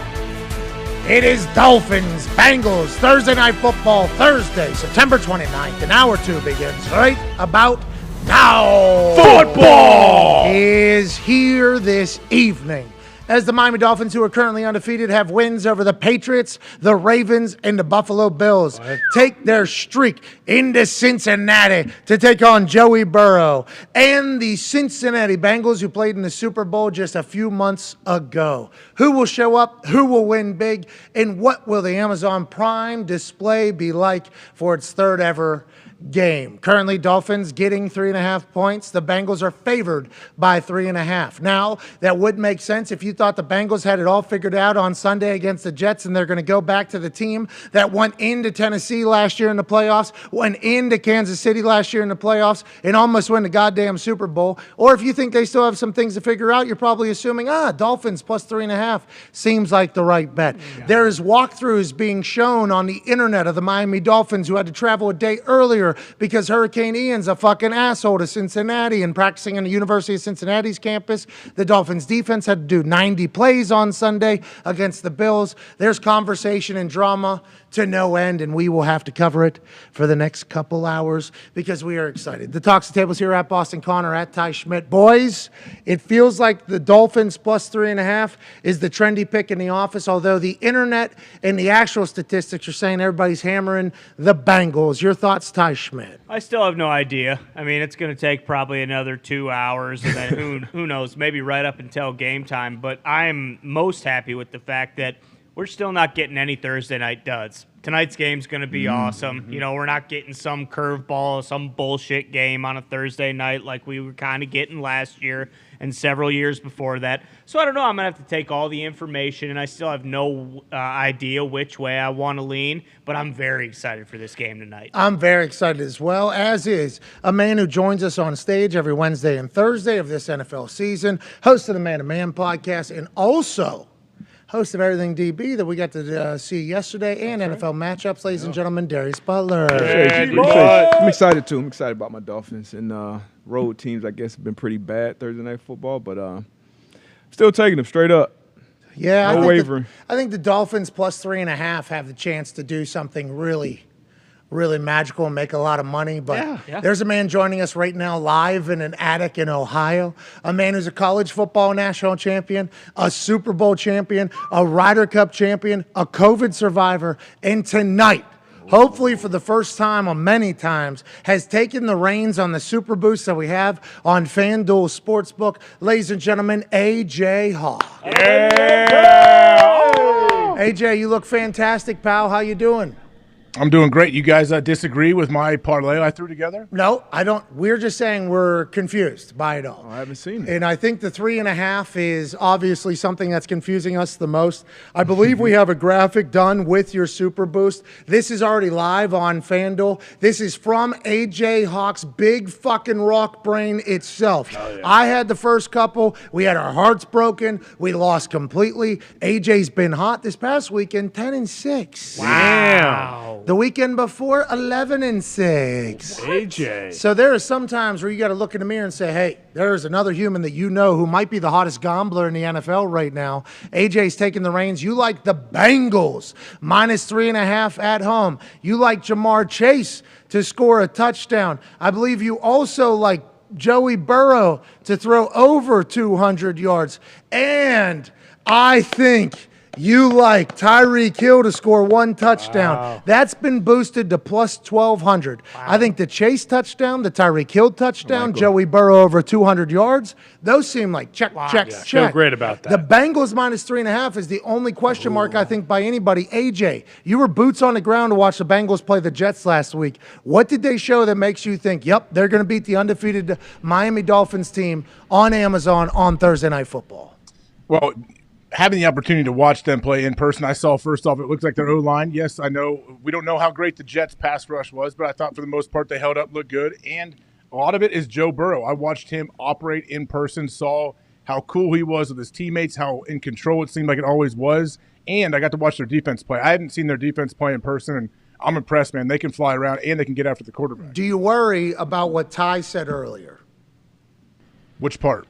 It is Dolphins, Bengals, Thursday Night Football, Thursday, September 29th, and hour 2 begins right about now. Football is here this evening as the Miami Dolphins, who are currently undefeated, have wins over the Patriots, the Ravens, and the Buffalo Bills. Take their streak into Cincinnati to take on Joey Burrow and the Cincinnati Bengals, who played in the Super Bowl just a few months ago. Who will show up? Who will win big? And what will the Amazon Prime display be like for its third ever game? Currently, Dolphins getting 3.5 points. The Bengals are favored by 3.5. Now, that would make sense if you thought the Bengals had it all figured out on Sunday against the Jets and they're going to go back to the team that went into Tennessee last year in the playoffs, went into Kansas City last year in the playoffs, and almost won the goddamn Super Bowl. Or if you think they still have some things to figure out, you're probably assuming, Dolphins plus 3.5 seems like the right bet. Yeah. There is walkthroughs being shown on the internet of the Miami Dolphins, who had to travel a day earlier here because Hurricane Ian's a fucking asshole to Cincinnati and practicing on the University of Cincinnati's campus. The Dolphins defense had to do 90 plays on Sunday against the Bills. There's conversation and drama to no end, and we will have to cover it for the next couple hours because we are excited. The Talks the Tables here at Boston Connor, at Ty Schmidt. Boys, it feels like the Dolphins plus 3.5 is the trendy pick in the office, although the internet and the actual statistics are saying everybody's hammering the Bengals. Your thoughts, Ty Schmidt? I still have no idea. I mean, it's going to take probably another 2 hours, and then who knows, maybe right up until game time. But I'm most happy with the fact that we're still not getting any Thursday night duds. Tonight's game's going to be awesome. You know, we're not getting some curveball, some bullshit game on a Thursday night like we were kind of getting last year and several years before that. So I don't know. I'm going to have to take all the information, and I still have no idea which way I want to lean, but I'm very excited for this game tonight. I'm very excited as well, as is a man who joins us on stage every Wednesday and Thursday of this NFL season, host of the Man to Man podcast, and also host of Everything DB that we got to see yesterday, and NFL matchups, ladies and gentlemen, Darius Butler. I'm excited too. I'm excited about my Dolphins. And road teams, I guess, have been pretty bad Thursday night football, but still taking them straight up. Yeah, no wavering. I think the Dolphins plus 3.5 have the chance to do something really magical and make a lot of money. But there's a man joining us right now live in an attic in Ohio, a man who's a college football national champion, a Super Bowl champion, a Ryder Cup champion, a COVID survivor, and tonight, hopefully for the first time or many times, has taken the reins on the Super Boost that we have on FanDuel Sportsbook. Ladies and gentlemen, AJ Hawk. AJ, you look fantastic, pal. How you doing? I'm doing great. You guys disagree with my parlay I threw together? No, I don't. We're just saying we're confused by it all. I haven't seen it. And I think the 3.5 is obviously something that's confusing us the most. I believe we have a graphic done with your Super Boost. This is already live on FanDuel. This is from AJ Hawk's big fucking rock brain itself. Oh, yeah. I had the first couple. We had our hearts broken. We lost completely. AJ's been hot this past weekend, 10-6. Wow. The weekend before, 11-6. AJ. So there are some times where you got to look in the mirror and say, hey, there's another human that you know who might be the hottest gambler in the NFL right now. AJ's taking the reins. You like the Bengals, minus 3.5 at home. You like Jamar Chase to score a touchdown. I believe you also like Joey Burrow to throw over 200 yards. And I think you like Tyreek Hill to score one touchdown. Wow. That's been boosted to plus 1,200. Wow. I think the Chase touchdown, the Tyreek Hill touchdown, Joey Burrow over 200 yards, those seem like check. Feel great about that. The Bengals minus 3.5 is the only question mark, I think, by anybody. AJ, you were boots on the ground to watch the Bengals play the Jets last week. What did they show that makes you think, yep, they're going to beat the undefeated Miami Dolphins team on Amazon on Thursday Night Football? Well, having the opportunity to watch them play in person, I saw, first off, it looks like their O-line. Yes, I know we don't know how great the Jets' pass rush was, but I thought for the most part they held up, looked good. And a lot of it is Joe Burrow. I watched him operate in person, saw how cool he was with his teammates, how in control it seemed like it always was. And I got to watch their defense play. I hadn't seen their defense play in person, and I'm impressed, man. They can fly around, and they can get after the quarterback. Do you worry about what Ty said earlier? Which part?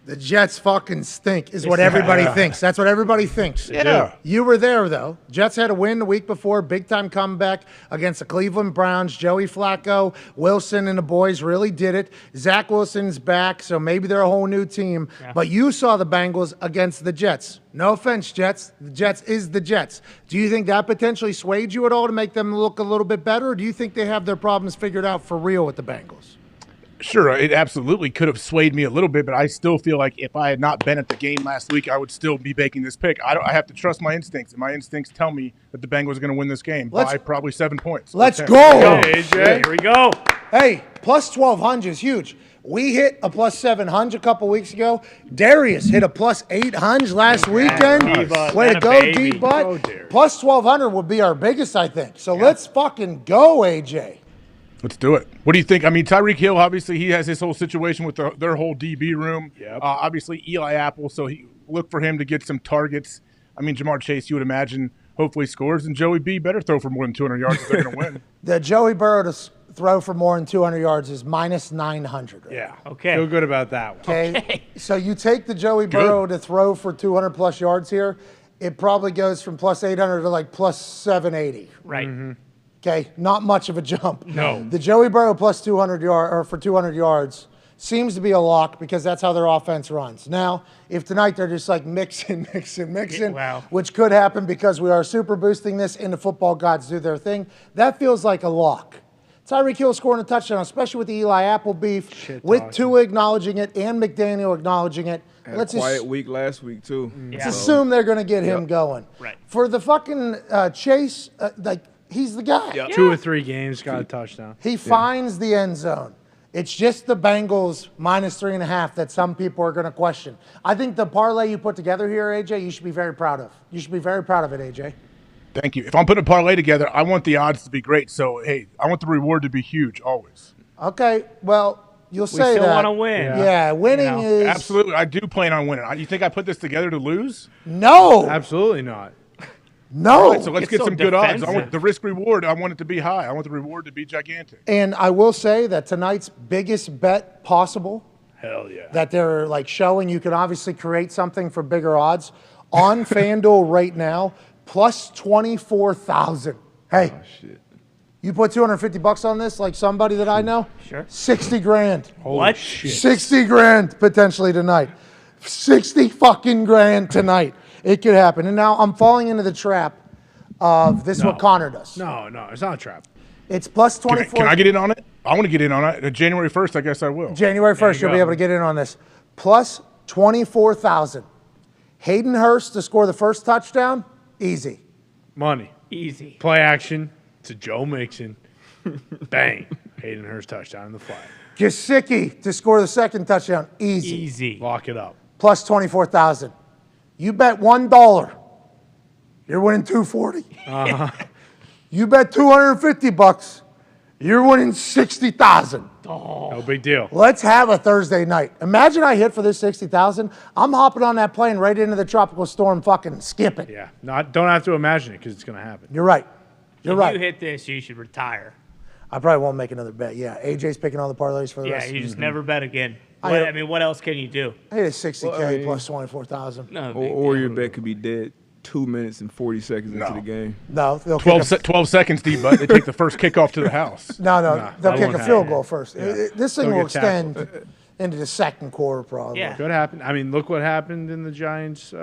The Jets fucking stink is what everybody thinks. That's what everybody thinks. Yeah. You were there, though. Jets had a win the week before, big-time comeback against the Cleveland Browns. Joey Flacco, Wilson, and the boys really did it. Zach Wilson's back, so maybe they're a whole new team. Yeah. But you saw the Bengals against the Jets. No offense, Jets. The Jets is the Jets. Do you think that potentially swayed you at all to make them look a little bit better, or do you think they have their problems figured out for real with the Bengals? Sure, it absolutely could have swayed me a little bit, but I still feel like if I had not been at the game last week, I would still be making this pick. I have to trust my instincts, and my instincts tell me that the Bengals are going to win this game by probably 7 points. Let's go. AJ. Here we go. Hey, plus 1,200 is huge. We hit a plus 700 a couple weeks ago. Darius hit a plus 800 last weekend. Way to go, D-Butt. Plus 1,200 would be our biggest, I think. So let's fucking go, AJ. Let's do it. What do you think? I mean, Tyreek Hill, obviously, he has his whole situation with their whole DB room. Yep. Obviously, Eli Apple, so look for him to get some targets. I mean, Jamar Chase, you would imagine, hopefully scores, and Joey B better throw for more than 200 yards if they're going to win. The Joey Burrow to throw for more than 200 yards is minus 900. Right? Yeah. Okay. Feel good about that one. Okay. So you take the Joey Burrow to throw for 200 plus yards here, it probably goes from plus 800 to like plus 780. Right. Okay. Not much of a jump. No. The Joey Burrow plus 200 for 200 yards seems to be a lock because that's how their offense runs. Now, if tonight they're just like mixing, Wow. which could happen because we are super boosting this and the football gods do their thing, that feels like a lock. Tyreek Hill scoring a touchdown, especially with the Eli Apple beef, with Tua acknowledging it and McDaniel acknowledging it. Had a quiet week last week, too. Let's assume they're going to get him going. Right. For the fucking Chase, he's the guy. Yeah. 2 or 3 games, got a touchdown. He finds the end zone. It's just the Bengals minus 3.5 that some people are going to question. I think the parlay you put together here, AJ, you should be very proud of. You should be very proud of it, AJ. Thank you. If I'm putting a parlay together, I want the odds to be great. So, hey, I want the reward to be huge always. Okay, well, you'll say that. We still want to win. Yeah, winning is... Absolutely. I do plan on winning. You think I put this together to lose? No. Absolutely not. No. All right, so let's get so some good odds. I defensive. want the risk reward. I want it to be high. I want the reward to be gigantic. And I will say that tonight's biggest bet possible Hell yeah. that they're like showing you can obviously create something for bigger odds on FanDuel right now, plus 24,000. Hey, you put $250 on this, like somebody that I know? Sure. 60 grand. What? Shit. 60 grand potentially tonight. 60 fucking grand tonight. It could happen. And now I'm falling into the trap of this is what Connor does. No, it's not a trap. It's plus 24. Can I get in on it? I want to get in on it. January 1st, I guess I will. January 1st, you'll be able to get in on this. Plus 24,000. Hayden Hurst to score the first touchdown, easy. Money. Easy. Play action to Joe Mixon. Bang. Hayden Hurst touchdown in the flag. Gesicki to score the second touchdown, easy. Easy. Lock it up. Plus 24,000. You bet $1, you're winning $240. You bet $250, you're winning $60,000. No big deal. Let's have a Thursday night. Imagine I hit for this $60,000. I'm hopping on that plane right into the tropical storm, fucking skipping. Yeah. Don't have to imagine it because it's going to happen. You're right. You're If right. you hit this, you should retire. I probably won't make another bet. Yeah, AJ's picking all the parlays for the Yeah, rest. you just never bet again. I- I mean, what else can you do? I hit a 60K plus 24,000. No, Or your bet could be dead 2 minutes and 40 seconds into the game. No, they'll kick 12 seconds, D-Bud. They take the first kickoff to the house. No, they'll that kick won't a field happen. goal first. Yeah. This thing They'll will get tackled. extend into the second quarter probably. Yeah. Could happen. I mean, look what happened in the Giants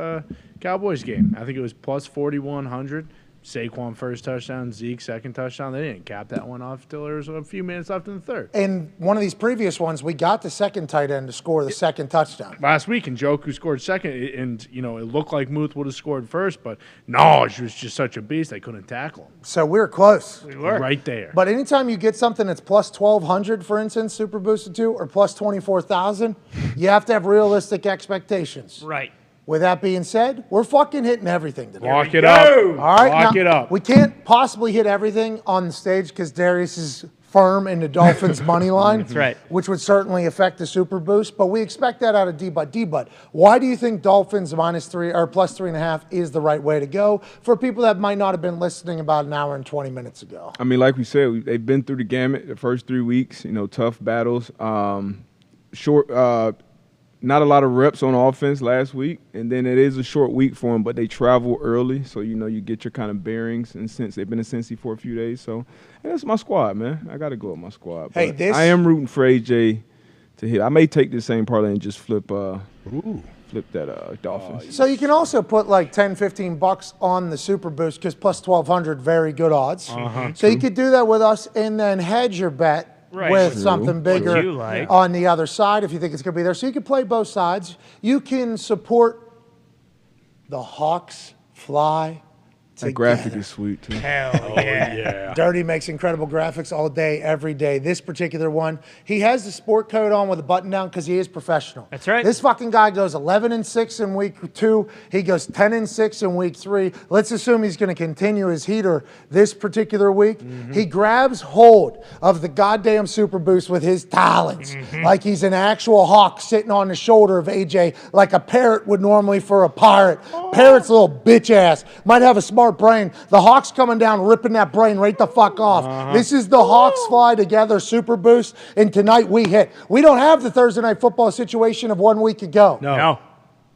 Cowboys game. I think it was plus 4,100. Saquon first touchdown, Zeke second touchdown. They didn't cap that one off till there was a few minutes left in the third. And one of these previous ones, we got the second tight end to score the second touchdown. Last week, Njoku scored second, and it looked like Muth would have scored first, but Naj was just such a beast they couldn't tackle him. So we're close. We were. Right there. But anytime you get something that's plus 1,200, for instance, Super Boosted 2, or plus 24,000, you have to have realistic expectations. Right. With that being said, we're fucking hitting everything today. Lock it up. All right, Lock now, it up. We can't possibly hit everything on the stage because Darius is firm in the Dolphins' money line. That's right. Which would certainly affect the Super Boost, but we expect that out of D-Bud. D-Bud, why do you think Dolphins -3 or plus 3.5 is the right way to go for people that might not have been listening about an hour and 20 minutes ago? I mean, like we said, they've been through the gamut the first 3 weeks, tough battles. Not a lot of reps on offense last week, and then it is a short week for them, but they travel early, so you get your kind of bearings. And since they've been in Cincy for a few days, so that's my squad, man. I got to go with my squad. Hey, but I am rooting for AJ to hit. I may take the same parlay and just flip that Dolphins. So you can also put like 10, 15 bucks on the Super Boost because plus 1,200, very good odds. So you could do that with us and then hedge your bet. Right. With True. something bigger What you like. on the other side if you think it's going to be there. So you can play both sides. You can support the Hawks fly That together. graphic is sweet, too. Hell yeah. Dirty makes incredible graphics all day, every day. This particular one, he has the sport coat on with a button down because he is professional. That's right. This fucking guy goes 11-6 in week 2. He goes 10-6 in week 3. Let's assume he's going to continue his heater this particular week. He grabs hold of the goddamn Super Boost with his talons, like he's an actual hawk sitting on the shoulder of AJ, like a parrot would normally for a pirate. Parrot's a little bitch ass. Might have a smart state-of-the-art brain. The Hawks coming down, ripping that brain right the fuck off. This is the Hawks fly together super boost, and tonight we hit. We don't have the Thursday Night Football situation of 1 week ago. No.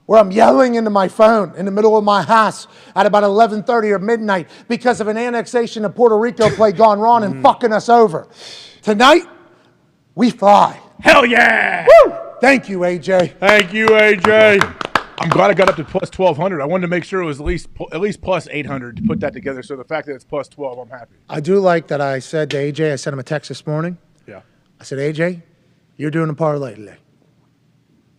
Where I'm yelling into my phone in the middle of my house at about 11:30 or midnight because of an annexation of Puerto Rico play gone wrong and fucking us over. Tonight, we fly. Hell yeah! Woo! Thank you, AJ. Thank you, AJ. I'm glad I got up to plus 1,200. I wanted to make sure it was at least plus 800 to put that together. So the fact that it's plus 12, I'm happy. I do like that I said to AJ, I sent him a text this morning. Yeah. I said, AJ, you're doing a parlay today.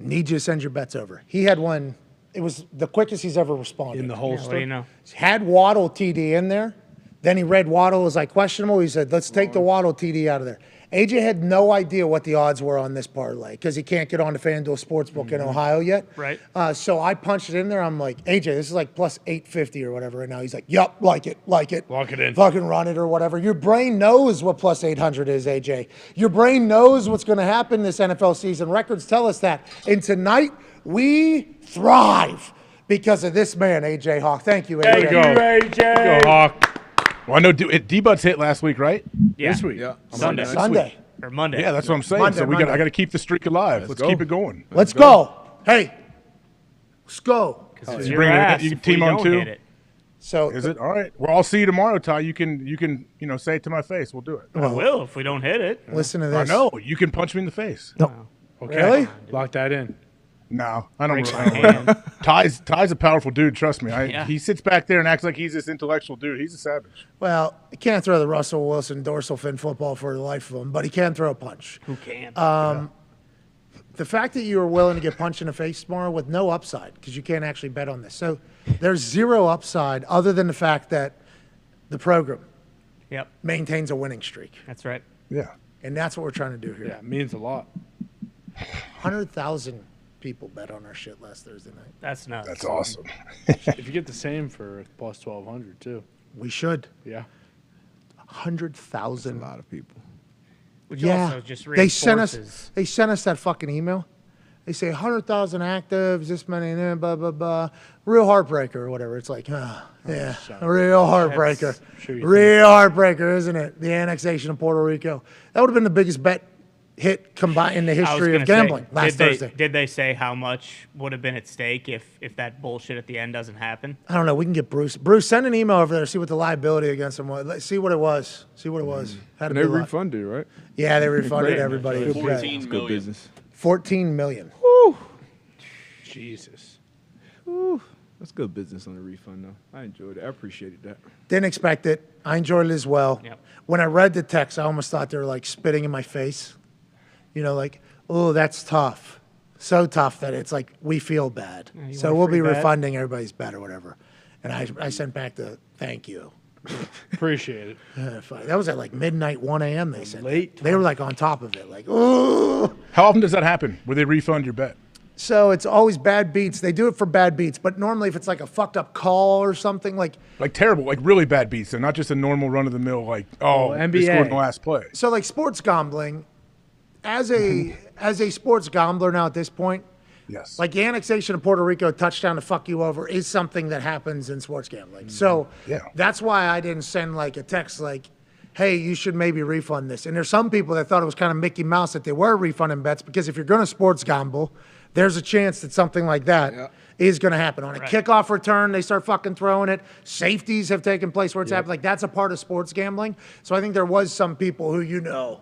Need you to send your bets over. He had one. It was the quickest he's ever responded. In the holster. What do you know? Had Waddle TD in there. Then he read Waddle as like questionable. He said, let's take the Waddle TD out of there. AJ had no idea what the odds were on this parlay because he can't get on the FanDuel Sportsbook in Ohio yet. Right. So I punched it in there. I'm like, AJ, this is like plus 850 or whatever right now. He's like, yup, like it. Lock it in. Fucking run it or whatever. Your brain knows what plus 800 is, AJ. Your brain knows what's going to happen this NFL season. Records tell us that. And tonight, we thrive because of this man, AJ Hawk. Thank you, AJ. There you go. AJ. Go, Hawk. Well, I know D-But's hit last week, right? Yeah. This week. Yeah. Sunday. Or Monday. Yeah, that's what I'm saying. Monday, so Monday. I got to keep the streak alive. Let's keep it going. Let's go. Hey, let's go. It's You your bring it in, ass you if team we on don't two? hit it. So Is it all right? Well, I'll see you tomorrow, Ty. You can say it to my face. We'll do it. I will if we don't hit it. Listen to I this. know you can punch me in the face. No. Okay. Really? Lock that in. No, I don't. Break Really, my hand. Ty's a powerful dude. Trust me. Yeah. He sits back there and acts like he's this intellectual dude. He's a savage. Well, he can't throw the Russell Wilson dorsal fin football for the life of him, but he can throw a punch. Who can? The fact that you were willing to get punched in the face tomorrow with no upside, because you can't actually bet on this. So there's zero upside other than the fact that the program Yep. maintains a winning streak. That's right. Yeah. And that's what we're trying to do here. Yeah, it means a lot. 100,000 people bet on our shit last Thursday night. That's nuts. That's awesome. If you get the same for plus 1,200 too. We should. Yeah. 100,000. A lot of people. Which Yeah. also just They sent reinforces. us that fucking email. They say 100,000 actives, this many, blah, blah, blah. Real heartbreaker or whatever. It's like, yeah, real heartbreaker. Real heartbreaker, isn't it? The annexation of Puerto Rico. That would have been the biggest bet hit combined in the I was history gonna of gambling say, last Thursday. Did they say how much would have been at stake if that bullshit at the end doesn't happen? I don't know. We can get Bruce. Bruce, send an email over there. See what the liability against him was. Let's see what it was. See what it was. Had to And they be a lot. refunded, right? Yeah, they refunded Great. everybody. Good Yeah. business. It's good business. 14 million. Jesus. Whew. That's good business on the refund, though. I enjoyed it. I appreciated that. Didn't expect it. I enjoyed it as well. Yep. When I read the text, I almost thought they were like spitting in my face. You know, like, oh, that's tough. So tough that it's like we feel bad. you So want a we'll be free bet? refunding everybody's bet or whatever. And I sent back the thank you. Appreciate it. Fine. That was at like midnight, 1 a.m. They said. Late They were like on top of it. Like, oh. How often does that happen where they refund your bet? So it's always bad beats. They do it for bad beats, but normally if it's like a fucked up call or something, like Terrible, like really bad beats. They're not just a normal run of the mill, like, they NBA. scored in the last play. so like sports gambling, as a sports gambler now at this point, Yes. like the annexation of Puerto Rico touchdown to fuck you over is something that happens in sports gambling. So Yeah. that's why I didn't send like a text like, hey, you should maybe refund this. And there's some people that thought it was kind of Mickey Mouse that they were refunding bets because if you're going to sports gamble, there's a chance that something like that is going to happen. On a kickoff return, they start fucking throwing it. Safeties have taken place where it's happened. Like, that's a part of sports gambling. So I think there was some people who, you know,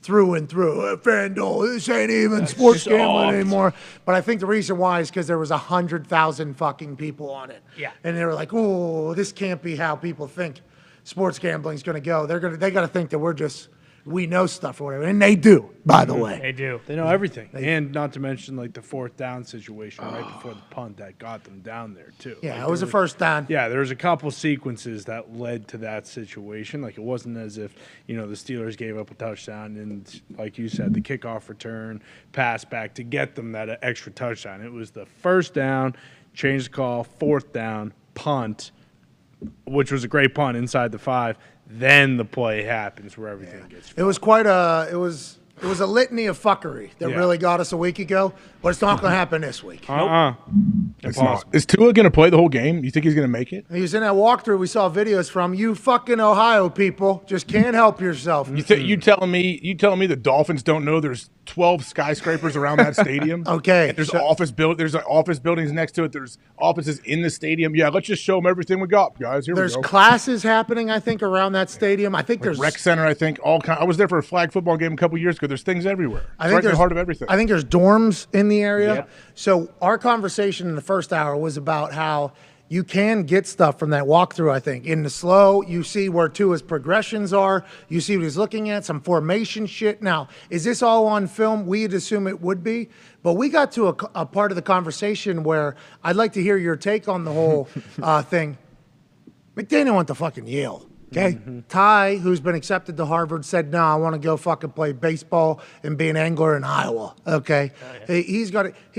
through and through, FanDuel, this ain't even sports gambling anymore. But I think the reason why is because there was 100,000 fucking people on it. Yeah. And they were like, oh, this can't be how people think sports gambling is going to go. They got to think that we know stuff or whatever. And they do, by the way. They do. They know everything. And not to mention like the fourth down situation right before the punt that got them down there too. Yeah, Like, it was a there first down. Yeah, there was a couple sequences that led to that situation. Like it wasn't as if, the Steelers gave up a touchdown and like you said, the kickoff return, pass back to get them that extra touchdown. It was the first down, change the call, fourth down, punt, which was a great punt inside the 5. Then the play happens where everything gets. It was quite a. It was It was a litany of fuckery that really got us a week ago, but it's not going to happen this week. It's not. Is Tua going to play the whole game? You think he's going to make it? He was in that walkthrough we saw videos from. You fucking Ohio people just can't help yourself. You telling me the Dolphins don't know there's 12 skyscrapers around that stadium? Okay. And there's office buildings next to it. There's offices in the stadium. Yeah, let's just show them everything we got, guys. There's we go. classes happening, I think, around that stadium. I think there's rec center. I think I was there for a flag football game a couple years ago. There's things everywhere. I think right in there's the heart of everything. I think there's dorms in the area. Yep. So our conversation in the first hour was about how you can get stuff from that walkthrough, I think. In the slow, you see where Tua's progressions are. You see what he's looking at, some formation shit. Now, is this all on film? We'd assume it would be. But we got to a part of the conversation where I'd like to hear your take on the whole thing. McDaniel went to fucking Yale. Okay. Ty, who's been accepted to Harvard, said, no, I want to go fucking play baseball and be an angler in Iowa. Okay. He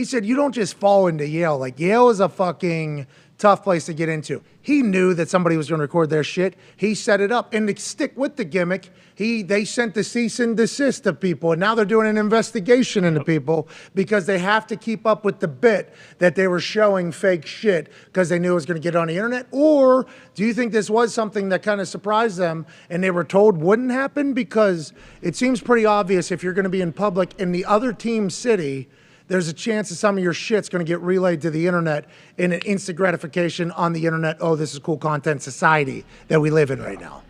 said, you don't just fall into Yale. Like, Yale is a fucking tough place to get into. He knew that somebody was going to record their shit. He set it up. And to stick with the gimmick, they sent the cease and desist to people. And now they're doing an investigation into people because they have to keep up with the bit that they were showing fake shit because they knew it was going to get on the internet. Or do you think this was something that kind of surprised them and they were told wouldn't happen? Because it seems pretty obvious if you're going to be in public in the other team's city, there's a chance that some of your shit's going to get relayed to the internet in an instant gratification on the internet. Oh, this is cool content society that we live in right now.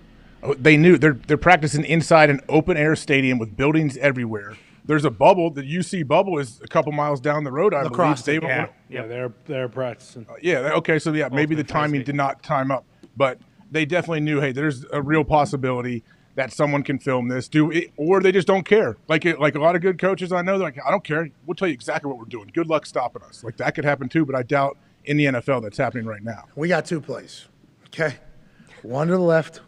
Oh, they knew they're practicing inside an open air stadium with buildings everywhere. There's a bubble. The UC bubble is a couple miles down the road. I believe they're practicing. Okay. So maybe the timing did not time up, but they definitely knew. Hey, there's a real possibility that someone can film this, or they just don't care. Like a lot of good coaches I know, they're like, I don't care. We'll tell you exactly what we're doing. Good luck stopping us. Like that could happen too, but I doubt in the NFL that's happening right now. We got two plays. Okay. One to the left,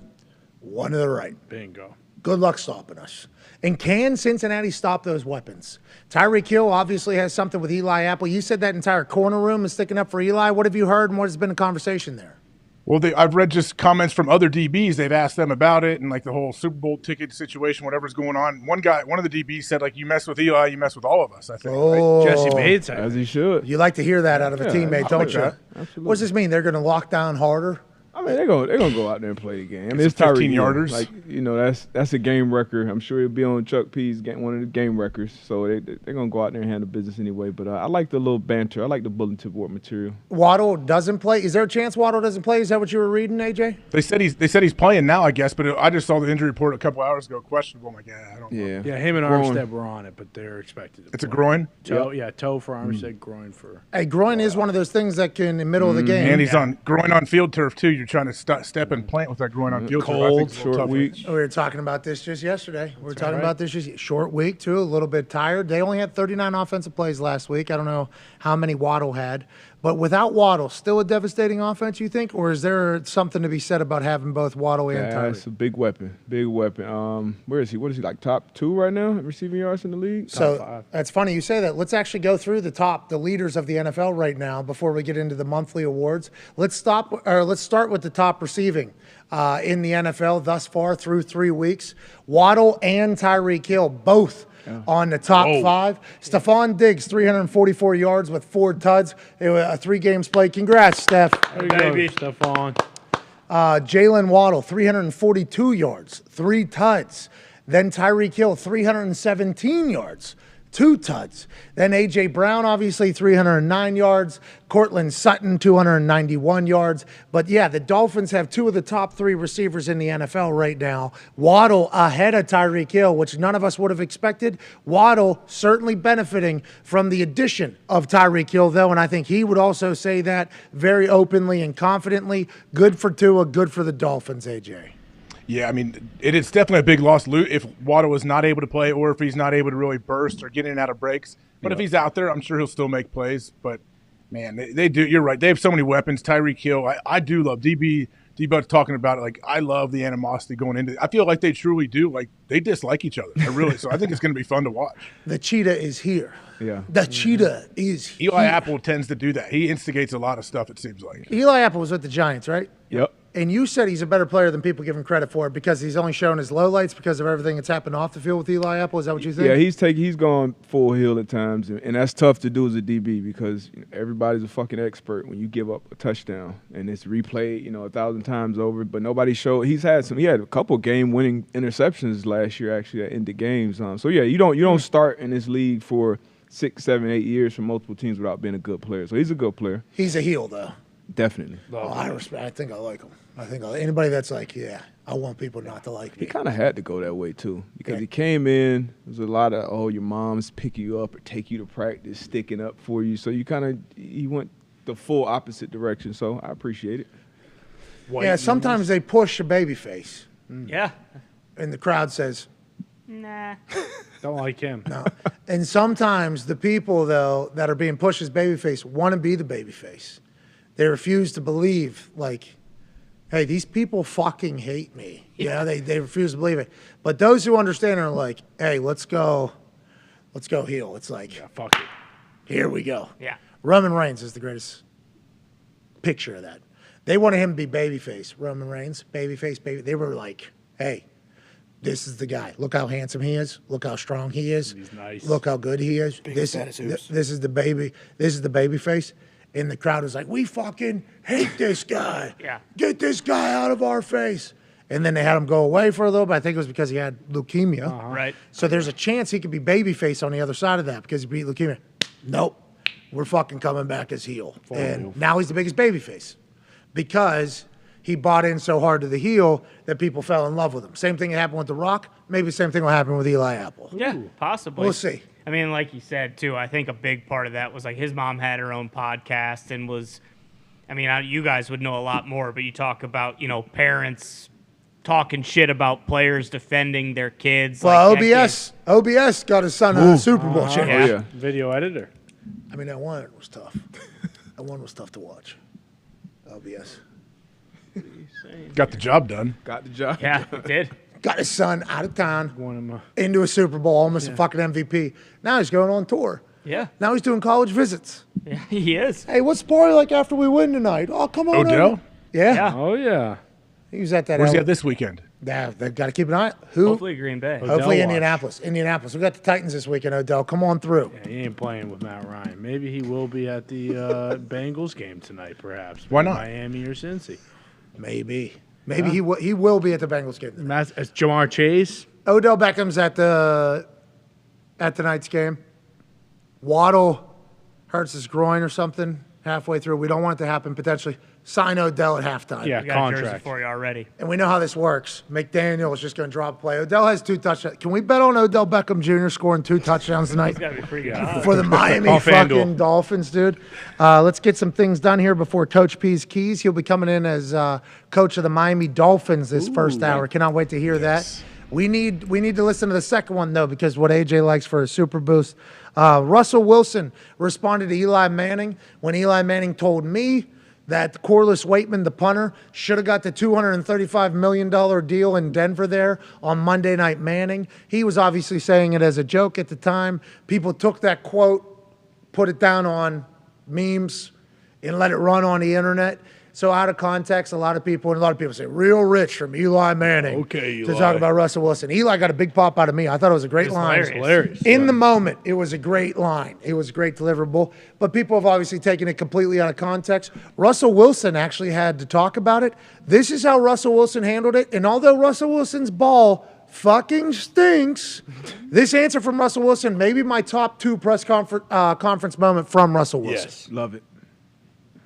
one to the right. Bingo. Good luck stopping us. And can Cincinnati stop those weapons? Tyreek Hill obviously has something with Eli Apple. You said that entire corner room is sticking up for Eli. What have you heard and what has been the conversation there? Well, I've read just comments from other DBs. They've asked them about it and like the whole Super Bowl ticket situation, whatever's going on. One of the DBs said, like, you mess with Eli, you mess with all of us, I think. Oh. Right? Jesse Bates. As he should. You like to hear that out of a teammate, don't you? Absolutely. What does this mean? They're going to lock down harder? I mean, they're gonna go out there and play the game. I mean, it's 15 Tyreek yarders. Like, that's a game record. I'm sure it'll be on Chuck P's one of the game records. So they're gonna go out there and handle business anyway. But I like the little banter. I like the bulletin board material. Waddle doesn't play. Is there a chance Waddle doesn't play? Is that what you were reading, AJ? They said he's playing now, I guess. But I just saw the injury report a couple hours ago. Questionable. I'm like, I don't know. Yeah, him and Armstead were on it, but they're expected to It's play. a groin? Toe, toe for Armstead, groin for. Hey, groin is one of those things that can in the middle of the game. And he's on groin on field turf too. You're trying to step and plant with that groin on field turf. I think it's a little tough. We were talking about this just yesterday. We were talking about this just short week too. A little bit tired. They only had 39 offensive plays last week. I don't know how many Waddle had, but without Waddle, still a devastating offense, you think, or is there something to be said about having both Waddle and Tyreek? It's a big weapon. Big weapon. Where is he? What is he, like top 2 right now in receiving yards in the league? So that's funny you say that. Let's actually go through the leaders of the NFL right now before we get into the monthly awards. Let's start with the top receiving in the NFL thus far through 3 weeks. Waddle and Tyreek Hill both on the top 5. Stephon Diggs, 344 yards with 4 tuds. It was a 3 games played. Congrats, Steph. Hey, baby, Stephon. Jalen Waddle, 342 yards, 3 tuds. Then Tyreek Hill, 317 yards, 2 tuds. Then A.J. Brown, obviously, 309 yards. Cortland Sutton, 291 yards. But, yeah, the Dolphins have 2 of the top 3 receivers in the NFL right now. Waddle ahead of Tyreek Hill, which none of us would have expected. Waddle certainly benefiting from the addition of Tyreek Hill, though, and I think he would also say that very openly and confidently. Good for Tua, good for the Dolphins, A.J. Yeah, I mean, it's definitely a big loss if Waddle was not able to play or if he's not able to really burst or get in and out of breaks. But if he's out there, I'm sure he'll still make plays. But, man, they do. You're right. They have so many weapons. Tyreek Hill, I do love D-Bud's talking about it. Like, I love the animosity going into it. I feel like they truly do. Like, they dislike each other. So I think it's going to be fun to watch. The cheetah is here. Yeah. The cheetah is here. Eli Apple tends to do that. He instigates a lot of stuff, it seems like. Eli Apple was with the Giants, right? Yep. And you said he's a better player than people give him credit for because he's only shown his lowlights because of everything that's happened off the field with Eli Apple. Is that what you think? Yeah, he's gone full heel at times, and that's tough to do as a DB because everybody's a fucking expert when you give up a touchdown and it's replayed 1,000 times over. But nobody showed. He had a couple game-winning interceptions last year actually that ended games. So yeah, you don't start in this league for 6, 7, 8 years from multiple teams without being a good player. So he's a good player. He's a heel though. Definitely. I think I like him. I think anybody that's like, yeah, I want people not to like me. He kind of had to go that way too because he came in. There's a lot of your moms pick you up or take you to practice, sticking up for you. So he went the full opposite direction. So I appreciate it. Yeah, sometimes they push a baby face. Yeah. And the crowd says, nah. Don't like him. No. And sometimes the people though that are being pushed as babyface want to be the babyface. They refuse to believe like, hey, these people fucking hate me. Yeah, they refuse to believe it. But those who understand are like, hey, let's go heel. It's like, yeah, fuck it. Here we go. Yeah. Roman Reigns is the greatest picture of that. They wanted him to be babyface. Roman Reigns, babyface, baby. They were like, hey, this is the guy. Look how handsome he is. Look how strong he is. He's nice. Look how good he is. This is the baby. This is the baby face. And the crowd was like, we fucking hate this guy. Yeah. Get this guy out of our face. And then they had him go away for a little bit. I think it was because he had leukemia. Right. So there's a chance he could be babyface on the other side of that because he beat leukemia. Nope. We're fucking coming back as heel. Now he's the biggest babyface because he bought in so hard to the heel that people fell in love with him. Same thing that happened with The Rock. Maybe the same thing will happen with Eli Apple. Yeah, possibly. We'll see. I mean, like you said, too, I think a big part of that was like his mom had her own podcast and was, I mean, you guys would know a lot more, but you talk about, parents talking shit about players defending their kids. Well, like OBS got his son a Super Bowl champ. Yeah. Video editor. I mean, that one was tough. That one was tough to watch. OBS. Got the job done. Got the job. Yeah, it did. Got his son out of town, into a Super Bowl, almost a fucking MVP. Now he's going on tour. Yeah. Now he's doing college visits. Yeah, he is. Hey, what's the party like after we win tonight? Oh, come on. Odell? Over. Yeah. Oh, yeah. He was at that. Where's he at this weekend? Yeah, they've got to keep an eye. Who? Hopefully Green Bay. Hopefully Odell Indianapolis. Indianapolis. We got the Titans this weekend, Odell. Come on through. Yeah, he ain't playing with Matt Ryan. Maybe he will be at the Bengals game tonight, perhaps. Why not? Miami or Cincy. Maybe he will be at the Bengals game. It's Jamar Chase. Odell Beckham's at tonight's game. Waddle hurts his groin or something halfway through. We don't want it to happen potentially. Sign Odell at halftime. Yeah, We got a jersey contract. for you already. And we know how this works. McDaniel is just going to drop a play. Odell has 2 touchdowns. Can we bet on Odell Beckham Jr. scoring 2 touchdowns tonight? He's got to be pretty good. For the Miami Off fucking FanDuel. Dolphins, dude. Let's get some things done here before Coach P's keys. He'll be coming in as coach of the Miami Dolphins this first hour. Cannot wait to hear that. We need to listen to the second one, though, because what AJ likes for a super boost. Russell Wilson responded to Eli Manning when Eli Manning told me that Corliss Waitman, the punter, should have got the $235 million deal in Denver there on Monday Night Manning. He was obviously saying it as a joke at the time. People took that quote, put it down on memes, and let it run on the internet. So out of context, a lot of people say, real rich from Eli Manning. Okay, To Eli. talk about Russell Wilson. Eli got a big pop out of me. I thought it was a great line. Hilarious. In the moment, it was a great line. It was a great deliverable. But people have obviously taken it completely out of context. Russell Wilson actually had to talk about it. This is how Russell Wilson handled it. And although Russell Wilson's ball fucking stinks, this answer from Russell Wilson may be my top 2 press conference moment from Russell Wilson. Yes. Love it.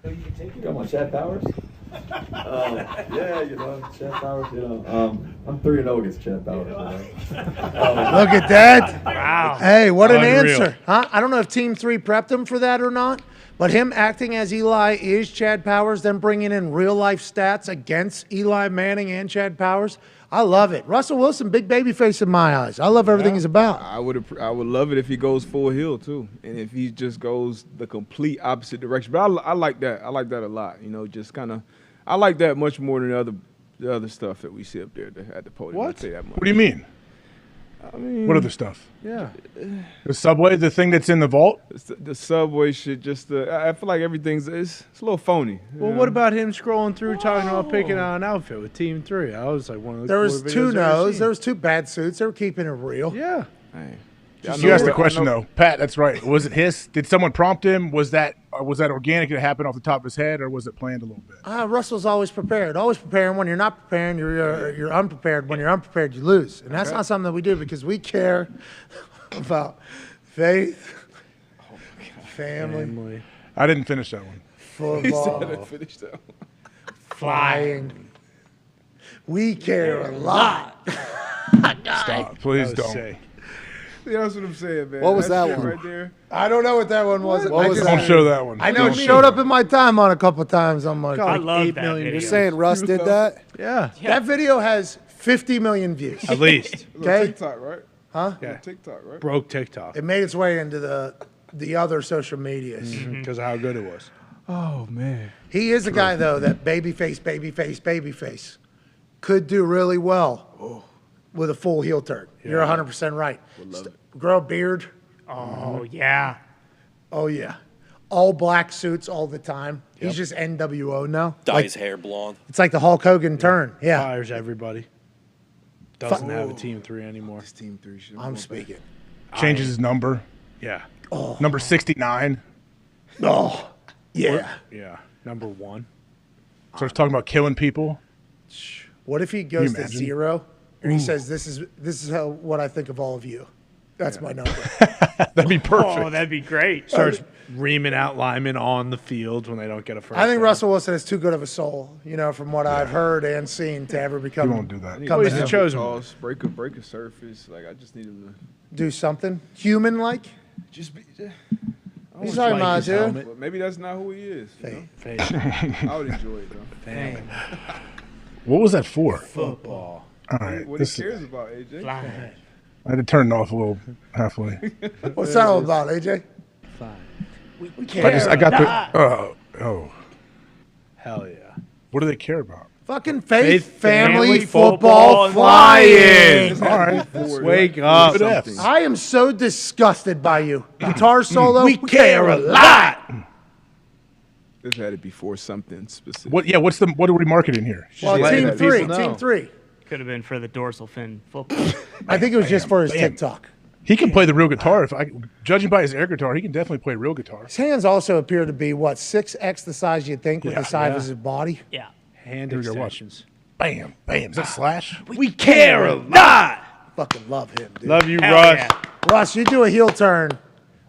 You got my Chad Powers? Yeah, Chad Powers, I'm 3-0 against Chad Powers. Look at that. Wow. Hey, what an Unreal. answer. Huh? I don't know if Team 3 prepped him for that or not, but him acting as Eli is Chad Powers, then bringing in real-life stats against Eli Manning and Chad Powers, I love it. Russell Wilson, big baby face in my eyes. I love everything he's about. I would love it if he goes full heel too, and if he just goes the complete opposite direction. But I like that. I like that a lot. Just kind of. I like that much more than the other stuff that we see up there at the podium. What? I'd say that much. What do you mean? I mean, What other stuff? Yeah. The Subway, the thing that's in the vault? The Subway shit, I feel like everything's it's a little phony. Well, what about him scrolling through talking about picking out an outfit with Team 3? I was like one of the There was cooler two videos I've ever no's. seen. There was two bad suits. They were keeping it real. Yeah. You asked the question though, Pat. That's right. Was it his? Did someone prompt him? Was that organic? Did it happen off the top of his head, or was it planned a little bit? Russell's always prepared. Always preparing. When you're not preparing, you're unprepared. When you're unprepared, you lose. And that's not something that we do because we care about faith, family. I didn't finish that one. Football. He said I finished that one. Flying. We care a lot. Stop. Please don't. Yeah, that's what I'm saying, man. What was that shit one? right there? I don't know what that one was. What was Don't that? show that one. I know it showed up in my timeline a couple of times. I'm like, I love that video. You're saying Russ did that? Yeah. That video has 50 million views. At least. Okay. TikTok, right? Huh? Yeah. TikTok, right? Broke TikTok. It made its way into the other social medias. Because of how good it was. Oh man. He is a guy though that babyface could do really well with a full heel turn. You're 100% right. Grow a beard. Oh, yeah. Oh yeah. All black suits all the time. He's just NWO now. Dye his hair blonde. It's like the Hulk Hogan turn. Yeah. Fires everybody. Doesn't have a Team 3 anymore. This Team 3 shit. I'm speaking. Changes his number. Yeah. Number 69. Oh. Yeah. Yeah. Number 1. Starts talking about killing people. What if he goes to imagine? 0 and he says, "This is how what I think of all of you. That's my number." That'd be perfect. Oh, that'd be great. Starts reaming out linemen on the field when they don't get a first I think down. Russell Wilson is too good of a soul, from what I've heard and seen to ever become. He won't do that. Come He's to the him. chosen Calls, break a surface. Like I just need him Do something human-like. to just be. He's talking about dude. But maybe that's not who he is. Fade. I would enjoy it though. Damn. What was that for? Football. All right. What he cares about, AJ? Flying. I had to turn it off a little halfway. What's that all about, AJ? We I got the. Oh. Hell yeah. What do they care about? Fucking faith, family, family, football, football, and flying. All right. Wake up. Good F's. I am so disgusted by you. Guitar solo. We care a lot. This had to be for something specific. What? Yeah. What are we marketing here? Well, letting team the three. people Team know. 3. Could have been for the dorsal fin football. I think it was just for his TikTok. He can play the real guitar. Judging by his air guitar, he can definitely play real guitar. His hands also appear to be 6x the size you'd think with the size of his body. Yeah. Hand Here we go, extensions. Bam, bam. Is that Slash? We care a lot. Fucking love him, dude. Love you, Hell Russ. yeah. Russ, you do a heel turn.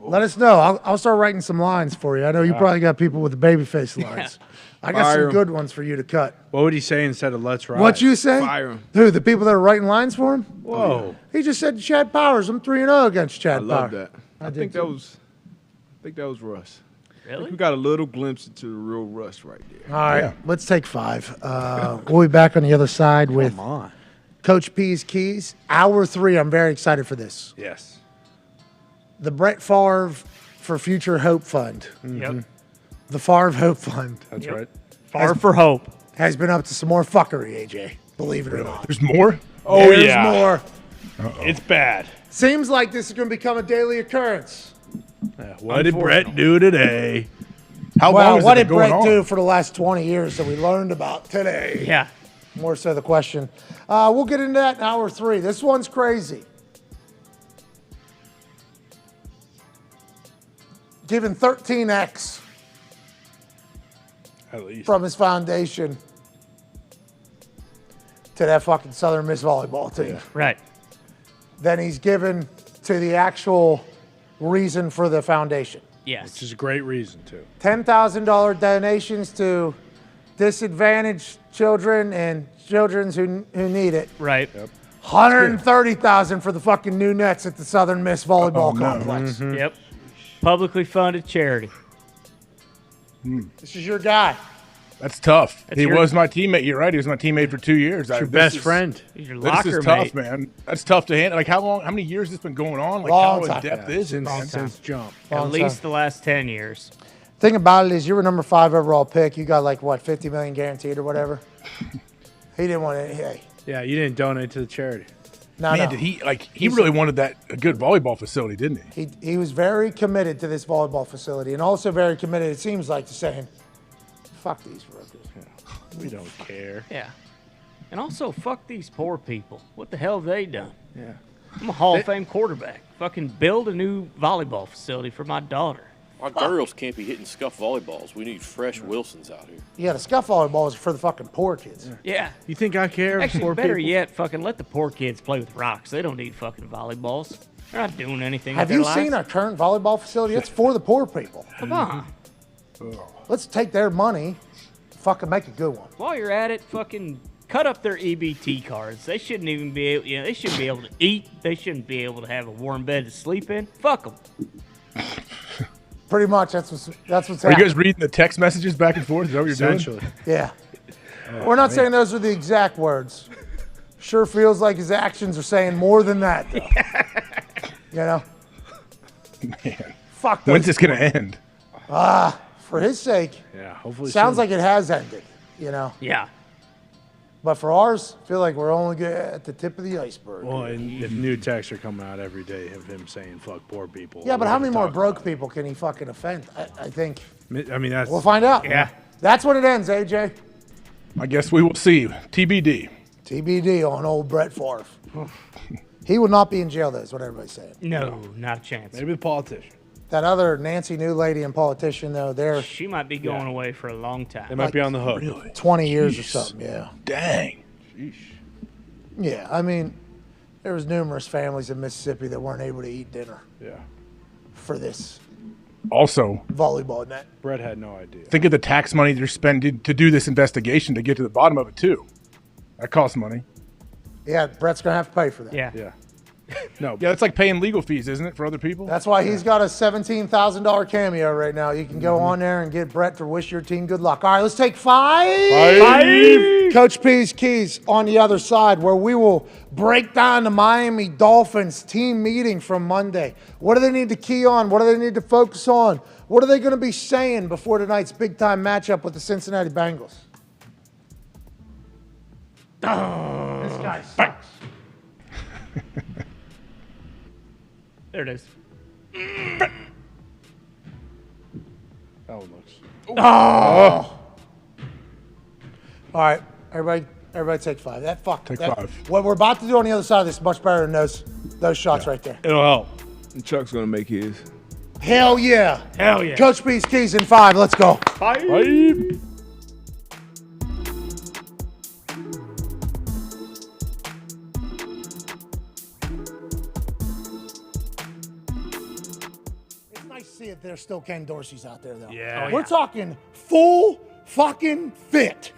Let us know. I'll start writing some lines for you. I know you probably got people with the babyface lines. I got Fire some 'em. good ones for you to cut. What would he say instead of "Let's ride"? What you say? Fire 'em. Who, the people that are writing lines for him? Whoa. He just said to Chad Powers, I'm 3-0 against Chad I love Powers. that. I I did think too. that was Russ. Really? We got a little glimpse into the real Russ right there. All right, Yeah. let's take 5. We'll be back on the other side with Come on. Coach P's Keys. Hour 3, I'm very excited for this. Yes. The Brett Favre for Future Hope Fund. Yep. The Favre Hope Fund That's Yep. right. Far for hope. has been up to some more fuckery, AJ. Believe it or not. There's more? Oh, There's yeah. more. It's bad. Seems like this is going to become a daily occurrence. What did Brett do today? How long Wow, has what it did been going Brett on? do for the last 20 years that we learned about today? Yeah. More so the question. We'll get into that in hour 3. This one's crazy. Given 13x At least. from his foundation to that fucking Southern Miss volleyball team. Right. Then he's given to the actual reason for the foundation. Yes. Which is a great reason, too. $10,000 donations to disadvantaged children and children who need it. Right. $130,000 for the fucking new nets at the Southern Miss volleyball complex. Yep. Publicly funded charity. This is your guy. That's tough. That's He your- was my teammate. You're right. He was my teammate for 2 years. Your best friend. He's your This locker is tough, mate. man. That's tough to handle. Like, how many years has this been going on? Like, Long how time. in depth is it, man? Since jump. At least the last 10 years. Thing about it is you were number 5 overall pick. You got like, what, 50 million guaranteed or whatever? He didn't want it. Hey, Yeah, you didn't donate to the charity. No, Man, no. did he really wanted a good volleyball facility, didn't he? He was very committed to this volleyball facility and also very committed, it seems like, to saying, fuck these rookies. We don't care. Yeah. And also, fuck these poor people. What the hell have they done? Yeah. I'm a Hall of Fame quarterback. Fucking build a new volleyball facility for my daughter. Our girls can't be hitting scuff volleyballs. We need fresh Wilsons out here. Yeah, the scuff volleyball is for the fucking poor kids. Yeah. You think I care? Actually, poor better people? yet, fucking let the poor kids play with rocks. They don't need fucking volleyballs. They're not doing anything Have with you their seen our lives. current volleyball facility? It's for the poor people. Come on. Let's take their money, fucking make a good one. While you're at it, fucking cut up their EBT cards. They shouldn't even be able, they shouldn't be able to eat. They shouldn't be able to have a warm bed to sleep in. Fuck them. Pretty much, that's what's Are you happening. guys reading the text messages back and forth? Is that what you're Essentially. doing? Yeah. We're not saying those are the exact words. Sure feels like his actions are saying more than that, though. You know? Man. Fuck those. When's this going to end? For his sake, Yeah, hopefully sounds soon. like it has ended, you know? Yeah. But for ours, I feel like we're only at the tip of the iceberg. Well, and if new texts are coming out every day of him saying "fuck poor people." Yeah, but we're how gonna many more talk broke people can he fucking offend? I think I mean, that's we'll find out. Yeah. That's when it ends, AJ. I guess we will see. TBD. TBD on old Brett Favre. He will not be in jail, though, is what everybody's saying. No, not a chance. maybe the politician. That other Nancy New lady and politician, though, they're She might be going away for a long They time. might be on the hook. 20 years or Jeez. something, yeah. Dang. Yeah, I mean, there was numerous families in Mississippi that weren't able to eat dinner Yeah. for this Also, volleyball net. Brett had no idea. think of the tax money they're spending to do this investigation to get to the bottom of it, too. That costs money. Yeah, Brett's going to have to pay for that. Yeah. Yeah. No. Yeah, that's like paying legal fees, isn't it, for other people? That's why he's got a $17,000 cameo right now. You can go on there and get Brett to wish your team good luck. All right, let's take five. Coach P's Keys on the other side, where we will break down the Miami Dolphins team meeting from Monday. What do they need to key on? What do they need to focus on? What are they going to be saying before tonight's big-time matchup with the Cincinnati Bengals? This guy sucks. There it is. That one looks. Oh. All right, everybody take five. Take five. What we're about to do on the other side of this is much better than those shots right there. It'll help. And Chuck's going to make his. Hell yeah. Hell yeah. Coach P's Keys in five. Let's go. It's nice to see that there's still Ken Dorsey's out there, though. Yeah. We're talking full fucking fit.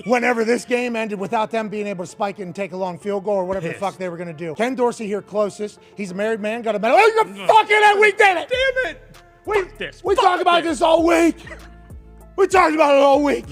Whenever this game ended without them being able to spike it and take a long field goal or whatever the fuck they were going to do. Ken Dorsey here closest. He's a married man, got a medal. Oh, you fucking it. We did it. Damn it. We talked about this all week. We talked about it all week.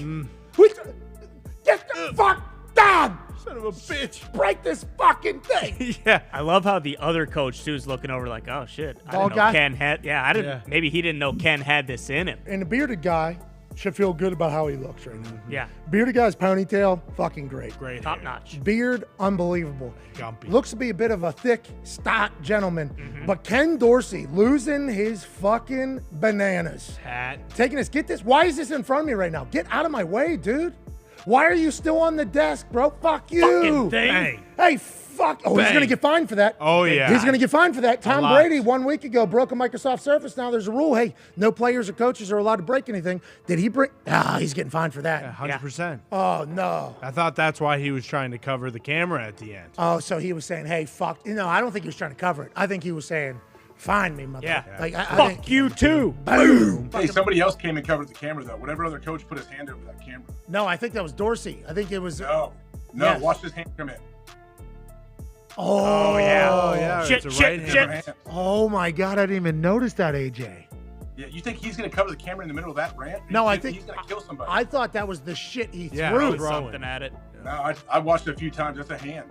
Get the fuck down. Son of a bitch. Break this fucking thing. Yeah. I love how the other coach, too, is looking over like, oh, shit. I Bald didn't know guy? Ken had, I didn't, Yeah. maybe he didn't know Ken had this in him. And the bearded guy should feel good about how he looks right now. Yeah. Bearded guy's ponytail, fucking great. Great. Top hair. notch. Beard, unbelievable. Gumpy. Looks to be a bit of a thick, stout gentleman. But Ken Dorsey losing his fucking bananas. Hat. Taking this, get this. Why is this in front of me right now? Get out of my way, dude. Why are you still on the desk, bro? Fuck you. Fucking thing. Bang. Hey, fuck. Oh, he's Bang. going to get fined for that. Oh, yeah. He's going to get fined for that. Tom lot. Brady 1 week ago broke a Microsoft Surface. Now there's a rule. Hey, no players or coaches are allowed to break anything. Did he break? He's getting fined for that. 100%. Oh, no. I thought that's why he was trying to cover the camera at the end. Oh, so he was saying, hey, fuck. No, I don't think he was trying to cover it. I think he was saying, find me, motherfucker. Yeah. Like, I Fuck think, you, too. boom. Hey, somebody else came and covered the camera, though. Whatever other coach put his hand over that camera. No, I think that was Dorsey. I think it was. No, Yes. watch his hand come in. Oh, Oh, yeah. Shit, it's a right shit, hand. shit. Oh, my God. I didn't even notice that, AJ. Yeah, you think he's going to cover the camera in the middle of that rant? No, I You think he's going to kill somebody. I thought that was the shit he Yeah, threw. I was Something at it. No, I watched it a few times. That's a hand.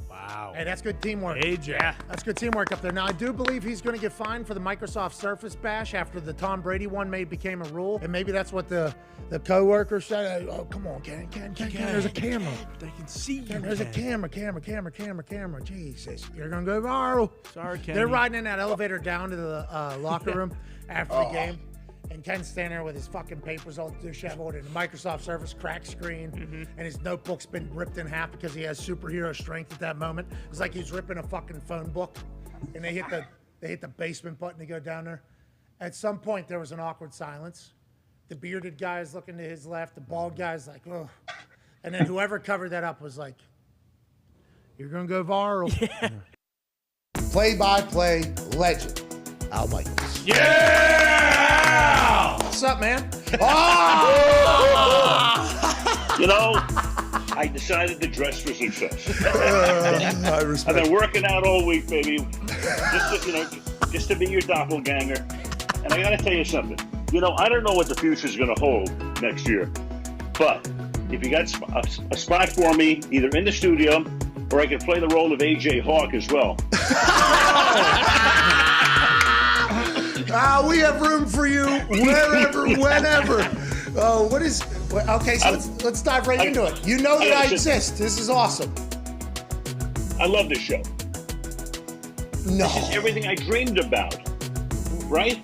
Wow. Wow. Hey, that's good teamwork. AJ. Yeah, that's good teamwork up there. Now, I do believe he's going to get fined for the Microsoft Surface bash after the Tom Brady one became a rule. And maybe that's what the coworker said. Oh, come on, Ken, there's a camera. They can see you. Ken, there's a camera. Jesus, you're going to go viral. Sorry, Ken. They're riding in that elevator down to the locker room after the game. And Ken's standing there with his fucking papers all disheveled and a Microsoft Surface cracked screen, and his notebook's been ripped in half because he has superhero strength at that moment. It's like he's ripping a fucking phone book, and they hit the basement button to go down there. At some point, there was an awkward silence. The bearded guy is looking to his left. The bald guy's like, oh. And then whoever covered that up was like, you're going to go viral. Yeah. Play-by-play legend, Al Michaels. Yeah! What's up, man? You know, I decided to dress for success. I respect. I've been working out all week, baby, just to be your doppelganger. And I got to tell you something. You know, I don't know what the future is going to hold next year, but if you got a spot for me, either in the studio or I could play the role of AJ Hawk as well. We have room for you wherever, whenever. Okay, so let's dive right into it. You know that I exist. This is awesome. I love this show. No. This is everything I dreamed about, right?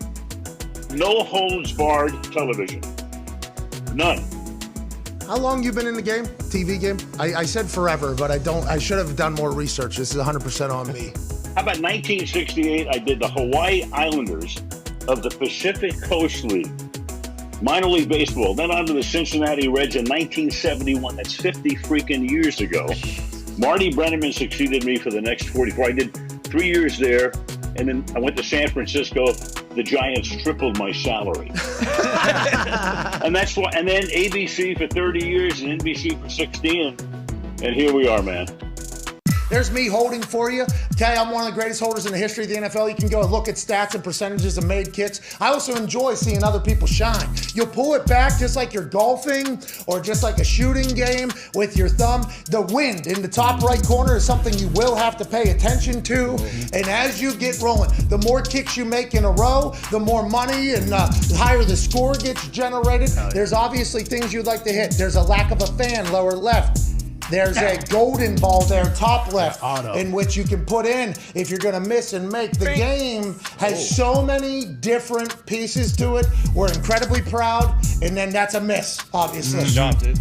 No holds barred television. None. How long you been in the game? TV game? I said forever, but I should have done more research. This is 100% on me. How about 1968? I did the Hawaii Islanders of the Pacific Coast League, minor league baseball. Then on to the Cincinnati Reds in 1971. That's 50 freaking years ago. Marty Brennaman succeeded me for the next 44. I did 3 years there, and then I went to San Francisco. The Giants tripled my salary. And that's why. And then ABC for 30 years and NBC for 16, and here we are, man. There's me holding for you. Okay, I'm one of the greatest holders in the history of the NFL. You can go and look at stats and percentages of made kicks. I also enjoy seeing other people shine. You'll pull it back just like you're golfing or just like a shooting game with your thumb. The wind in the top right corner is something you will have to pay attention to. And as you get rolling, the more kicks you make in a row, the more money and the higher the score gets generated. There's obviously things you'd like to hit. There's a lack of a fan, lower left. There's a golden ball there, top left, in which you can put in if you're going to miss and make. The game has so many different pieces to it. We're incredibly proud, and then that's a miss, obviously.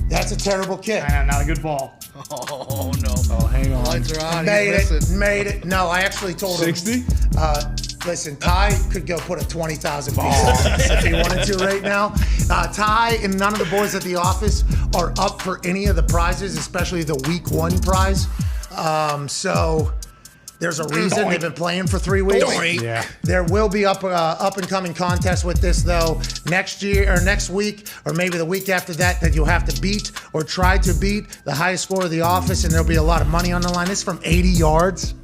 That's a terrible kick. Not a good ball. Oh, no. Oh, hang on. Lights are on. Made it. No, I actually told him. 60? Listen, Ty could go put a 20,000 piece on this if he wanted to right now. Ty and none of the boys at the office are up for any of the prizes, especially the week 1 prize. So there's a reason they've been playing for 3 weeks. Yeah. There will be up and coming contests with this though next year or next week or maybe the week after that you'll have to beat or try to beat the highest score of the office, and there'll be a lot of money on the line. This is from 80 yards.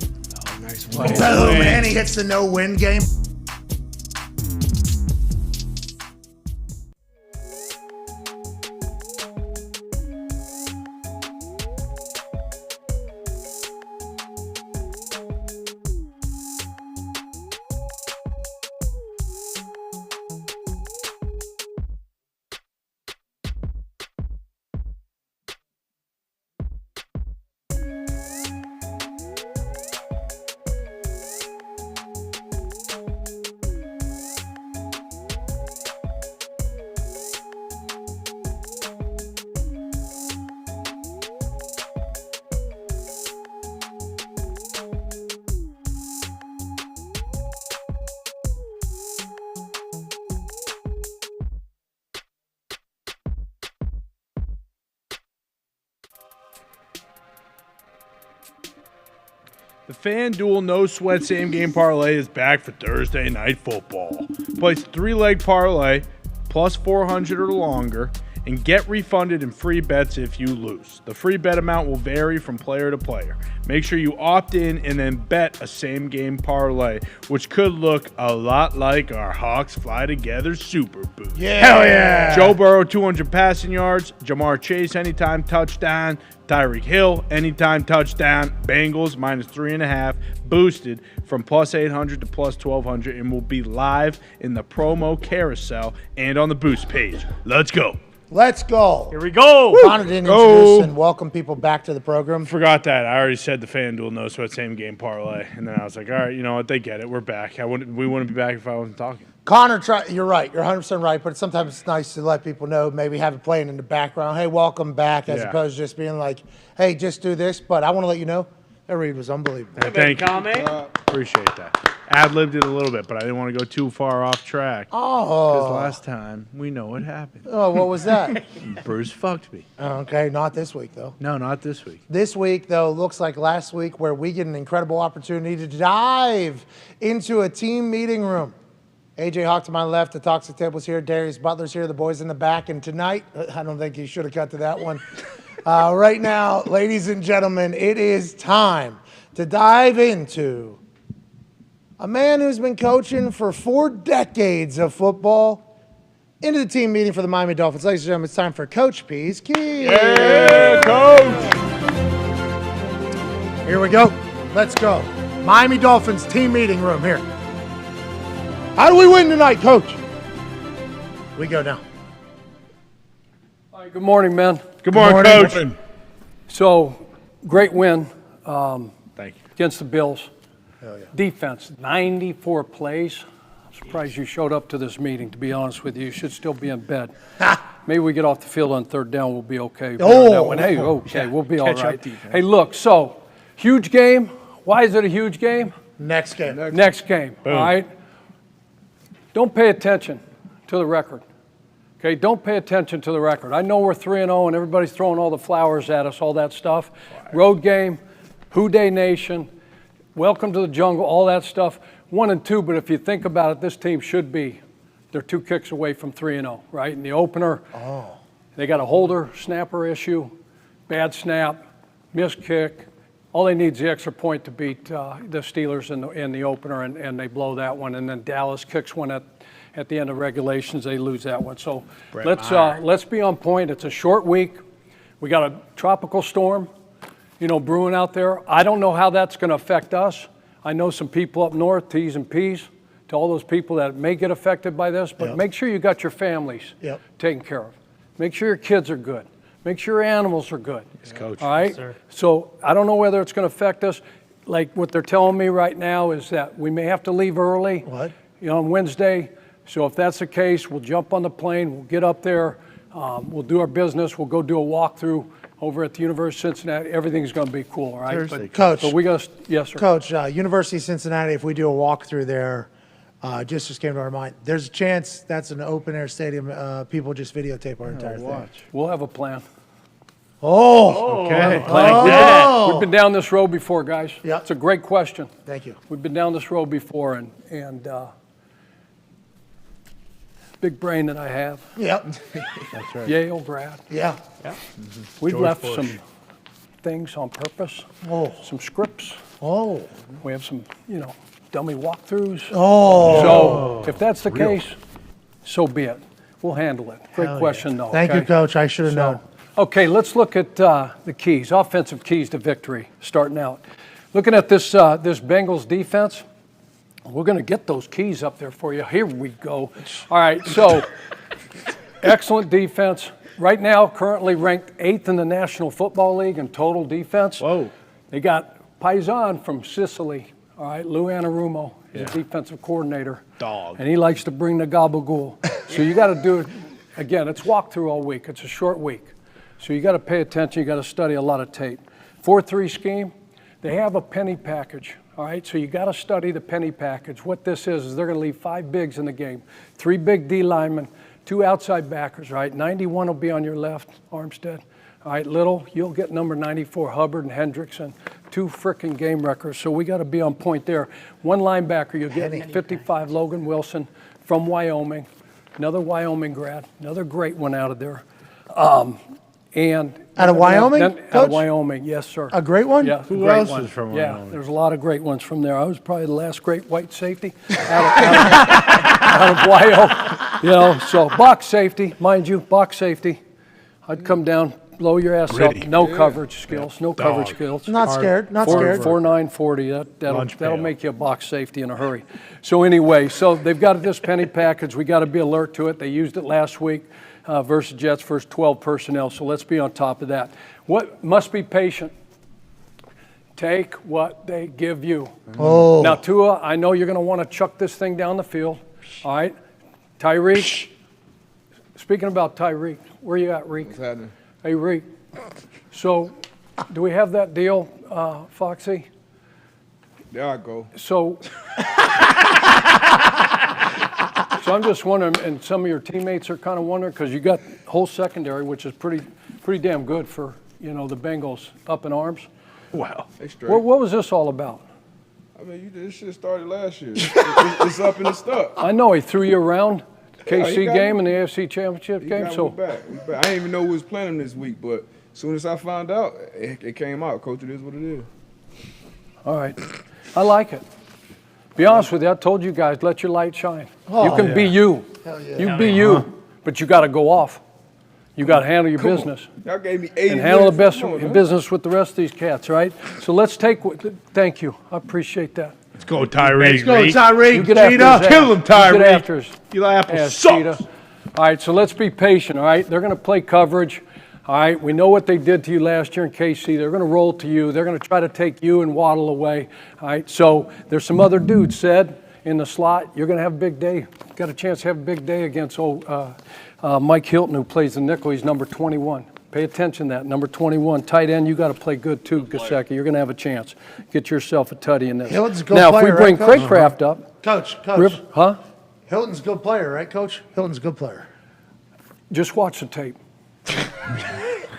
Nice play. Boom, and he hits the no-win game. The FanDuel No Sweat Same Game Parlay is back for Thursday Night Football. Place 3-leg parlay plus 400 or longer and get refunded in free bets if you lose. The free bet amount will vary from player to player. Make sure you opt in and then bet a same-game parlay, which could look a lot like our Hawks Fly Together Super Boost. Yeah. Hell yeah. Joe Burrow, 200 passing yards. Jamar Chase, anytime touchdown. Tyreek Hill, anytime touchdown. Bengals, -3.5, boosted from +800 to +1,200, and will be live in the promo carousel and on the boost page. Let's go. Let's go. Here we go. Connor didn't introduce and welcome people back to the program. Forgot that. I already said the FanDuel knows what same game parlay, and then I was like, all right, you know what? They get it. We're back. We wouldn't be back if I wasn't talking. Connor, you're right. You're 100% right, but sometimes it's nice to let people know, maybe have it playing in the background. Hey, welcome back, as opposed to just being like, hey, just do this. But I want to let you know, that read was unbelievable. Thank you. Appreciate that. Ad-libbed it a little bit, but I didn't want to go too far off track. Oh. Because last time, we know what happened. Oh, what was that? Bruce fucked me. Okay, not this week, though. No, not this week. This week, though, looks like last week where we get an incredible opportunity to dive into a team meeting room. AJ Hawk to my left, the Toxic Table's here, Darius Butler's here, the boys in the back, and tonight, I don't think you should have cut to that one. Right now, ladies and gentlemen, it is time to dive into a man who's been coaching for 4 decades of football into the team meeting for the Miami Dolphins. Ladies and gentlemen, it's time for Coach P's Keys. Yeah, Coach! Here we go. Let's go. Miami Dolphins team meeting room here. How do we win tonight, Coach? We go now. All right, good morning, man. Good morning, Coach. So, great win Thank you. against the Bills. Hell yeah. Defense, 94 plays. I'm surprised you showed up to this meeting, to be honest with you. You should still be in bed. Maybe we get off the field on 3rd down, we'll be okay. Hey, okay, we'll be all right. Hey, look, so, huge game. Why is it a huge game? Next game. Next game, all right? Don't pay attention to the record. Okay, don't pay attention to the record. I know we're 3-0 and everybody's throwing all the flowers at us, all that stuff. Road game, Who Day Nation, welcome to the jungle, all that stuff. 1-2, but if you think about it, this team should be. They're 2 kicks away from 3-0, right? In the opener, they got a holder, snapper issue, bad snap, missed kick. All they need is the extra point to beat the Steelers in the opener, and they blow that one. And then Dallas kicks one at the end of regulations. They lose that one. So let's be on point. It's a short week. We got a tropical storm, brewing out there. I don't know how that's going to affect us. I know some people up north, T's and P's, to all those people that may get affected by this. But make sure you got your families taken care of. Make sure your kids are good. Make sure your animals are good. Yes, Coach. All right? Yes, so I don't know whether it's going to affect us. Like what they're telling me right now is that we may have to leave early. What? On Wednesday. So if that's the case, we'll jump on the plane. We'll get up there. We'll do our business. We'll go do a walkthrough over at the University of Cincinnati. Everything's going to be cool, all right? Thursday, Coach. So we got to, yes, sir. Coach, University of Cincinnati, if we do a walkthrough there, just came to our mind, there's a chance that's an open-air stadium. People just videotape our entire thing. We'll have a plan. Oh, okay. We've been down this road before, guys. Yeah. It's a great question. Thank you. We've been down this road before, and big brain that I have. Yep. That's right. Yale grad. Yeah. We've George left Bush. some things on purpose. Oh. Some scripts. Oh. We have some, dummy walkthroughs. Oh. So if that's the case, so be it. We'll handle it. Great question, though. Thank you, Coach. I should have known. Okay, let's look at the keys, offensive keys to victory, starting out. Looking at this Bengals defense, we're going to get those keys up there for you. Here we go. All right, so excellent defense. Right now, currently ranked 8th in the National Football League in total defense. Whoa. They got Paisan from Sicily, all right, Lou Anarumo, the defensive coordinator. Dog. And he likes to bring the gabagool. So you got to do it, again, it's walkthrough all week. It's a short week. So you got to pay attention. You got to study a lot of tape. 4-3 scheme, they have a penny package. All right, so you got to study the penny package. What this is they're going to leave 5 bigs in the game, 3 big D linemen, 2 outside backers. Right, 91 will be on your left, Armstead. All right, Little, you'll get number 94, Hubbard and Hendrickson, 2 frickin' game wreckers. So we got to be on point there. 1 linebacker, you'll get 55, Logan Wilson from Wyoming, another Wyoming grad, another great one out of there. And Out of Wyoming, Out of Coach? Wyoming, yes, sir. A great one? Yeah, Who great else one. is from Yeah, Wyoming? there's a lot of great ones from there. I was probably the last great white safety out of Wyoming. So box safety, mind you, box safety. I'd come down, blow your ass Gritty. up. No coverage skills. No coverage Dog. skills. Not scared. Not scared. 4.940. That'll Lunch that'll pail. make you a box safety in a hurry. So anyway, so they've got this penny package. We got to be alert to it. They used it last week versus Jets versus 12 personnel. So let's be on top of that. What must be patient. Take what they give you. Oh. Now, Tua, I know you're going to want to chuck this thing down the field. All right, Tyreek. Speaking about Tyreek, where you at, Reek? What's happening? Hey, Reek. So, do we have that deal, Foxy? There I go. So I'm just wondering, and some of your teammates are kind of wondering, because you got whole secondary, which is pretty damn good for, the Bengals up in arms. Wow. They straight. What was this all about? I mean, this shit started last year. It's up and it's stuck. I know he threw you around Yeah, he KC got game me. and the AFC Championship He game. got So me back. I didn't even know we was playing him this week, but as soon as I found out, it came out. Coach, it is what it is. all right, I like it. Be honest with you, I told you guys, let your light shine. You can be you. Hell yeah. You be you, but you got to go off. You got to handle your business. Y'all gave me 80 And handle the minutes. best Come on, man. business with the rest of these cats, right? So let's take. Thank you. I appreciate that. Let's go, Tyreek. Let's go, Tyreek. You get after his Cheetah. ass. Kill him, You get Tyreek. after his Eli Apple ass, sucks. Cheetah. All right, so let's be patient, all right? They're going to play coverage. All right, we know what they did to you last year in KC. They're going to roll to you. They're going to try to take you and Waddle away. All right, so there's some other dudes said in the slot. You're going to have a big day. Got a chance to have a big day against Mike Hilton, who plays the nickel. He's number 21. Pay attention to that. Number 21, tight end, you got to play good too, Gesicki. You're going to have a chance. Get yourself a tutty in this. Hilton's a good now, player, if we bring right, Coach? Craycraft up. Coach. Huh? Hilton's a good player, right, Coach? Hilton's a good player. Just watch the tape.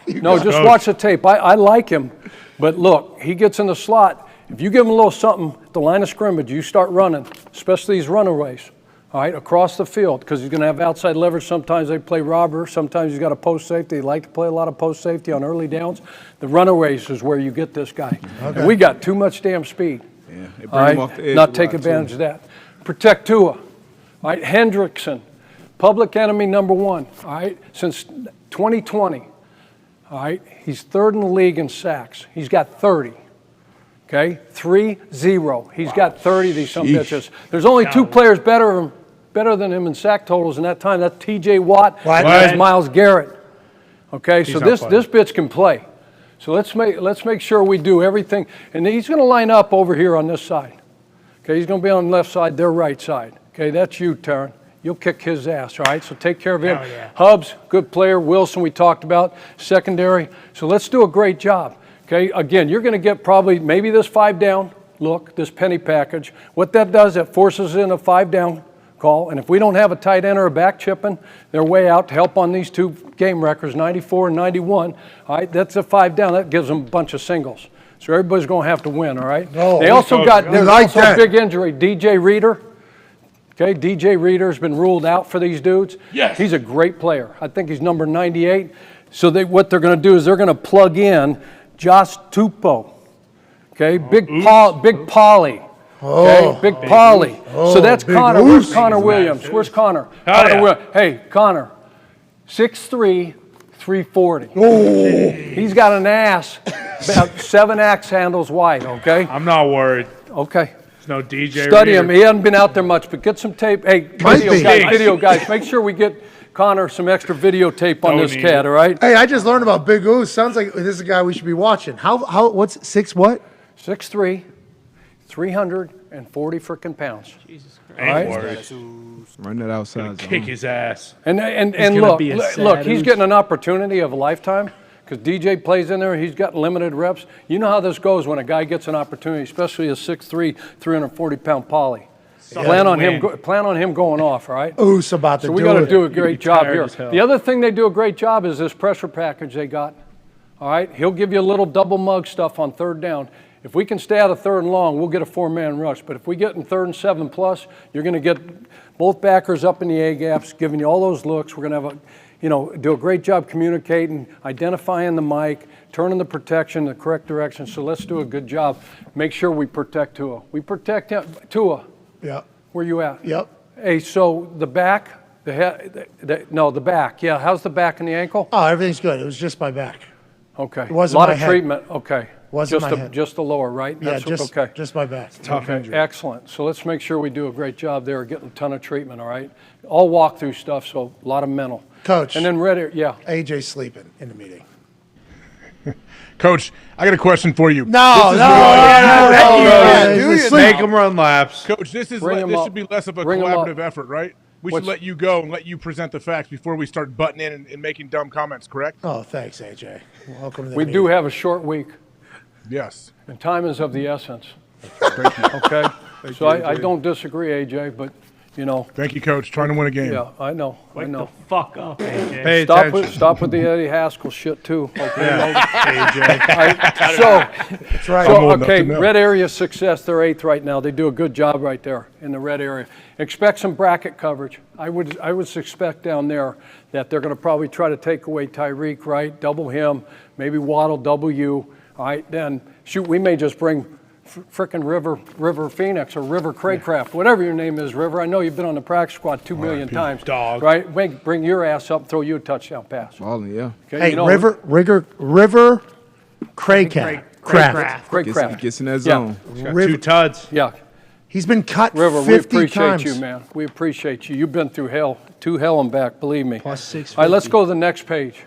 No, just watch the tape. I like him, but look, he gets in the slot. If you give him a little something at the line of scrimmage, you start running, especially these runaways, all right, across the field, because he's going to have outside leverage. Sometimes they play robber. Sometimes he's got a post safety. They like to play a lot of post safety on early downs. The runaways is where you get this guy. Okay. And we got too much damn speed. Yeah, they All bring right, him off the edge not a take lot, advantage too. of that. Protect Tua. All right, Hendrickson, public enemy number one. All right, since 2020. All right, he's third in the league in sacks. He's got 30. Okay, 3-0. He's got 30. These some bitches. There's only two players better than him in sack totals in that time. That's T.J. Watt. What? That's Myles Garrett. Okay, so not this playing. bitch can play. So let's make sure we do everything. And he's going to line up over here on this side. Okay, he's going to be on the left side, their right side. Okay, that's you, Taryn. You'll kick his ass, all right? So take care of him. Hell yeah. Hubbs, good player. Wilson, we talked about. Secondary. So let's do a great job. Okay, again, you're going to get probably maybe this 5 down look, this penny package. What that does, it forces in a 5 down call. And if we don't have a tight end or a back chipping their way out to help on these two game records, 94 and 91, all right, that's a 5 down. That gives them a bunch of singles. So everybody's going to have to win, all right? Oh, they also got, there's like also that. a big injury, DJ Reader. Okay, DJ Reader's been ruled out for these dudes. Yes. He's a great player. I think he's number 98. So what they're going to do is they're going to plug in Josh Tupou. Okay, Big Polly. Okay, Big Polly. So that's Big Connor. Where's Oos. Connor Williams? Where's Connor? Hey, Connor. 6'3", 340. He's got an ass about 7 axe handles wide, okay? I'm not worried. Okay. There's no DJ. Study Reader. him. He hasn't been out there much, but get some tape. Hey, video guys, make sure we get Connor some extra videotape on Don't this need cat, it. all right? Hey, I just learned about Big Oos. Sounds like this is a guy we should be watching. What's 6 what? 6'3", 340 freaking pounds. Jesus Christ. All right? Ain't worried. Run that outside zone. Kick his ass. And gonna look, be a look, sad he's ooze. getting an opportunity of a lifetime because DJ plays in there. He's got limited reps. You know how this goes when a guy gets an opportunity, especially a 6'3", 340-pound poly. Plan on him going off, all right? Oos about to So do we got to it. do a great job tired here. as hell. The other thing they do a great job is this pressure package they got. All right, he'll give you a little double mug stuff on 3rd down. If we can stay out of 3rd and long, we'll get a 4-man rush. But if we get in 3rd and 7+, you're going to get both backers up in the A-gaps, giving you all those looks. We're going to have do a great job communicating, identifying the mic, turning the protection in the correct direction. So let's do a good job. Make sure we protect Tua. We protect him. Tua. Yep. Where you at? Yep. Hey, so the back, the head, the back. Yeah, how's the back and the ankle? Oh, everything's good. It was just my back. Okay. It wasn't a lot my of head. treatment. Okay. Wasn't just my head. Just the lower, right? Yeah, That's just my back. Tough injury. Excellent. So let's make sure we do a great job there, getting a ton of treatment. All right. All walkthrough stuff, so a lot of mental. Coach. And then AJ's sleeping in the meeting. Coach, I got a question for you. No, Make them run laps. Coach, this should be less of a Bring 'em up. collaborative effort, right? We should let you go and let you present the facts before we start butting in and making dumb comments, correct? Oh, thanks, AJ. Welcome to the we meeting. do have a short week. Yes. And time is of the essence. Thank you. Okay? Thank So you, I AJ. don't disagree, AJ, but, Thank you, Coach. Trying to win a game. Yeah, I know. Wake I know. the fuck up, AJ. Pay Stop attention. stop with the Eddie Haskell shit, too. Okay? AJ. That's right. I'm old enough Okay, to know. red area success, they're 8th right now. They do a good job right there in the red area. Expect some bracket coverage. I would suspect down there that they're going to probably try to take away Tyreek, right? Double him, maybe Waddle, double you. All right, then, shoot, we may just bring frickin' River Phoenix or River Craycraft, whatever your name is, River. I know you've been on the practice squad 2 million times. Dog. Right? Bring your ass up and throw you a touchdown pass. Balling, yeah. Okay, Hey, River Craycraft. Craycraft. Gets in that zone. Got 2 tuds. Yeah. He's been cut River, 50 we appreciate times. you, man. We appreciate you. You've been through hell, to hell and back, believe me. Plus 650. All right, let's go to the next page.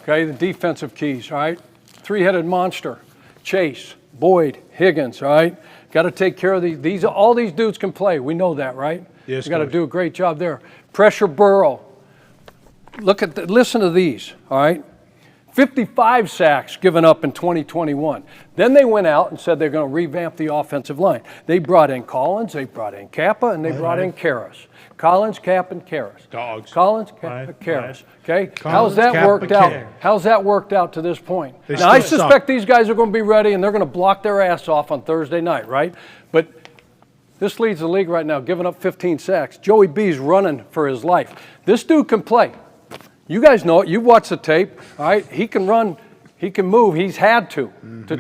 Okay, the defensive keys, all right? 3-headed monster, Chase, Boyd, Higgins, all right? Got to take care of these. All these dudes can play. We know that, right? Yes, You got to Coach. do a great job there. Pressure Burrow. Listen to these, all right? 55 sacks given up in 2021. Then they went out and said they're going to revamp the offensive line. They brought in Collins, they brought in Kappa, and they brought in Karras. Collins, Cap, and Karras. Dogs. Collins, Cap, Karras. Okay? Collins, How's that Kappa, worked out? Karras. How's that worked out to this point? They Now, I still suspect suck. these guys are going to be ready, and they're going to block their ass off on Thursday night, right? But this leads the league right now, giving up 15 sacks. Joey B's running for his life. This dude can play. You guys know it. You've watched the tape, all right? He can run. He can move. He's had to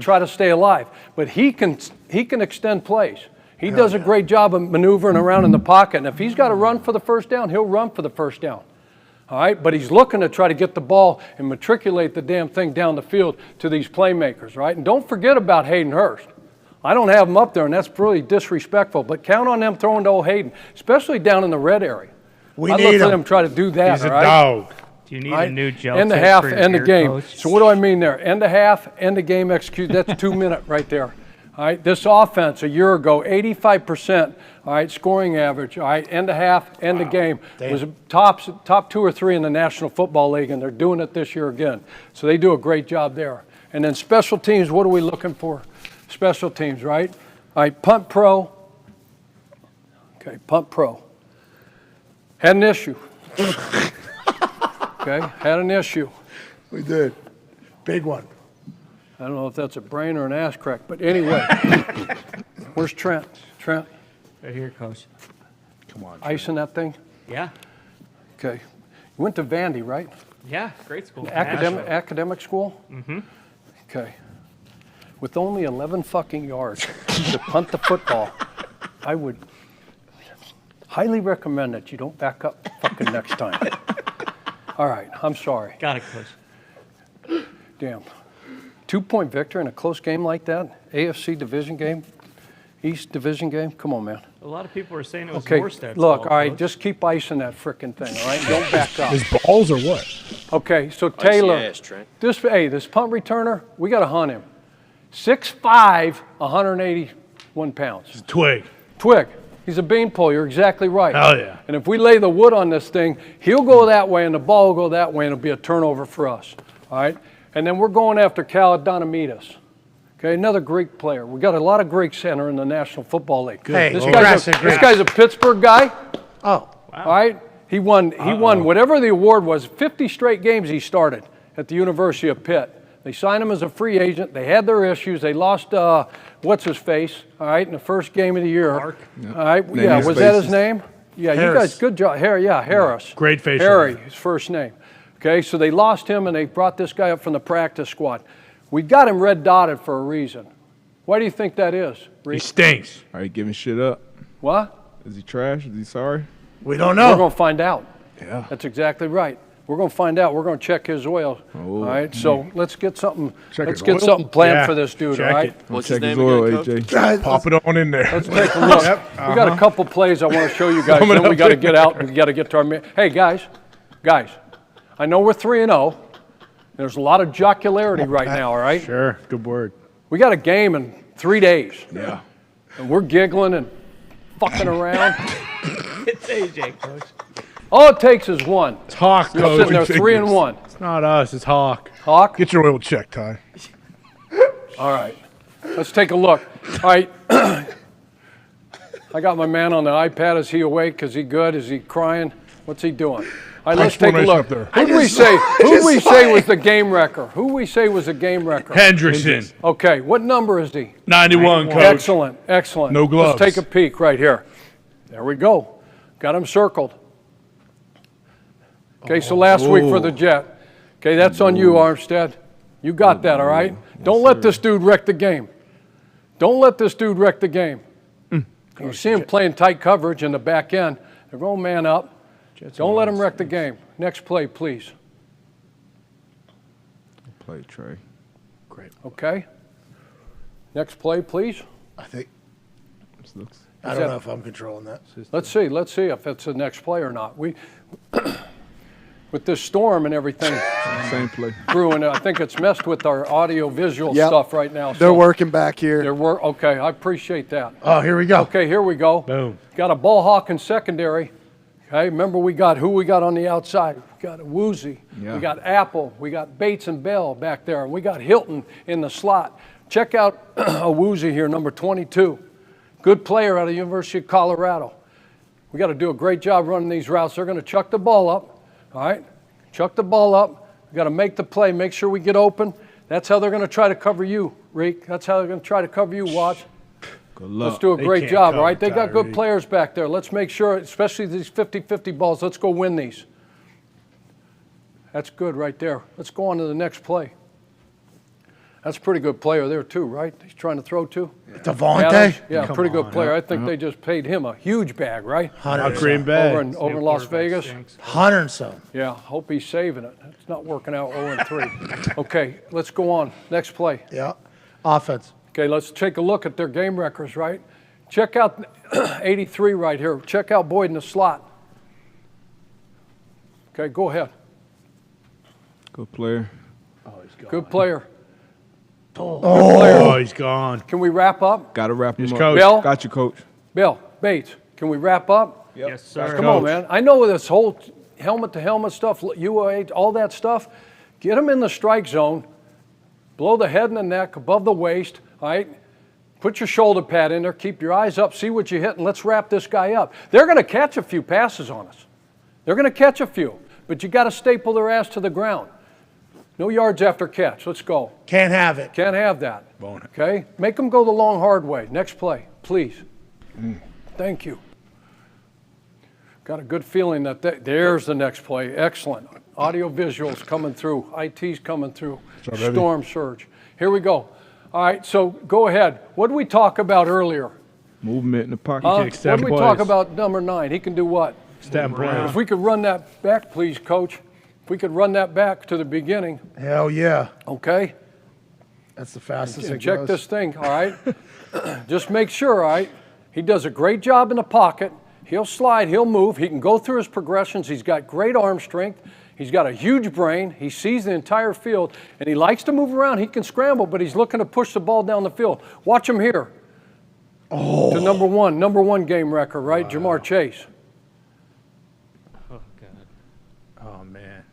try to stay alive. But he can extend plays. He does a great job of maneuvering around in the pocket. And if he's got to run for the first down, he'll run for the first down. All right? But he's looking to try to get the ball and matriculate the damn thing down the field to these playmakers, right? And don't forget about Hayden Hurst. I don't have him up there, and that's really disrespectful. But count on them throwing to old Hayden, especially down in the red area. We I'd need look for him. them to try to do that, He's a all right? dog. Do you need a new gel End the tip half, for your end the ear, game. Coach? So what do I mean there? End the half, end the game, execute. That's 2 minute right there. All right, this offense a year ago, 85%, all right, scoring average, all right, end the half, end the game, was top 2 or 3 in the National Football League, and they're doing it this year again. So they do a great job there. And then special teams, what are we looking for? Special teams, right? All right, punt pro. Okay, punt pro. Had an issue. Okay, had an issue. We did. Big one. I don't know if that's a brain or an ass crack, but anyway. Where's Trent? Trent, Right here, Coach. Come on. ice in that thing? Yeah. Okay. You went to Vandy, right? Yeah, great school. Academic school? Mm-hmm. Okay. With only 11 fucking yards to punt the football, I would highly recommend that you don't back up fucking next time. All right, I'm sorry. Got it, Coach. Damn. 2-point victory in a close game like that? AFC division game? East division game? Come on, man. A lot of people are saying it was Okay, Morstead's look, fault, all right, Coach. just keep icing that frickin' thing, all right? Don't back up. His balls or what? Okay, so Taylor, ass, Trent. this punt returner, we got to hunt him. 6'5", 181 pounds. Twig. Twig. He's a beanpole. You're exactly right. Hell yeah. And if we lay the wood on this thing, he'll go that way and the ball will go that way and it'll be a turnover for us. All right? And then we're going after Kaladonamidas. Okay, another Greek player. We got a lot of Greeks entering the National Football League. Hey, this aggressive Greeks. guy's a Pittsburgh guy. Oh. All right? He won whatever the award was, 50 straight games he started at the University of Pitt. They signed him as a free agent. They had their issues. They lost, what's his face, all right, in the first game of the year. Mark. All right, yeah, was that his name? Yeah, Harris. you guys, good job. Harris. Great facial. Harry, his first name. Okay, so they lost him and they brought this guy up from the practice squad. We got him red dotted for a reason. Why do you think that is, Reed? He stinks. Are you giving shit up? What? Is he trash? Is he sorry? We don't know. We're going to find out. Yeah. That's exactly right. We're going to find out. We're going to check his oil. All right, so let's get something. Let's get something planned for this dude. Check all right. it. What's Check his his name oil, again, Coach? AJ. Pop it on in there. Let's take a look. We got a couple plays I want to show you guys. Then we got to get out and we got to get to our. Hey guys, I know we're 3-0. There's a lot of jocularity right now. All right. Sure. Good word. We got a game in 3 days. Yeah. And we're giggling and fucking around. It's AJ, Coach. All it takes is one. It's Hawk, You're Coach. sitting there 3-1. It's not us. It's Hawk. Hawk. Get your oil checked, Ty. All right. Let's take a look. All right. I got my man on the iPad. Is he awake? Is he good? Is he crying? What's he doing? All right, let's take a look. Who do we say was the game wrecker? Who we say was the game wrecker? Hendrickson. Okay, what number is he? 91, Coach. Excellent, excellent. No gloves. Let's take a peek right here. There we go. Got him circled. Okay, so last week for the Jet. Okay, that's on you, Armstead. You got that, all right? Don't let this dude wreck the game. Don't let this dude wreck the game. You see him playing tight coverage in the back end. They're going man up. Don't let him wreck the game. Next play, please. Play, Trey. Great. Okay. Next play, please. I think. This looks. I don't know if I'm controlling that. Let's see if it's the next play or not. We, with this storm and everything Same play. brewing, I think it's messed with our audio-visual stuff right now. They're working back here. Okay, I appreciate that. Oh, here we go. Okay, here we go. Boom. Got a ball hawk in secondary. Okay, remember we got on the outside? We got a Woozy. Yeah. We got Apple. We got Bates and Bell back there. And we got Hilton in the slot. Check out a Woozy here, number 22. Good player out of the University of Colorado. We got to do a great job running these routes. They're going to chuck the ball up. All right? Chuck the ball up. We got to make the play, make sure we get open. That's how they're going to try to cover you, Reek. That's how they're going to try to cover you, Watts. Good luck. Let's do a great job, all right? They got good Tyreek. players back there. Let's make sure, especially these 50-50 balls, let's go win these. That's good right there. Let's go on to the next play. That's a pretty good player there, too, right? He's trying to throw, too. Devontae? Yeah, pretty good player. I think they just paid him a huge bag, right? Green Bay. Over in Las Vegas. 100 and so. Yeah, hope he's saving it. It's not working out 0-3. Okay, let's go on. Next play. Yeah. Offense. Okay, let's take a look at their game records, right? Check out 83 right here. Check out Boyd in the slot. Okay, go ahead. Good player. Good player. Oh, he's gone. Can we wrap up? Got to wrap him Yes, up. Coach. Bill? Got you, Coach. Bill, Bates, can we wrap up? Yes, sir. Come on, man. I know this whole helmet-to-helmet stuff, UAH, all that stuff. Get them in the strike zone. Below the head and the neck, above the waist, all right? Put your shoulder pad in there. Keep your eyes up. See what you hit, and let's wrap this guy up. They're going to catch a few passes on us. They're going to catch a few, but you got to staple their ass to the ground. No yards after catch. Let's go. Can't have it. Can't have that. Okay? Make them go the long, hard way. Next play, please. Thank you. Got a good feeling that there's the next play. Excellent. Audio visuals coming through. IT's coming through. Storm surge. Here we go. All right, so go ahead. What did we talk about earlier? Movement in the pocket. What did we talk about number 9? He can do what? If we could run that back, please, Coach. If we could run that back to the beginning. Hell yeah. Okay. That's the fastest And it check goes. this thing, all right? Just make sure, all right? He does a great job in the pocket. He'll slide, he'll move. He can go through his progressions. He's got great arm strength. He's got a huge brain. He sees the entire field, and he likes to move around. He can scramble, but he's looking to push the ball down the field. Watch him here. Oh. To number one game record, right? Wow. Jamar Chase. Oh, God. Oh, man.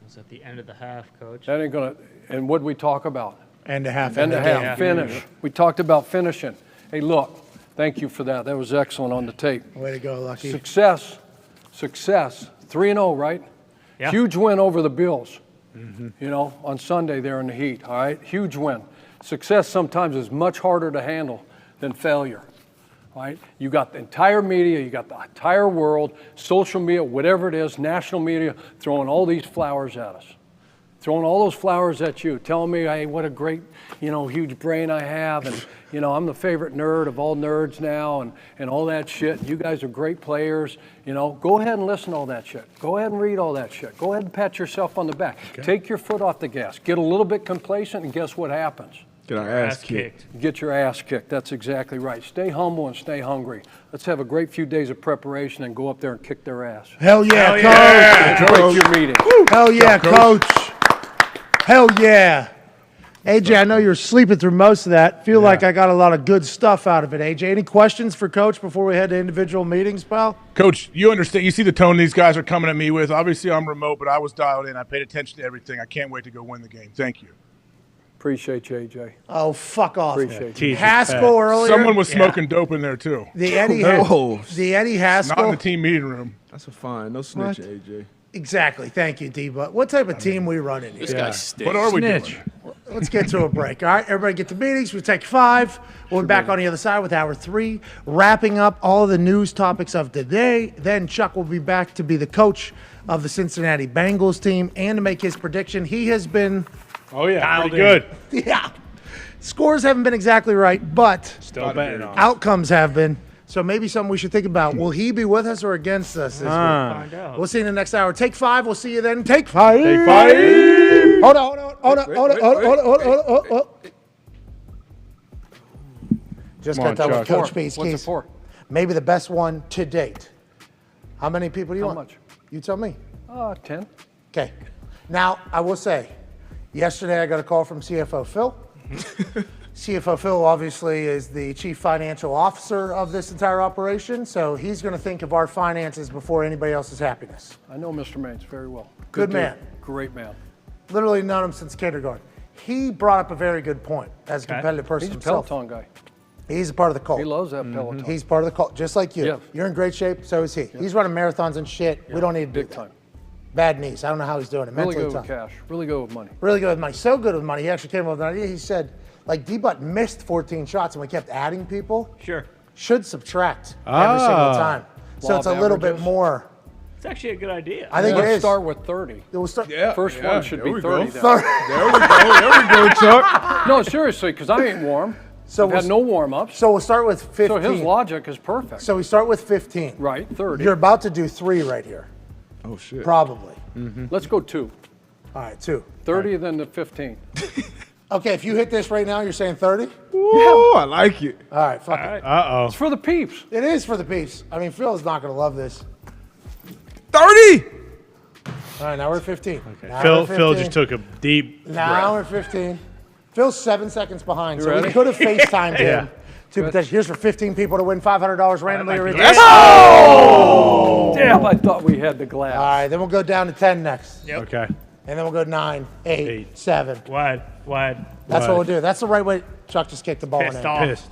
It was at the end of the half, Coach. That ain't going to – and what did we talk about? End of half. End of half. Finish. We talked about finishing. Hey, look. Thank you for that. That was excellent on the tape. Way to go, Lucky. Success. 3-0, right? Yeah. Huge win over the Bills. You know, on Sunday there in the heat, all right? Huge win. Success sometimes is much harder to handle than failure, all right? You got the entire media, you got the entire world, social media, whatever it is, national media, throwing all these flowers at us. Throwing all those flowers at you, telling me, hey, what a great, you know, huge brain I have, and, you know, I'm the favorite nerd of all nerds now, and all that shit. You guys are great players. You know, go ahead and listen to all that shit. Go ahead and read all that shit. Go ahead and pat yourself on the back. Okay. Take your foot off the gas. Get a little bit complacent, and guess what happens? Get our ass kicked. Get your ass kicked. That's exactly right. Stay humble and stay hungry. Let's have a great few days of preparation and go up there and kick their ass. Hell yeah, Coach. Break your meeting. Hell yeah, Coach. Hell yeah. AJ, I know you're sleeping through most of that. Feel like I got a lot of good stuff out of it, AJ. Any questions for Coach before we head to individual meetings, pal? Coach, you understand. You see the tone these guys are coming at me with. Obviously, I'm remote, but I was dialed in. I paid attention to everything. I can't wait to go win the game. Thank you. Appreciate you, AJ. Oh, fuck off. Appreciate you. Haskell earlier. Someone was smoking dope in there, too. The Eddie Haskell. Not in the team meeting room. That's a fine. No snitch, AJ. Exactly. Thank you, D-But. What type of team we running here? This guy stinks. What are we doing? Let's get to a break. All right, everybody get to meetings. We take 5. We'll be back on the other side with hour 3, wrapping up all the news topics of today. Then Chuck will be back to be the coach of the Cincinnati Bengals team and to make his prediction. He has been... Oh, yeah, pretty good. Yeah. Scores haven't been exactly right, but Still betting on. outcomes have been. So maybe something we should think about. Will he be with us or against us this week? Find out. We'll see you in the next hour. Take 5. We'll see you then. Take 5. Take 5. Hold on. Just got done with Coach P's What's it keys. for? Maybe the best one to date. How many people do you How want? much? You tell me. 10. Okay. Now, I will say, yesterday I got a call from CFO Phil. CFO Phil obviously is the chief financial officer of this entire operation, so he's going to think of our finances before anybody else's happiness. I know Mr. Maines very well. Good man. Dude. Great man. Literally known him since kindergarten. He brought up a very good point as a competitive person He's a himself. Peloton guy. He's a part of the cult. He loves that Peloton. He's part of the cult, just like you. Yeah. You're in great shape, so is he. He's running marathons and shit. We don't need to do Big that. time. Bad knees. I don't know how he's doing it. Really Mentally good tough. with cash. Really good with money. Really good with money. So good with money. He actually came up with an idea. He said, like, D-Butt missed 14 shots and we kept adding people. Sure. Should subtract every single time. So Law it's a of little bit averages. more. It's actually a good idea. I think Let's it is. start with 30. It will start. First one should be 30. Go. then. There we go, Chuck. No, seriously, because I ain't warm. So I've had no warm-ups. So we'll start with 15. So his logic is perfect. So we start with 15. Right, 30. You're about to do 3 right here. Oh, shit. Probably. Let's go 2. All right, 2. 30 then to 15. Okay, if you hit this right now, you're saying 30? Ooh, I like it. All right, fuck it. Uh-oh. It's for the peeps. It is for the peeps. I mean, Phil's not going to love this. 30! All right, now we're at 15. Now Phil we're at 15. Phil just took a deep Now breath. we're at 15. Phil's 7 seconds behind, You so we ready? could have FaceTimed Yeah. him. Here's for 15 people to win $500 randomly. might be Yes! Oh! Damn, I thought we had the glass. All right, then we'll go down to 10 next. Yep. Okay. And then we'll go 9, 8, Eight. 7. Wide. That's what we'll do. That's the right way. Chuck just kicked the ball Pissed in. off. Pissed.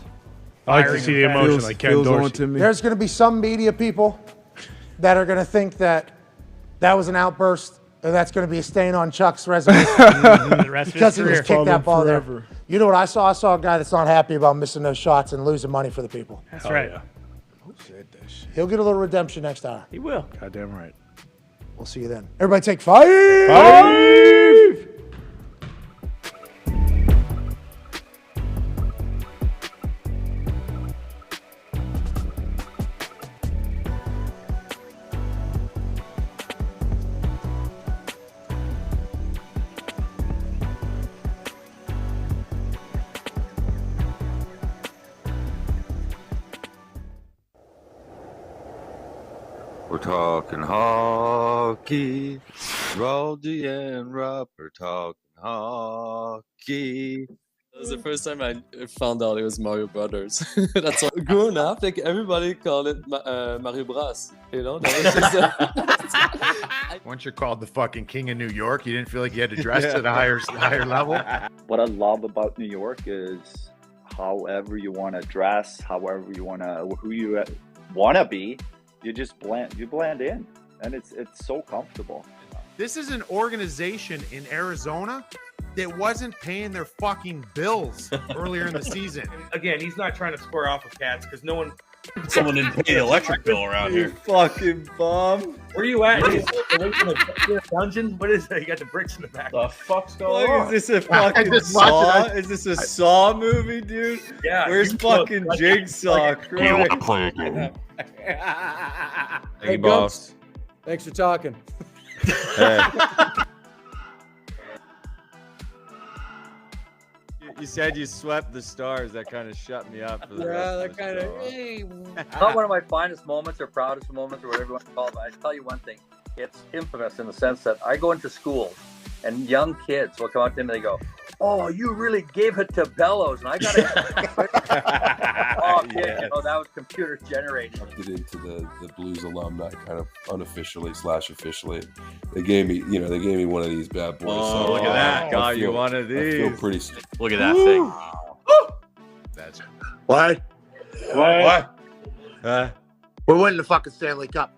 I like to see the emotion like Ken Feels on Dorsey. to me. There's going to be some media people that are going to think that that was an outburst, and that's going to be a stain on Chuck's resume The rest because he of his just career. kicked that ball there. forever. You know what I saw? I saw a guy that's not happy about missing those shots and losing money for the people. That's right. Yeah. Who said that shit? He'll get a little redemption next hour. He will. Goddamn right. We'll see you then. Everybody take 5. 5! We're talking hockey. Roddy and Rob are talking hockey. That was the first time I found out it was Mario Brothers. That's all. Growing up, like everybody called it Mario Bros. You know, that was just Once you're called the fucking king of New York, you didn't feel like you had to dress to the higher level. What I love about New York is however you want to dress, however you want to, who you want to be, you just blend in, and it's so comfortable. This is an organization in Arizona that wasn't paying their fucking bills earlier in the season. Again, he's not trying to square off with cats because no one. Someone didn't pay the electric bill around You here. fucking bum. Where you at? Away from the dungeon? What is that? You got the bricks in the back. The fuck's going Like, on? is this a fucking Saw? Is this a Saw movie, dude? Yeah. Where's fucking Jigsaw? You want to play a game? Hey, boss. Thanks for talking. Hey. You said you swept the stars. That kind of shut me up. For the rest of the show. Not one of my finest moments or proudest moments or whatever you want to call it, but I tell you one thing. It's infamous in the sense that I go into schools and young kids will come up to me and they go, "Oh, you really gave it to Bellows." And I got to, oh, kid, you know, that was computer generated. Into the Blues alumni kind of unofficially / officially. They gave me one of these bad boys. Oh, so look at that. Got you one of I feel these. pretty. Look at that thing. That's What? Huh? We're winning the fucking Stanley Cup.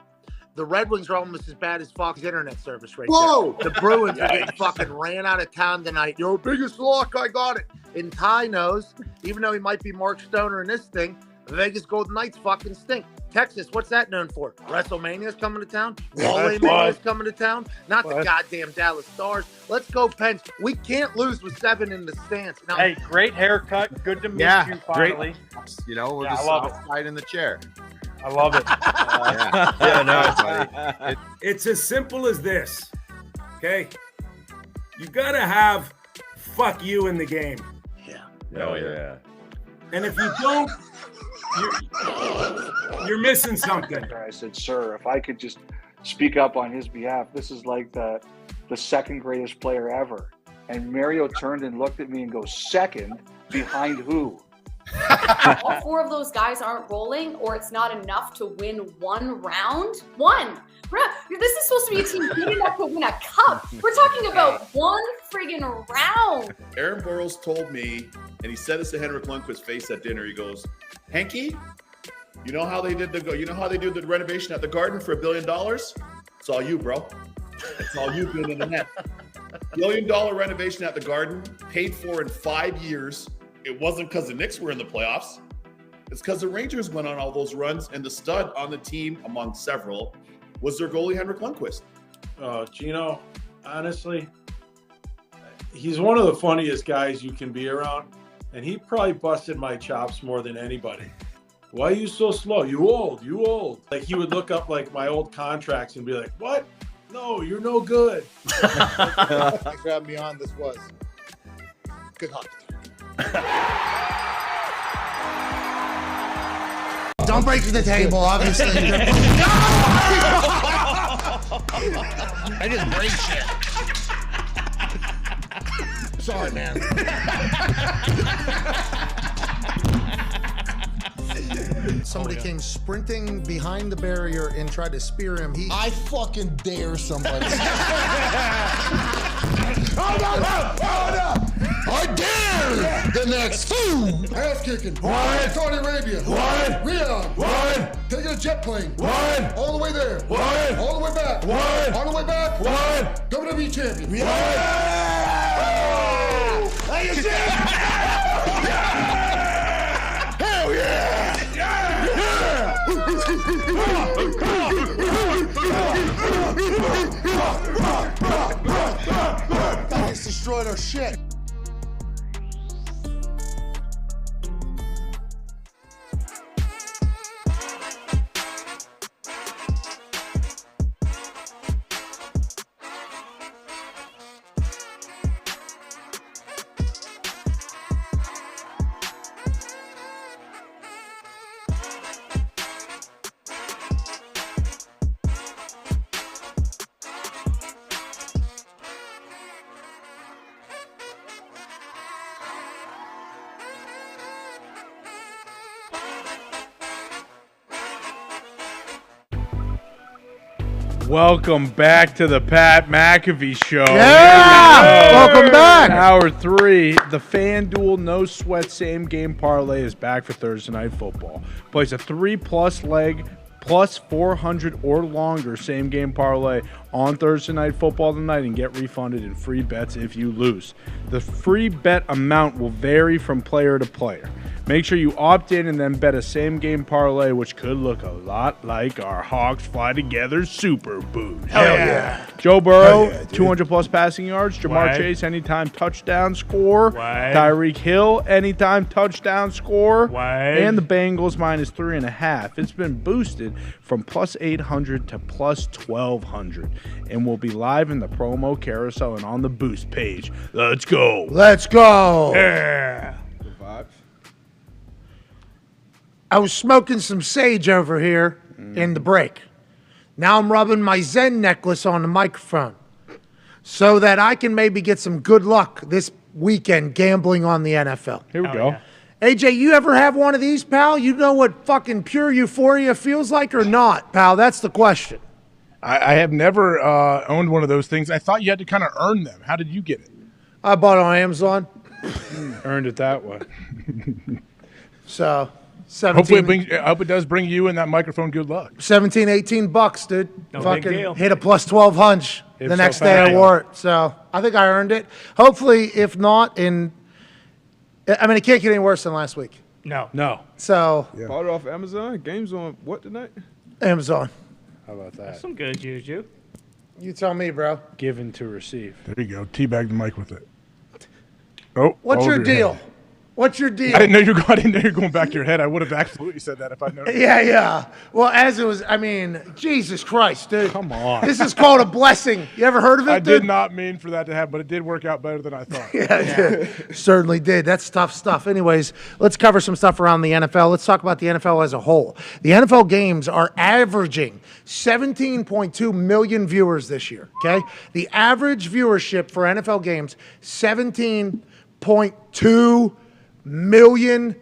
The Red Wings are almost as bad as Fox internet service right Whoa! there. The Bruins are getting fucking ran out of town tonight. Yo, biggest lock, I got it. And Ty knows, even though he might be Mark Stoner in this thing, the Vegas Golden Knights fucking stink. Texas, what's that known for? WrestleMania's coming to town? Wally Mania's coming to town? Not the goddamn Dallas Stars. Let's go, Pens. We can't lose with 7 in the stance. Now, Hey, great haircut. Good to meet you finally. Great. You know, we're Yeah, the I love soft side in the chair. I love it. Yeah, no, buddy. It's as simple as this, okay? You gotta have fuck you in the game. Oh, yeah. And if you don't, you're missing something. I said, "Sir, if I could just speak up on his behalf, this is like the second greatest player ever." And Mario turned and looked at me and goes, "Second? Behind who?" All 4 of those guys aren't rolling, or it's not enough to win one round. This is supposed to be a team good enough to win a cup. We're talking about one friggin' round. Aaron Burrows told me, and he said this to Henrik Lundqvist's face at dinner. He goes, "Henke, you know how they did the renovation at the Garden for $1 billion? It's all you, bro. It's all you being in the net. $1 billion renovation at the Garden, paid for in 5 years. It wasn't because the Knicks were in the playoffs. It's because the Rangers went on all those runs, and the stud on the team, among several, was their goalie, Henrik Lundqvist." Gino, honestly, he's one of the funniest guys you can be around, and he probably busted my chops more than anybody. Why are you so slow? You old. Like, he would look up, like, my old contracts and be like, "What? No, you're no good." What grabbed me on this was good hockey. don't break the table, obviously. I just break shit. Sorry, man. Somebody came sprinting behind the barrier and tried to spear him. I fucking dare somebody. I dare the next fool. Ass kicking. What? Saudi Arabia. What? Riyadh. What? Taking a jet plane. What? All the way there. What? All the way back. What? On the way back. What? WWE champion. Like you said. Hell yeah! Guys destroyed our shit. Welcome back to the Pat McAfee Show. Yeah! Welcome back. Hour 3. The FanDuel No Sweat Same Game Parlay is back for Thursday Night Football. Plays a 3+ leg plus 400 or longer same-game parlay on Thursday Night Football tonight and get refunded in free bets if you lose. The free bet amount will vary from player to player. Make sure you opt in and then bet a same-game parlay, which could look a lot like our Hogs Fly Together Super Boost. Hell yeah. Joe Burrow, Hell yeah, 200-plus passing yards. Jamar What? Chase, anytime touchdown score. What? Tyreek Hill, anytime touchdown score. What? And the Bengals minus 3.5. It's been boosted from plus 800 to plus 1,200 and will be live in the promo carousel and on the boost page. Let's go. Let's go. Yeah. Good vibes. I was smoking some sage over here in the break. Now I'm rubbing my Zen necklace on the microphone so that I can maybe get some good luck this weekend gambling on the NFL. Here we go. Yeah. AJ, you ever have one of these, pal? You know what fucking pure euphoria feels like or not, pal? That's the question. I have never owned one of those things. I thought you had to kind of earn them. How did you get it? I bought it on Amazon. Earned it that way. So, Hopefully I hope it does bring you and that microphone good luck. 17, 18 bucks, dude. No Fucking big deal. hit a plus 1,200 the If next so day I fast. wore it. So I think I earned it. Hopefully, if not, I mean, it can't get any worse than last week. No. So, Bought it off Amazon. Game's on what tonight? Amazon. How about that? Some good juju. You tell me, bro. Given to receive. There you go. Teabag the mic with it. Oh, What's all your over deal? head. What's your deal? I didn't know you were going back to your head. I would have absolutely said that if I known. Yeah. Well, as it was, I mean, Jesus Christ, dude. Come on. This is called a blessing. You ever heard of it, I dude? did not mean for that to happen, but it did work out better than I thought. Yeah. Certainly did. That's tough stuff. Anyways, let's cover some stuff around the NFL. Let's talk about the NFL as a whole. The NFL games are averaging 17.2 million viewers this year, okay? The average viewership for NFL games, 17.2 million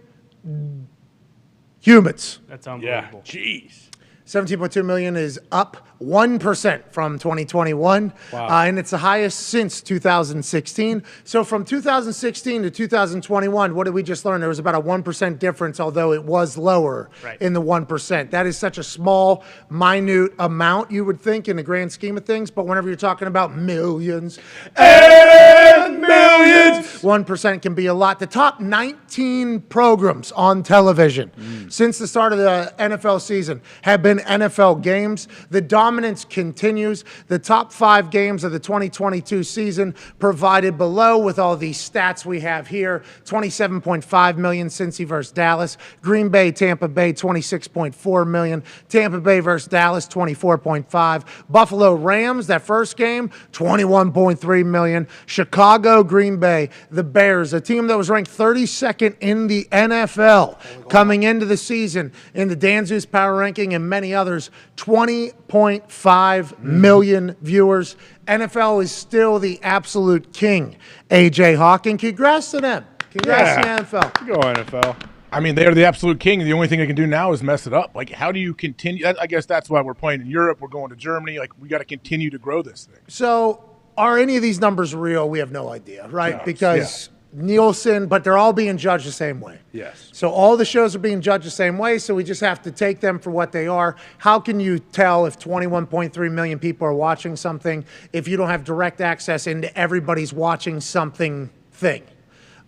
humans. That's unbelievable. Jeez. 17.2 million is up 1% from 2021, Wow. and it's the highest since 2016. So from 2016 to 2021, what did we just learn? There was about a 1% difference, although it was lower in the 1%. That is such a small, minute amount, you would think, in the grand scheme of things. But whenever you're talking about millions and millions, 1% can be a lot. The top 19 programs on television since the start of the NFL season have been NFL games. The dominance continues. The top 5 games of the 2022 season provided below with all these stats we have here. 27.5 million Cincy versus Dallas. Green Bay, Tampa Bay, 26.4 million. Tampa Bay versus Dallas, 24.5. Buffalo Rams, that first game, 21.3 million. Chicago, Green Bay, the Bears, a team that was ranked 32nd in the NFL coming into the season in the Dan Zeus Power Ranking and many others, 20.5 million viewers. NFL is still the absolute king. AJ Hawking, congrats to them. Congrats to the NFL. Go NFL. I mean, they are the absolute king. The only thing they can do now is mess it up. Like, how do you continue? I guess that's why we're playing in Europe. We're going to Germany. Like, we got to continue to grow this thing. So, are any of these numbers real? We have no idea, right? No, Because Nielsen, but they're all being judged the same way. Yes. So all the shows are being judged the same way, so we just have to take them for what they are. How can you tell if 21.3 million people are watching something if you don't have direct access into everybody's watching something thing?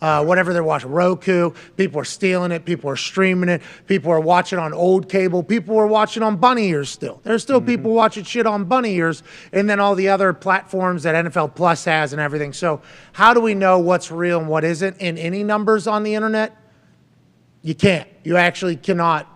Whatever they're watching, Roku, people are stealing it, people are streaming it, people are watching on old cable, people are watching on bunny ears still. There's still people watching shit on bunny ears, and then all the other platforms that NFL Plus has and everything. So how do we know what's real and what isn't in any numbers on the internet? You can't. You actually cannot.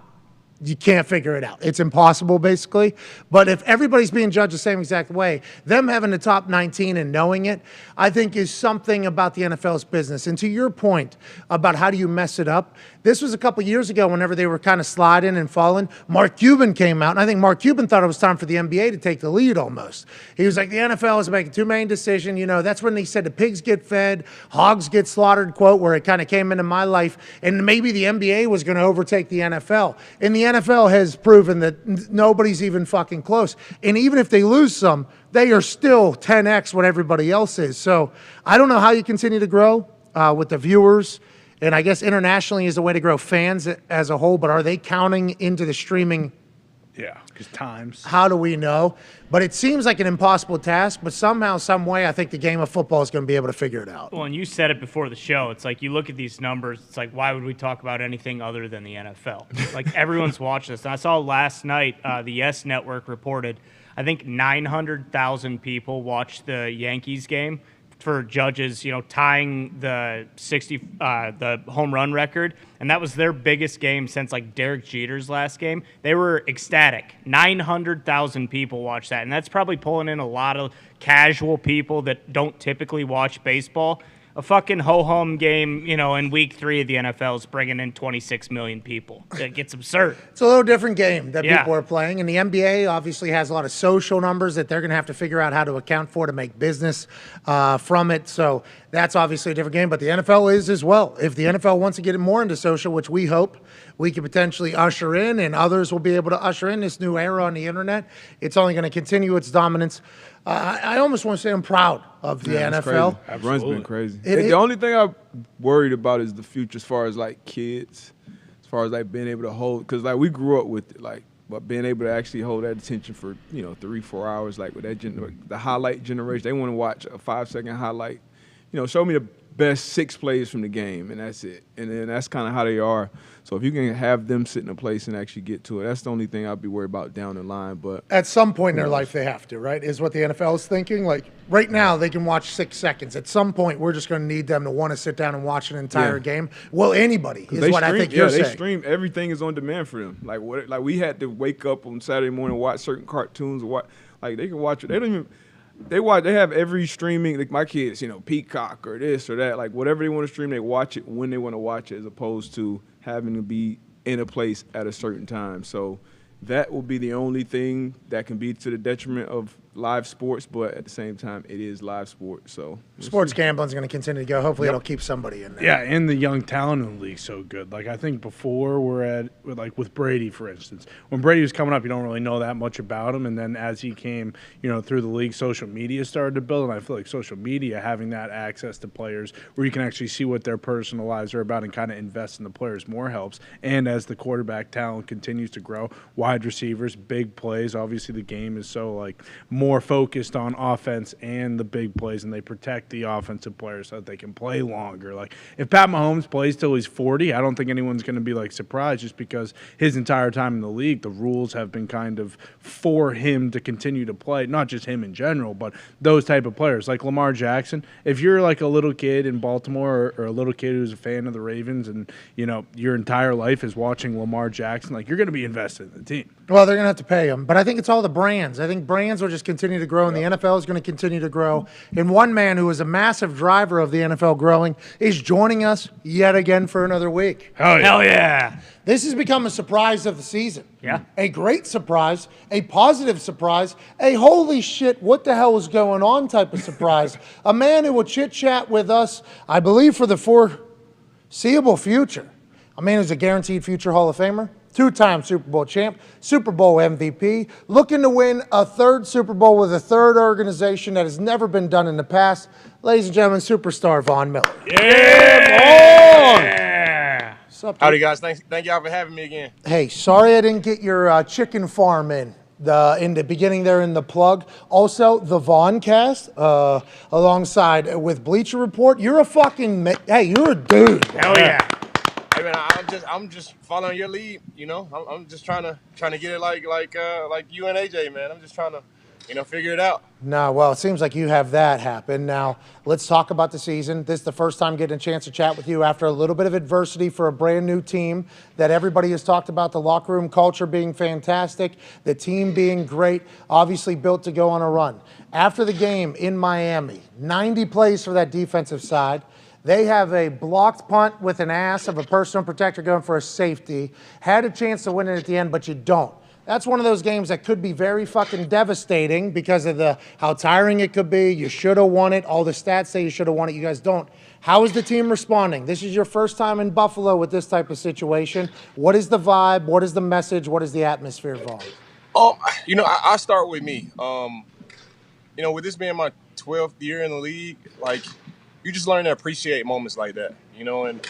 You can't figure it out. It's impossible, basically. But if everybody's being judged the same exact way, them having the top 19 and knowing it, I think is something about the NFL's business. And to your point about how do you mess it up, this was a couple years ago whenever they were kind of sliding and falling. Mark Cuban came out, and I think Mark Cuban thought it was time for the NBA to take the lead almost. He was like, the NFL is making too many decisions. You know, that's when he said the pigs get fed, hogs get slaughtered, quote, where it kind of came into my life. And maybe the NBA was going to overtake the NFL. And the NFL has proven that nobody's even fucking close. And even if they lose some, they are still 10x what everybody else is. So I don't know how you continue to grow with the viewers. And I guess internationally is the way to grow fans as a whole, but are they counting into the streaming Yeah, because times. How do we know? But it seems like an impossible task, but somehow, some way, I think the game of football is going to be able to figure it out. Well, and you said it before the show. It's like you look at these numbers. It's like, why would we talk about anything other than the NFL? Like, everyone's watching this. And I saw last night the Yes Network reported, I think 900,000 people watched the Yankees game for Judge's, tying the the home run record, and that was their biggest game since like Derek Jeter's last game. They were ecstatic. 900,000 people watched that, and that's probably pulling in a lot of casual people that don't typically watch baseball. A fucking ho-hum game, in week 3 of the NFL is bringing in 26 million people. It gets absurd. It's a little different game that Yeah. people are playing. And the NBA obviously has a lot of social numbers that they're going to have to figure out how to account for to make business from it. So that's obviously a different game. But the NFL is as well. If the NFL wants to get it more into social, which we hope we could potentially usher in, and others will be able to usher in this new era on the internet, it's only going to continue its dominance. I almost want to say I'm proud of the NFL. That run's been crazy. It- the only thing I'm worried about is the future as far as like kids, as far as like being able to hold, because like we grew up with it, like, but being able to actually hold that attention for 3-4 hours, like with that the highlight generation, they want to watch a 5-second highlight. Show me the best 6 plays from the game, and that's it. And then that's kind of how they are. So if you can have them sit in a place and actually get to it, that's the only thing I'd be worried about down the line. But At some point in their life, they have to, right? Is what the NFL is thinking. Like right now, they can watch 6 seconds. At some point, we're just going to need them to want to sit down and watch an entire game. Well, anybody is what I think you're saying. They stream. Everything is on demand for them. Like we had to wake up on Saturday morning and watch certain cartoons. Or what? Like they can watch it. They don't even. They have every streaming, like my kids, Peacock or this or that, like whatever they want to stream, they watch it when they want to watch it, as opposed to having to be in a place at a certain time. So that will be the only thing that can be to the detriment of live sports, but at the same time, it is live sports. So Sports gambling is going to continue to go. Hopefully, it'll keep somebody in there. Yeah, and the young talent in the league so good. Like I think before with Brady, for instance, when Brady was coming up, you don't really know that much about him, and then as he came, through the league, social media started to build, and I feel like social media, having that access to players where you can actually see what their personal lives are about and kind of invest in the players more helps. And as the quarterback talent continues to grow, wide receivers, big plays. Obviously, the game is so more focused on offense and the big plays, and they protect the offensive players so that they can play longer. Like if Pat Mahomes plays till he's 40, I don't think anyone's going to be surprised, just because his entire time in the league, the rules have been kind of for him to continue to play, not just him in general, but those type of players like Lamar Jackson. If you're like a little kid in Baltimore or a little kid who's a fan of the Ravens, and your entire life is watching Lamar Jackson, you're going to be invested in the team. Well, they're going to have to pay him, but I think it's all the brands. I think brands will just continue to grow, and the NFL is going to continue to grow. And one man who is a massive driver of the NFL growing is joining us yet again for another week. Hell yeah. This has become a surprise of the season. Yeah. A great surprise, a positive surprise, a holy shit, what the hell is going on type of surprise. A man who will chit-chat with us, I believe, for the foreseeable future. A man who's a guaranteed future Hall of Famer. 2-time Super Bowl champ, Super Bowl MVP, looking to win a 3rd Super Bowl with a 3rd organization that has never been done in the past. Ladies and gentlemen, superstar Von Miller. Yeah. What's up, dude? Howdy, guys. Thank y'all for having me again. Hey, sorry I didn't get your chicken farm in the beginning there in the plug. Also, the Von cast alongside with Bleacher Report. You're a fucking you're a dude. Hell yeah. Hey man, I'm just following your lead. I'm just trying to get it like you and AJ, man. I'm just trying to figure it out. No, well, it seems like you have that happen. Now, let's talk about the season. This is the first time getting a chance to chat with you after a little bit of adversity for a brand new team that everybody has talked about, the locker room culture being fantastic, the team being great, obviously built to go on a run. After the game in Miami, 90 plays for that defensive side. They have a blocked punt with an ass of a personal protector going for a safety. Had a chance to win it at the end, but you don't. That's one of those games that could be very fucking devastating because of how tiring it could be. You should have won it. All the stats say you should have won it. You guys don't. How is the team responding? This is your first time in Buffalo with this type of situation. What is the vibe? What is the message? What is the atmosphere, Vaughn? I start with me. With this being my 12th year in the league, you just learn to appreciate moments like that, and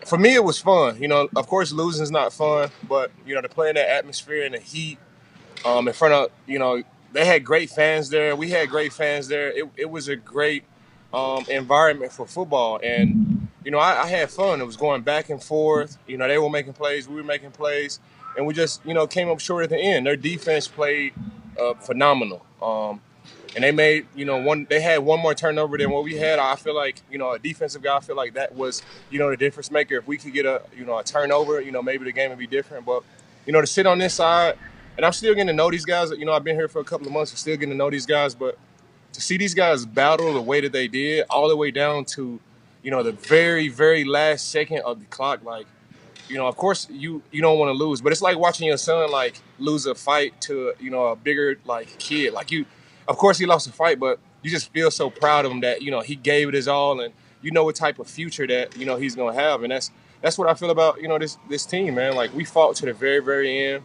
for me, it was fun. Of course, losing is not fun, but, to play in that atmosphere and the heat in front of, they had great fans there. We had great fans there. It was a great environment for football. And, I had fun. It was going back and forth. They were making plays. We were making plays. And we just, came up short at the end. Their defense played phenomenal. And they made, they had one more turnover than what we had. I feel like, a defensive guy, I feel like that was, the difference maker. If we could get a turnover, maybe the game would be different. But, to sit on this side, and I'm still getting to know these guys. I've been here for a couple of months. I'm still getting to know these guys. But to see these guys battle the way that they did, all the way down to, the very, very last second of the clock, like, of course you don't want to lose. But it's like watching your son, like, lose a fight to, a bigger, like, kid. Like, of course he lost a fight, but you just feel so proud of him that, he gave it his all, and what type of future that, he's going to have. And that's what I feel about, this team, man. Like, we fought to the very, very end.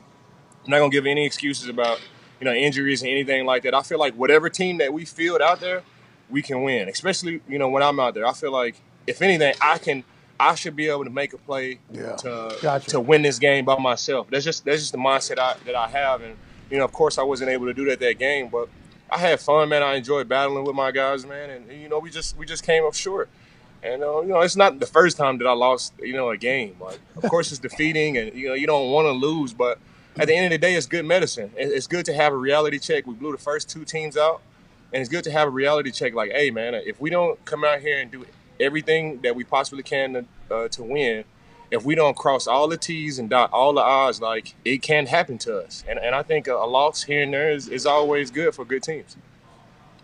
I'm not going to give any excuses about, injuries and anything like that. I feel like whatever team that we field out there, we can win, especially, when I'm out there. I feel like, if anything, I should be able to make a play to win this game by myself. That's just the mindset that I have. And, of course, I wasn't able to do that game, but I had fun, man. I enjoyed battling with my guys, man. And, we just came up short. And, it's not the first time that I lost, a game. Like, of course, it's defeating, and, you don't want to lose. But at the end of the day, it's good medicine. It's good to have a reality check. We blew the first two teams out. And it's good to have a reality check like, hey, man, if we don't come out here and do everything that we possibly can to win, if we don't cross all the T's and dot all the I's, like, it can happen to us. And I think a loss here and there is always good for good teams.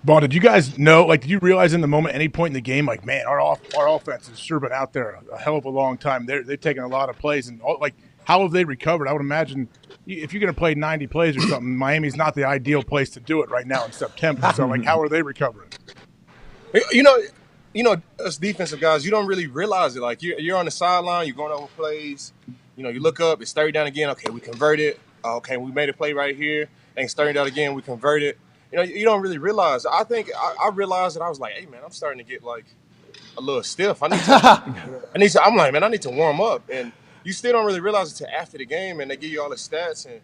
Vaughn, did you guys know, like, did you realize in the moment, any point in the game, like, man, our offense has sure been out there a hell of a long time. They've taken a lot of plays, and like, how have they recovered? I would imagine if you're going to play 90 plays or something, Miami's not the ideal place to do it right now in September. So, like, how are they recovering? Us defensive guys, you don't really realize it. Like, you're on the sideline, you're going over plays. You look up, it's third down again. Okay, we converted. Okay, we made a play right here. And it's third down again, we converted. You don't really realize. I think I realized that I was like, hey, man, I'm starting to get, like, a little stiff. I'm like, man, I need to warm up. And you still don't really realize it until after the game, and they give you all the stats. And,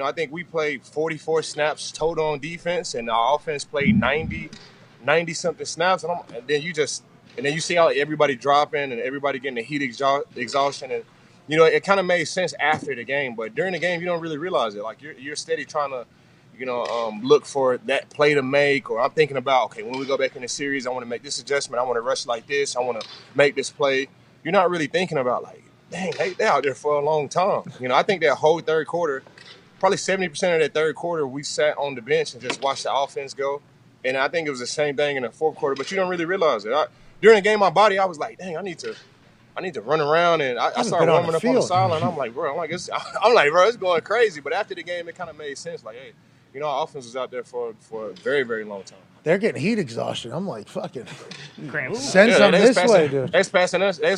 I think we played 44 snaps total on defense, and our offense played 90-something snaps. And then you see how everybody dropping and everybody getting the heat exhaustion. And, it kind of made sense after the game. But during the game, you don't really realize it. Like, you're steady trying to, look for that play to make, or I'm thinking about, okay, when we go back in the series, I want to make this adjustment. I want to rush like this. I want to make this play. You're not really thinking about, like, dang, they're out there for a long time. I think that whole third quarter, probably 70% of that third quarter, we sat on the bench and just watched the offense go. And I think it was the same thing in the fourth quarter, but you don't really realize it. During the game, my body, I was like, dang, I need to run around, and I started warming up on the sideline. I'm like, bro, it's going crazy. But after the game, it kind of made sense. Like, hey, our offense was out there for a very, very long time. They're getting heat exhaustion. I'm like, fucking send some this way, dude. They was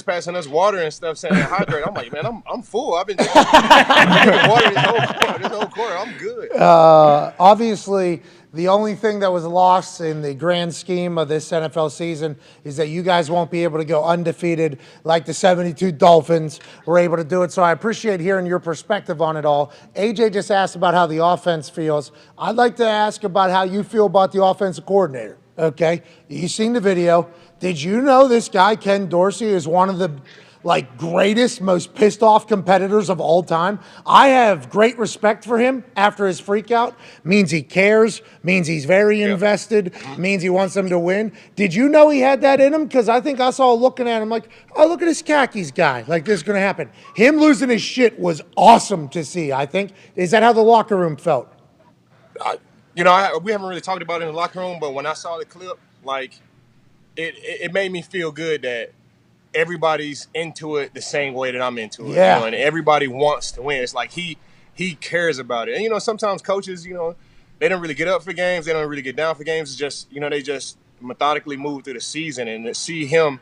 passing us water and stuff, saying hydrate. I'm like, man, I'm full. I've been drinking water this whole quarter. I'm good. Obviously, the only thing that was lost in the grand scheme of this NFL season is that you guys won't be able to go undefeated like the 72 Dolphins were able to do it. So I appreciate hearing your perspective on it all. AJ just asked about how the offense feels. I'd like to ask about how you feel about the offensive coordinator. Okay, you've seen the video. Did you know this guy, Ken Dorsey, is one of the greatest, most pissed off competitors of all time? I have great respect for him after his freakout. Means he cares, means he's very invested, means he wants them to win. Did you know he had that in him? Because I think I saw looking at him like, oh, look at this khakis guy. Like, this is going to happen. Him losing his shit was awesome to see, I think. Is that how the locker room felt? We haven't really talked about it in the locker room, but when I saw the clip, like, it made me feel good that everybody's into it the same way that I'm into it. Yeah. And everybody wants to win. It's like he cares about it. And, sometimes coaches, they don't really get up for games. They don't really get down for games. It's just, they just methodically move through the season. And to see him,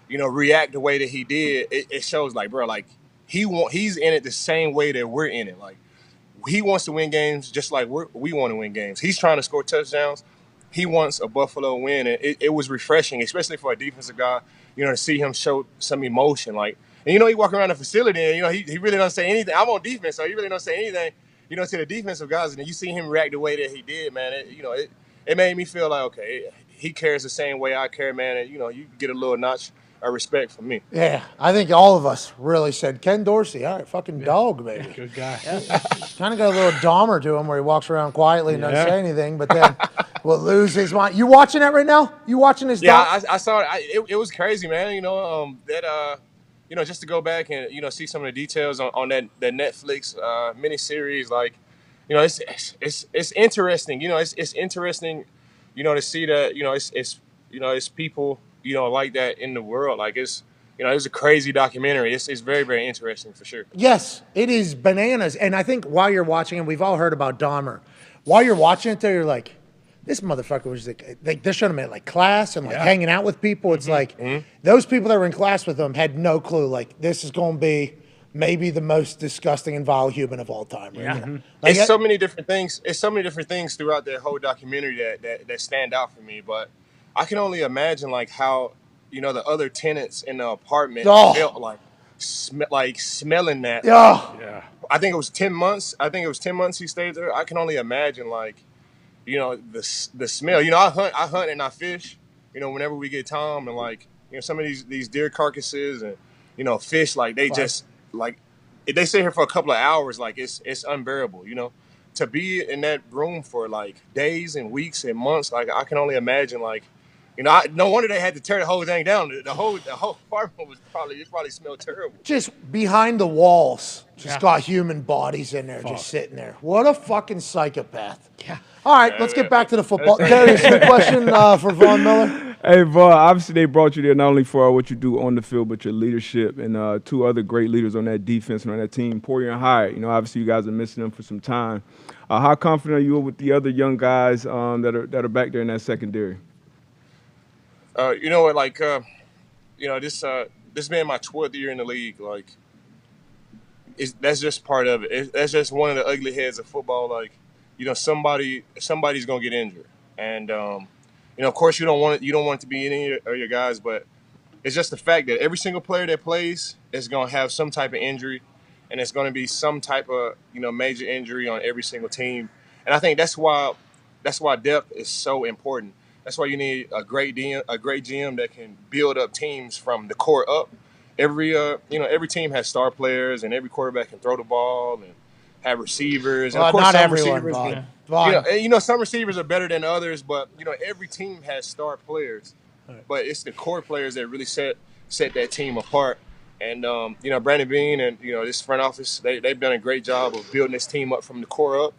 react the way that he did, it shows, like, bro, like, he's in it the same way that we're in it. Like, he wants to win games just like we want to win games. He's trying to score touchdowns. He wants a Buffalo win. And it was refreshing, especially for a defensive guy, to see him show some emotion. Like, and he walk around the facility and, he really doesn't say anything. I'm on defense, so he really don't say anything. to the defensive guys, and you see him react the way that he did, man. It made me feel like, okay, he cares the same way I care, man. And, you get a little notch of respect from me. Yeah, I think all of us really said Ken Dorsey. All right, fucking dog, baby. Good guy. Kind of got a little Dahmer to him where he walks around quietly and doesn't say anything, but then will lose his mind. You watching that right now? You watching his Yeah, I saw it. It was crazy, man. Just to go back and see some of the details on that Netflix miniseries, like, it's interesting. It's interesting, to see that it's people like that in the world. Like it's a crazy documentary. It's very, very interesting for sure. Yes, it is bananas. And I think while you're watching it, we've all heard about Dahmer. While you're watching it, though, you're like, this motherfucker was like they showed him at like class and like hanging out with people. It's like those people that were in class with him had no clue. Like this is going to be maybe the most disgusting and vile human of all time. Right here. Like, It's so many different things. It's so many different things throughout that whole documentary that stand out for me. But I can only imagine like how the other tenants in the apartment felt like smelling that. Yeah. I think it was 10 months. He stayed there. I can only imagine like the smell. I hunt and I fish. Whenever we get time and like some of these deer carcasses and fish, like they just like if they sit here for a couple of hours, like it's unbearable. To be in that room for like days and weeks and months, like I can only imagine like. No wonder they had to tear the whole thing down. The whole apartment was probably smelled terrible. just behind the walls, got human bodies in there, just sitting there. What a fucking psychopath. Yeah. All right, let's get back to the football. Darius, good question for Von Miller. Hey, Vaughn, obviously they brought you there not only for what you do on the field, but your leadership and two other great leaders on that defense and on that team, Poirier and Hyatt. Obviously you guys are missing them for some time. How confident are you with the other young guys that are back there in that secondary? You know what, like, this being my 12th year in the league, like, that's just part of it. That's just one of the ugly heads of football. Like, somebody's gonna get injured, and of course you don't want it to be any of your guys, but it's just the fact that every single player that plays is gonna have some type of injury, and it's gonna be some type of major injury on every single team, and I think that's why depth is so important. That's why you need a great GM that can build up teams from the core up. Every team has star players, and every quarterback can throw the ball and have receivers. And Well, of course, not some everyone, receivers, Vaughn. some receivers are better than others, but every team has star players. But it's the core players that really set that team apart. And Brandon Beane and this front office, they've done a great job of building this team up from the core up.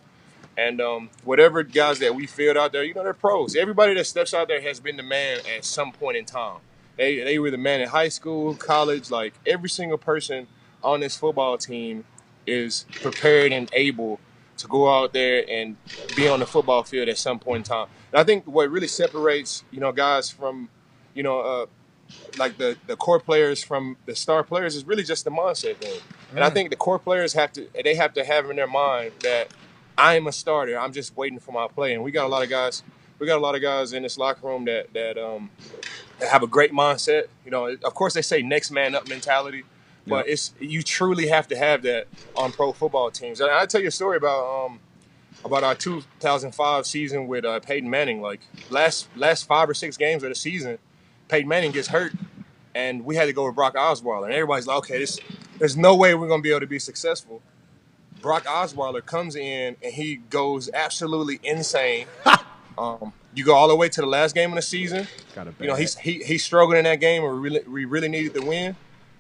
And whatever guys that we filled out there, they're pros. Everybody that steps out there has been the man at some point in time. They were the man in high school, college. Like every single person on this football team is prepared and able to go out there and be on the football field at some point in time. And I think what really separates guys from like the core players from the star players is really just the mindset thing. And I think the core players have to have in their mind that I am a starter. I'm just waiting for my play. And we got a lot of guys in this locker room that have a great mindset. Of course they say next man up mentality, but you truly have to have that on pro football teams. And I'll tell you a story about our 2005 season with Peyton Manning. Like last 5 or 6 games of the season, Peyton Manning gets hurt, and we had to go with Brock Osweiler. And everybody's like, okay, there's no way we're going to be able to be successful. Brock Osweiler comes in and he goes absolutely insane. You go all the way to the last game of the season. He's struggling in that game, and we really needed to win.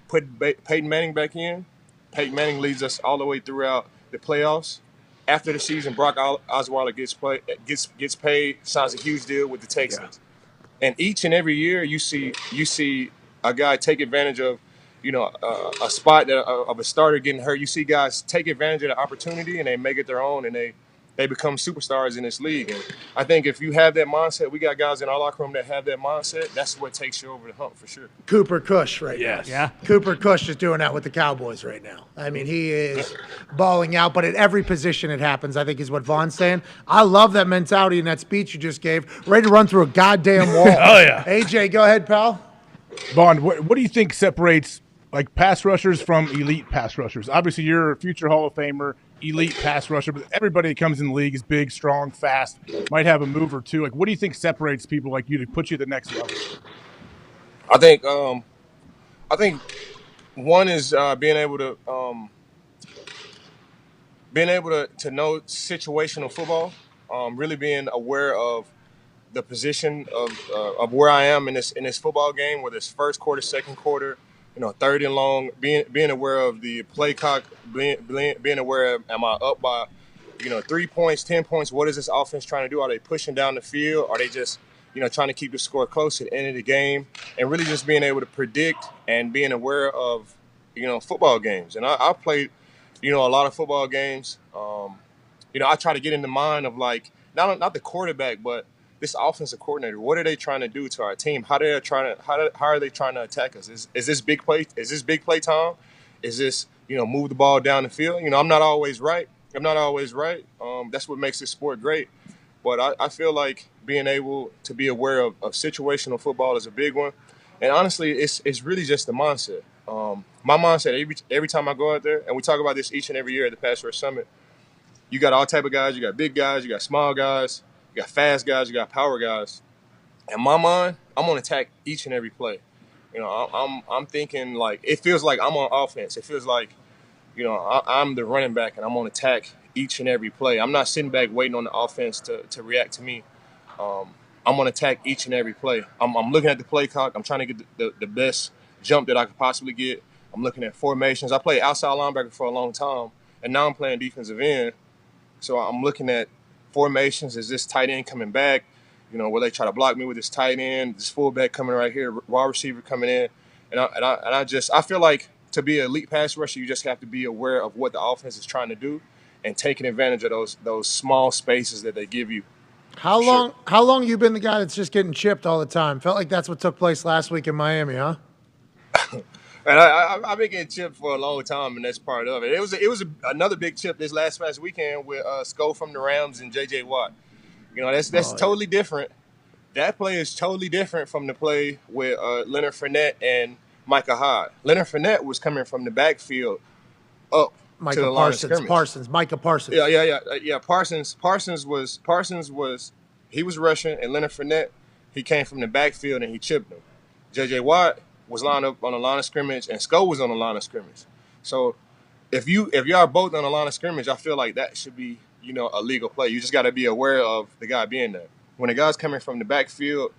Put Peyton Manning back in. Peyton Manning leads us all the way throughout the playoffs. After the season, Brock Osweiler gets paid, signs a huge deal with the Texans. And each and every year, you see a guy take advantage of a spot of a starter getting hurt. You see guys take advantage of the opportunity and they make it their own, and they become superstars in this league. And I think if you have that mindset, we got guys in our locker room that have that mindset. That's what takes you over the hump for sure. Cooper Kush now. Yeah. Cooper Kush is doing that with the Cowboys right now. I mean, he is balling out, but at every position it happens, I think is what Vaughn's saying. I love that mentality in that speech you just gave. Ready to run through a goddamn wall. Oh, yeah. AJ, go ahead, pal. Vaughn, what do you think separates like pass rushers from elite pass rushers? Obviously, you're a future Hall of Famer. elite pass rusher, but everybody that comes in the league is big, strong, fast, might have a move or two. Like, what do you think separates people like you to put you at the next level? I think one is being able to know situational football, really being aware of the position of where I am in this football game, whether it's first quarter, second quarter, third and long, being aware of the play clock, being aware of, am I up by 3 points, 10 points? What is this offense trying to do? Are they pushing down the field? Are they just trying to keep the score close at the end of the game? And really just being able to predict and being aware of football games. And I played a lot of football games. I try to get in the mind of like not the quarterback, but this offensive coordinator. What are they trying to do to our team? How are they trying to attack us? Is this big play? Is this big play time? Is this move the ball down the field? I'm not always right. That's what makes this sport great. But I feel like being able to be aware of situational football is a big one. And honestly, it's really just the mindset. My mindset every time I go out there, and we talk about this each and every year at the Pass Rush Summit. You got all type of guys. You got big guys. You got small guys. You got fast guys. You got power guys. In my mind, I'm on attack each and every play. I'm thinking like it feels like I'm on offense. It feels like I'm the running back and I'm on attack each and every play. I'm not sitting back waiting on the offense to react to me. I'm on attack each and every play. I'm looking at the play clock. I'm trying to get the best jump that I could possibly get. I'm looking at formations. I played outside linebacker for a long time, and now I'm playing defensive end. So I'm looking at formations. Is this tight end coming back? Will they try to block me with this tight end, this fullback coming right here, wide receiver coming in? And I feel like to be an elite pass rusher, you just have to be aware of what the offense is trying to do and taking advantage of those small spaces that they give you. How long you been the guy that's just getting chipped all the time? Felt like that's what took place last week in Miami, huh? And I've been getting chipped for a long time, and that's part of it. It was another big chip this last weekend with Sko from the Rams and J.J. Watt. That's totally different. That play is totally different from the play with Leonard Fournette and Micah Hyde. Leonard Fournette was coming from the backfield up to the line of scrimmage. Micah Parsons. Yeah. Parsons was he was rushing, and Leonard Fournette, he came from the backfield and he chipped him. J.J. Watt was lined up on the line of scrimmage, and Sko was on the line of scrimmage. So if y'all both on the line of scrimmage, I feel like that should be a legal play. You just got to be aware of the guy being there. When a guy's coming from the backfield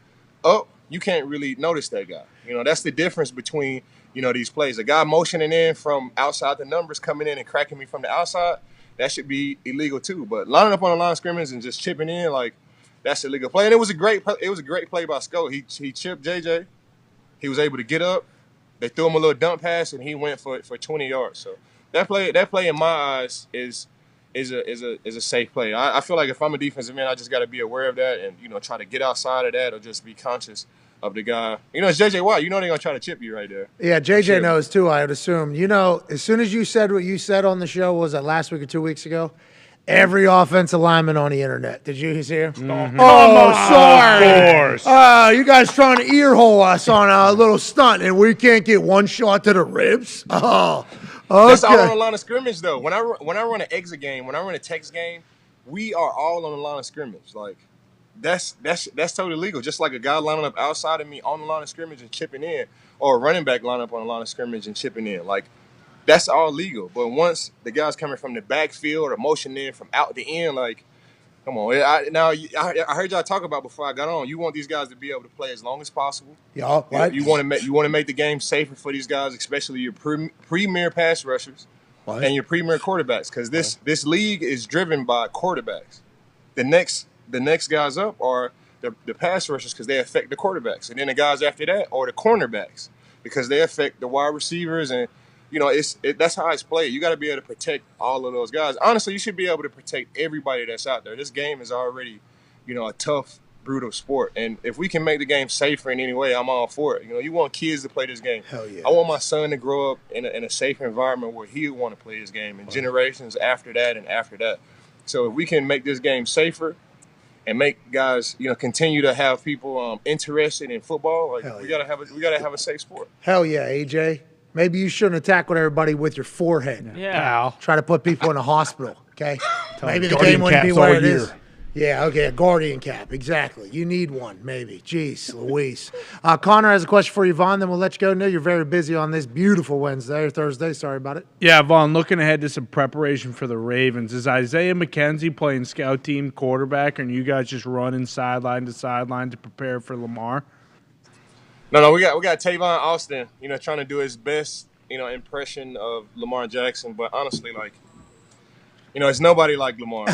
up, you can't really notice that guy. That's the difference between these plays. A guy motioning in from outside the numbers, coming in and cracking me from the outside, that should be illegal too. But lining up on the line of scrimmage and just chipping in, like, that's a legal play. And it was a great play by Sko. He chipped JJ. He was able to get up. They threw him a little dump pass, and he went for 20 yards. So that play in my eyes is a safe play. I feel like if I'm a defensive end, I just got to be aware of that and try to get outside of that or just be conscious of the guy. It's J.J. Watt. They're gonna try to chip you right there. Yeah, J.J. knows too. I would assume. As soon as you said what you said on the show, was that last week or 2 weeks ago? Every offensive lineman on the internet. Did you hear? Mm-hmm. Oh, sorry. Of course. You guys trying to earhole us on a little stunt, and we can't get one shot to the ribs? Oh, okay. That's all on the line of scrimmage, though. When I run an exit game, when I run a text game, we are all on the line of scrimmage. Like, that's totally legal. Just like a guy lining up outside of me on the line of scrimmage and chipping in, or a running back lining up on the line of scrimmage and chipping in. Like, that's all legal. But once the guy's coming from the backfield or motioning in from out the end, like, come on. I heard y'all talk about before I got on. You want these guys to be able to play as long as possible. Yeah, right. You want to make the game safer for these guys, especially your premier pass rushers and your premier quarterbacks, because this league is driven by quarterbacks. The next guys up are the pass rushers because they affect the quarterbacks, and then the guys after that are the cornerbacks because they affect the wide receivers and. That's how it's played. You got to be able to protect all of those guys. Honestly, you should be able to protect everybody that's out there. This game is already, a tough, brutal sport. And if we can make the game safer in any way, I'm all for it. You want kids to play this game. Hell yeah. I want my son to grow up in a safe environment where he'll want to play this game and generations after that and after that. So if we can make this game safer and make guys, continue to have people interested in football, like we gotta have a safe sport. Hell yeah, AJ. Maybe you shouldn't attack with everybody with your forehead. Yeah. Try to put people in a hospital, okay? Maybe the Guardian game wouldn't be caps where all it year. is. Yeah, okay, a guardian cap, exactly. You need one, maybe. Jeez, Louise. Connor has a question for you, Vaughn, then we'll let you go. I know you're very busy on this beautiful Wednesday or Thursday. Sorry about it. Yeah, Vaughn, looking ahead to some preparation for the Ravens. Is Isaiah McKenzie playing scout team quarterback, or are you guys just running sideline to sideline to prepare for Lamar? No, we got Tavon Austin, trying to do his best, impression of Lamar Jackson. But honestly, it's nobody like Lamar.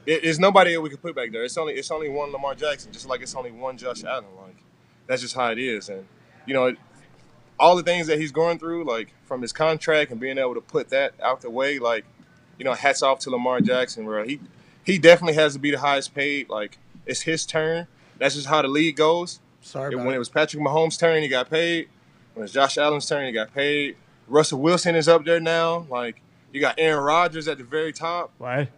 It's nobody that we could put back there. It's only one Lamar Jackson, just like it's only one Josh Allen. That's just how it is. And all the things that he's going through, from his contract and being able to put that out the way, hats off to Lamar Jackson, bro. He definitely has to be the highest paid. It's his turn. That's just how the league goes. When it was Patrick Mahomes' turn, he got paid. When it's Josh Allen's turn, he got paid. Russell Wilson is up there now. You got Aaron Rodgers at the very top. What?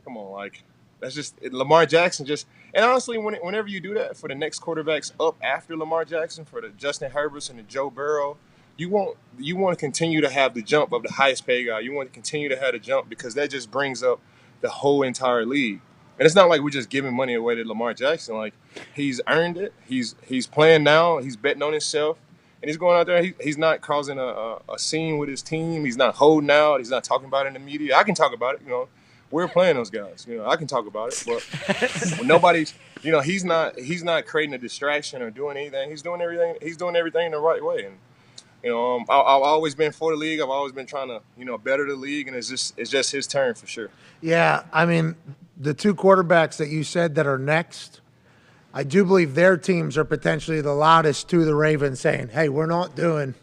Come on, that's just Lamar Jackson. And honestly, whenever you do that for the next quarterbacks up after Lamar Jackson, for the Justin Herberts and the Joe Burrow, you want to continue to have the jump of the highest paid guy. You want to continue to have the jump because that just brings up the whole entire league. And it's not like we're just giving money away to Lamar Jackson. He's earned it. He's playing now. He's betting on himself. And he's going out there. He's not causing a scene with his team. He's not holding out. He's not talking about it in the media. I can talk about it. We're playing those guys. I can talk about it. But when nobody's, he's not creating a distraction or doing anything. He's doing everything. He's doing everything the right way. And I've always been for the league. I've always been trying to better the league. And it's just his turn for sure. Yeah, I mean, the two quarterbacks that you said that are next, I do believe their teams are potentially the loudest to the Ravens saying, hey, we're not doing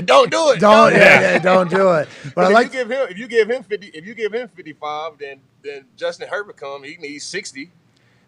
Don't do it. Don't do it. But if you give him 55, then Justin Herbert he needs 60.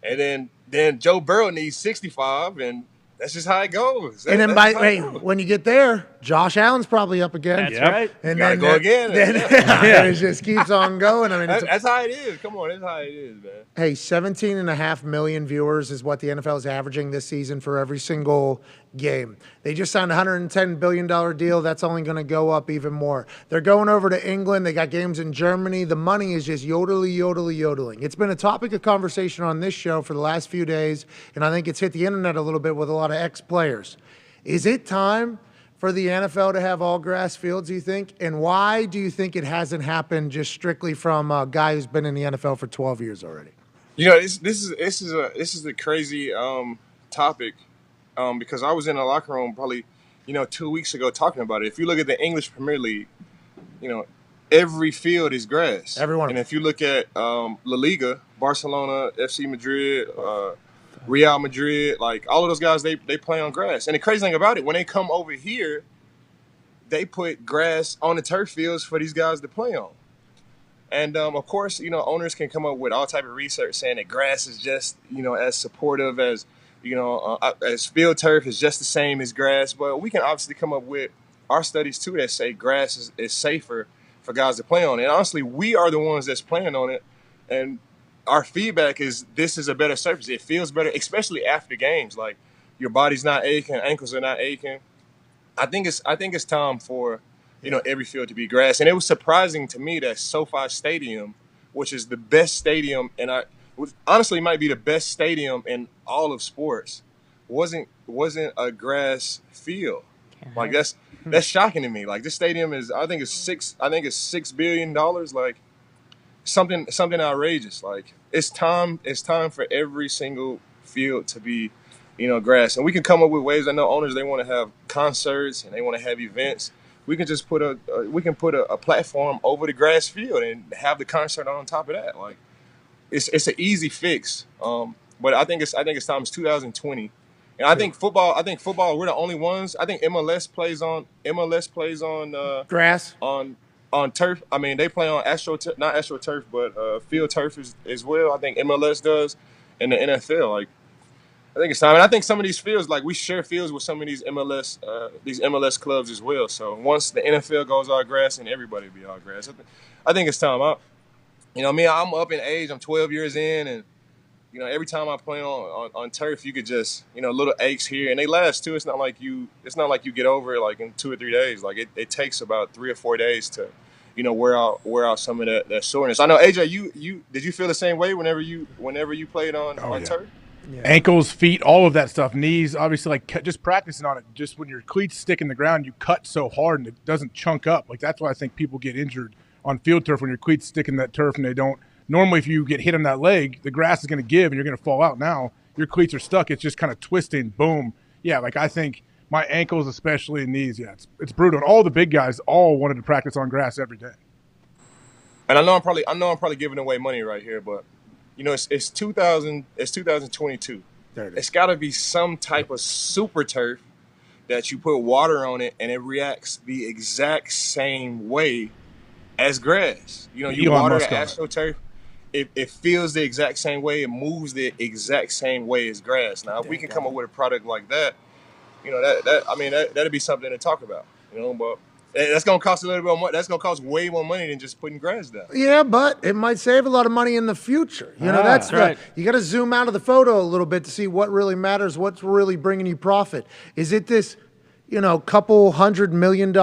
And then Joe Burrow needs 65, and that's just how it goes. And then when you get there, Josh Allen's probably up again. That's right. And Gotta go again. It just keeps on going. I mean, that's how it is. Come on, that's how it is, man. Hey, 17.5 million viewers is what the NFL is averaging this season for every single game. They just signed a $110 billion deal. That's only going to go up even more. They're going over to England. They got games in Germany. The money is just yodeling. It's been a topic of conversation on this show for the last few days, and I think it's hit the internet a little bit with a lot of ex-players. Is it time for the NFL to have all grass fields, do you think? And why do you think it hasn't happened just strictly from a guy who's been in the NFL for 12 years already? This is a crazy topic because I was in a locker room probably 2 weeks ago talking about it. If you look at the English Premier League, every field is grass. Everyone. And if you look at La Liga, Barcelona, FC Madrid, Real Madrid, all of those guys, they play on grass. And the crazy thing about it, when they come over here, they put grass on the turf fields for these guys to play on. And of course, owners can come up with all type of research saying that grass is just, as supportive as, as field turf is just the same as grass. But we can obviously come up with our studies too that say grass is safer for guys to play on. And honestly, we are the ones that's playing on it. And our feedback is this is a better surface. It feels better, especially after games. Your body's not aching, ankles are not aching. I think it's time for every field to be grass. And it was surprising to me that SoFi Stadium, which is the best stadium, and honestly might be the best stadium in all of sports, wasn't a grass field. That's shocking to me. This stadium is I think it's $6 billion. Something outrageous. It's time for every single field to be, grass. And we can come up with ways. I know owners, they want to have concerts and they want to have events. We can just put a platform over the grass field and have the concert on top of that. It's an easy fix. But I think it's time. It's 2020. And I think football, we're the only ones. I think MLS plays on grass. On turf. I mean, they play on not AstroTurf, but field turf as well. I think MLS does, and the NFL. I think it's time. And I think some of these fields, we share fields with some of these MLS clubs as well. So once the NFL goes all grass, and everybody will be all grass. I think it's time. I'm up in age. I'm 12 years in, and every time I play on turf, you could just, little aches here, and they last too. It's not like you get over it like in 2 or 3 days. Like it takes about 3 or 4 days to, wear out some of that soreness. I know, AJ, you did you feel the same way whenever you played on turf? Yeah. Ankles, feet, all of that stuff, knees, obviously, like just practicing on it. Just when your cleats stick in the ground, you cut so hard and it doesn't chunk up. Like that's why I think people get injured on field turf when your cleats stick in that turf and they don't. Normally, if you get hit on that leg, the grass is going to give and you're going to fall out. Now your cleats are stuck. It's just kind of twisting. Boom. Yeah, like I think my ankles, especially and knees, yeah, it's brutal. And all the big guys all wanted to practice on grass every day. And I know I'm probably giving away money right here, but. It's 2022. It's got to be some type of super turf that you put water on it and it reacts the exact same way as grass. You water the AstroTurf, it feels the exact same way, it moves the exact same way as grass. Now, if we can come up with a product like that, that'd be something to talk about. But that's gonna cost a little bit more. That's gonna cost way more money than just putting grass down. Yeah, but it might save a lot of money in the future. That's right. You got to zoom out of the photo a little bit to see what really matters, what's really bringing you profit. Is it this, couple $100 million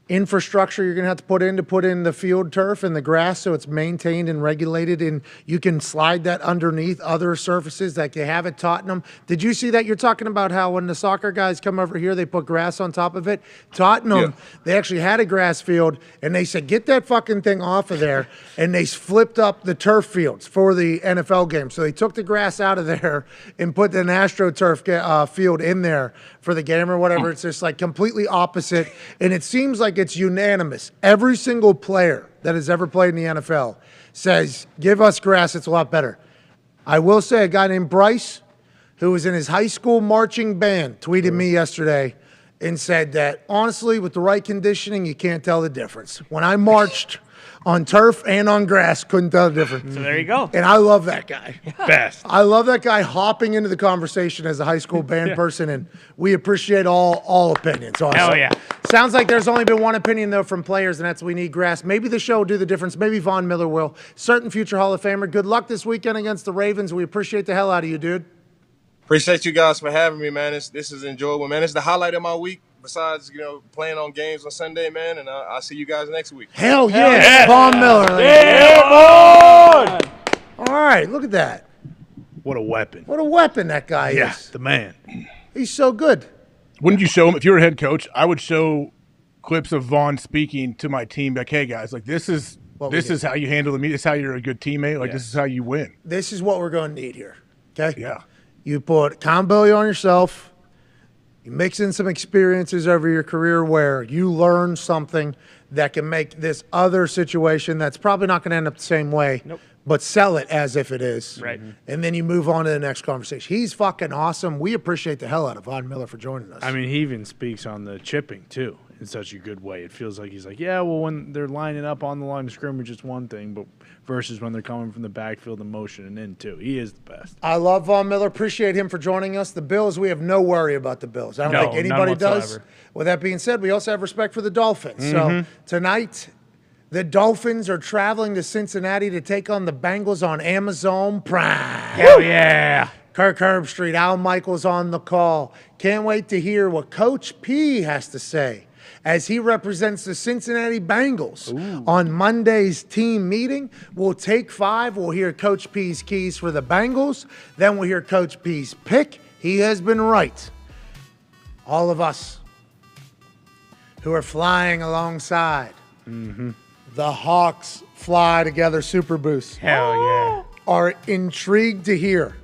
infrastructure you're going to have to put in the field turf and the grass so it's maintained and regulated and you can slide that underneath other surfaces like they have at Tottenham? Did you see that? You're talking about how when the soccer guys come over here, they put grass on top of it. Tottenham, they actually had a grass field and they said, get that fucking thing off of there. And they flipped up the turf fields for the NFL game. So they took the grass out of there and put an AstroTurf field in there for the game or whatever. It's just like completely opposite. And it seems like it's unanimous. Every single player that has ever played in the NFL says, give us grass, it's a lot better. I will say a guy named Bryce, who was in his high school marching band, tweeted me yesterday and said that, honestly, with the right conditioning, you can't tell the difference. When I marched on turf and on grass, couldn't tell the difference. So there you go. And I love that guy. Best. I love that guy hopping into the conversation as a high school band person, and we appreciate all opinions. Awesome. Hell yeah. Sounds like there's only been one opinion, though, from players, and that's we need grass. Maybe the show will do the difference. Maybe Von Miller will. Certain future Hall of Famer. Good luck this weekend against the Ravens. We appreciate the hell out of you, dude. Appreciate you guys for having me, man. This is enjoyable, man. It's the highlight of my week. Besides, playing on games on Sunday, man, and I'll see you guys next week. Hell yeah, Von Miller. Yeah, boy! All right, look at that. What a weapon. What a weapon that guy is. Yeah, the man. He's so good. Wouldn't you show him, if you were a head coach, I would show clips of Vaughn speaking to my team, like, hey, guys, like this is how you handle the media. This is how you're a good teammate. Like, this is how you win. This is what we're going to need here, okay? Yeah. You put accountability on yourself. You mix in some experiences over your career where you learn something that can make this other situation that's probably not going to end up the same way, but sell it as if it is. Right. And then you move on to the next conversation. He's fucking awesome. We appreciate the hell out of Von Miller for joining us. I mean, he even speaks on the chipping, too, in such a good way. It feels like he's like, yeah, well, when they're lining up on the line of scrimmage, it's one thing, but versus when they're coming from the backfield and motion and in, too. He is the best. I love Von Miller. Appreciate him for joining us. The Bills, we have no worry about the Bills. I don't think anybody does. With that being said, we also have respect for the Dolphins. So tonight, the Dolphins are traveling to Cincinnati to take on the Bengals on Amazon Prime. Hell yeah. Kirk Herbstreit, Al Michaels on the call. Can't wait to hear what Coach P has to say as he represents the Cincinnati Bengals on Monday's team meeting. We'll take 5. We'll hear Coach P's keys for the Bengals. Then we'll hear Coach P's pick. He has been right. All of us who are flying alongside the Hawks Fly Together Super Boost. Hell yeah. Are intrigued to hear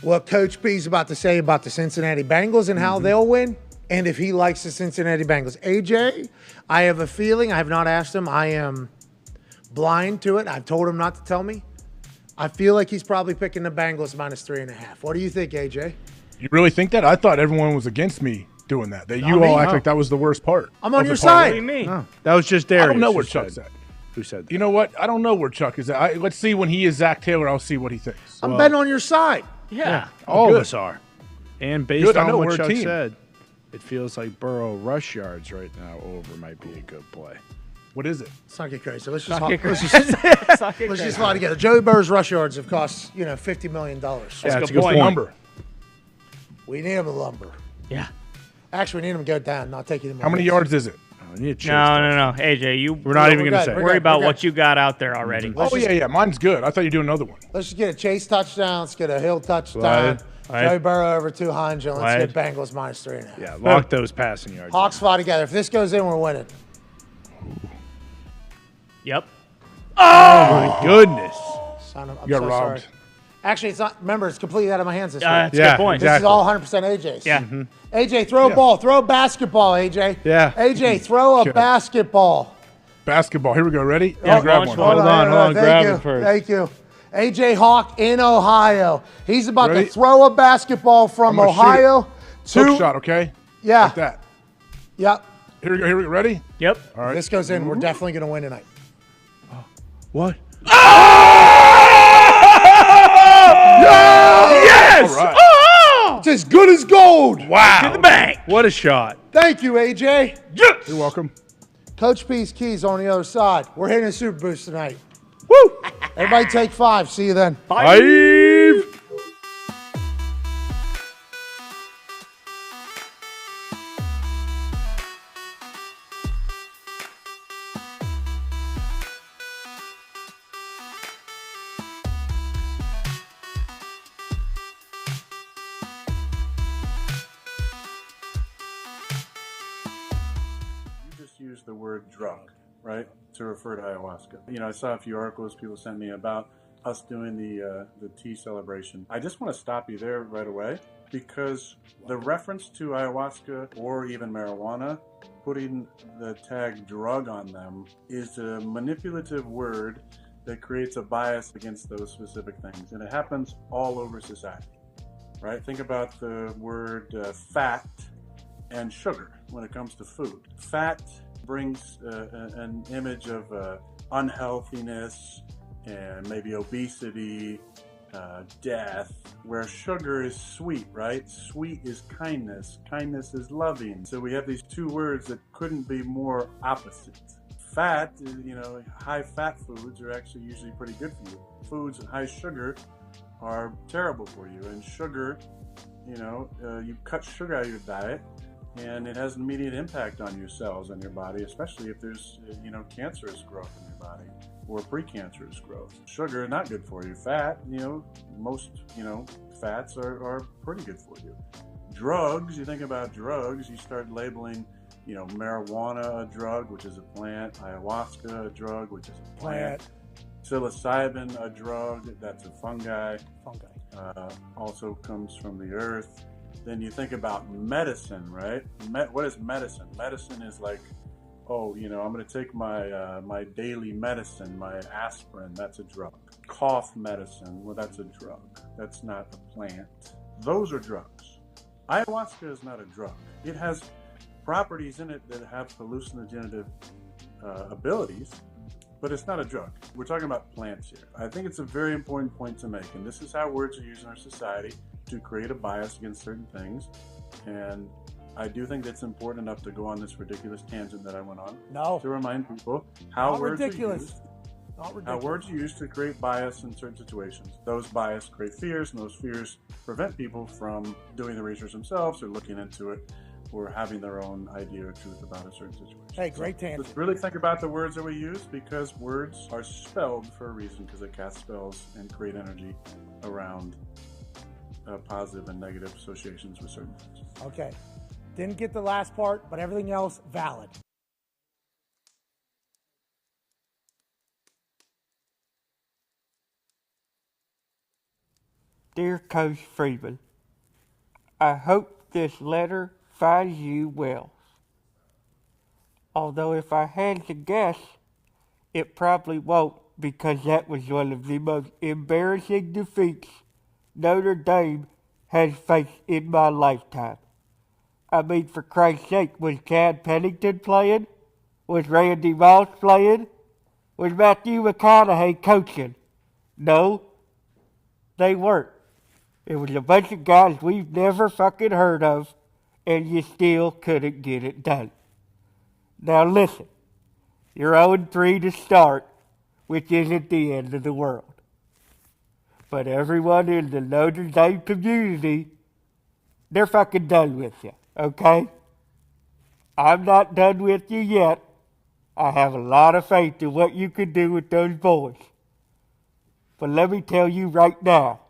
what Coach P's about to say about the Cincinnati Bengals and how they'll win, and if he likes the Cincinnati Bengals. AJ, I have a feeling, I have not asked him, I am blind to it. I've told him not to tell me. I feel like he's probably picking the Bengals -3.5. What do you think, AJ? You really think that? I thought everyone was against me doing that. You all act like that was the worst part. I'm on your side. What do you mean? No, that was just Darius. I don't know where Chuck's at. Who said that? You know what? I don't know where Chuck is at. Let's see when he is Zach Taylor. I'll see what he thinks. I'm betting on your side. Yeah. All of us are. And based Good, I know on what we're a Chuck team. said, it feels like Burrow rush yards right now over might be a good play. What is it? Let's not get crazy. Let's Not just get let's crazy. just, Let's not get let's just crazy. lie together. Joey Burrow's rush yards have cost $50 million. Yeah, it's a good point. Number. We need him to lumber. Yeah. Actually, we need him to go down, not take him. How many yards is it? No, AJ, We're not even gonna say. Worry about what you got out there already. Oh, yeah. Mine's good. I thought you were doing another one. Let's just get a Chase touchdown. Let's get a Hill touchdown. Right. Joey Burrow over 200. Let's Right. get Bengals minus 3.5. Yeah, lock those passing yards. Hawks fly together. If this goes in, we're winning. Yep. Oh my goodness! Son of, I'm You got so robbed. sorry. Actually, it's not. Remember, it's completely out of my hands this week. That's a good point. This is all 100% AJ's. Yeah. AJ, throw a ball. Throw a basketball, AJ. Yeah. AJ, throw a Okay. basketball. Basketball. Here we go. Ready? Yeah, grab launch one. one. Hold on. Thank Grab you. it first. Thank you. AJ Hawk in Ohio. He's about Ready? to throw a basketball from I'm gonna shoot Ohio to. Hook shot, okay? Yeah. Like that. Yep. Here we go. Ready? Yep. All right. If this goes in, we're definitely going to win tonight. What? Yes! All right. Oh! It's as good as gold. Wow! To the bank. What a shot! Thank you, AJ. Yes. You're welcome. Coach P's keys on the other side. We're hitting a super boost tonight. Woo! Everybody take 5. See you then. Five. You just used the word drug, right, to refer to ayahuasca. You know, I saw a few articles people sent me about us doing the tea celebration. I just want to stop you there right away because the reference to ayahuasca or even marijuana, putting the tag drug on them is a manipulative word that creates a bias against those specific things. And it happens all over society, right? Think about the word fat and sugar when it comes to food. Fat brings an image of unhealthiness and maybe obesity, death, where sugar is sweet, right? Sweet is kindness. Kindness is loving. So we have these two words that couldn't be more opposite. Fat, you know, high fat foods are actually usually pretty good for you. Foods with high sugar are terrible for you. And sugar, you know, you cut sugar out of your diet, and it has an immediate impact on your cells and your body, especially if there's, you know, cancerous growth in your body or precancerous growth. Sugar, not good for you. Fat, you know, most, you know, fats are pretty good for you. Drugs, you think about drugs, you start labeling, you know, marijuana a drug, which is a plant, ayahuasca a drug, which is a plant, psilocybin a drug, that's a fungi. Also comes from the earth. Then you think about medicine, right? What is medicine? Medicine is like, oh, you know, I'm going to take my my daily medicine, my aspirin, that's a drug. Cough medicine, well, that's a drug. That's not a plant. Those are drugs. Ayahuasca is not a drug. It has properties in it that have hallucinogenic abilities, but it's not a drug. We're talking about plants here. I think it's a very important point to make, and this is how words are used in our society to create a bias against certain things. And I do think that's important enough to go on this ridiculous tangent that I went on. No. To remind people how Not words ridiculous. are used. Not How ridiculous. words are used to create bias in certain situations. Those bias create fears, and those fears prevent people from doing the research themselves or looking into it or having their own idea or truth about a certain situation. Hey, great tangent. Let's really think about the words that we use, because words are spelled for a reason, because they cast spells and create energy around positive and negative associations with certain things. Okay. Didn't get the last part, but everything else valid. Dear Coach Freeman, I hope this letter finds you well. Although if I had to guess, it probably won't, because that was one of the most embarrassing defeats Notre Dame has faced in my lifetime. I mean, for Christ's sake, was Chad Pennington playing? Was Randy Moss playing? Was Matthew McConaughey coaching? No, they weren't. It was a bunch of guys we've never fucking heard of, and you still couldn't get it done. Now listen, You're 0-3 to start, which isn't the end of the world. But everyone in the Notre Dame community, they're fucking done with you, okay? I'm not done with you yet. I have a lot of faith in what you can do with those boys. But let me tell you right now,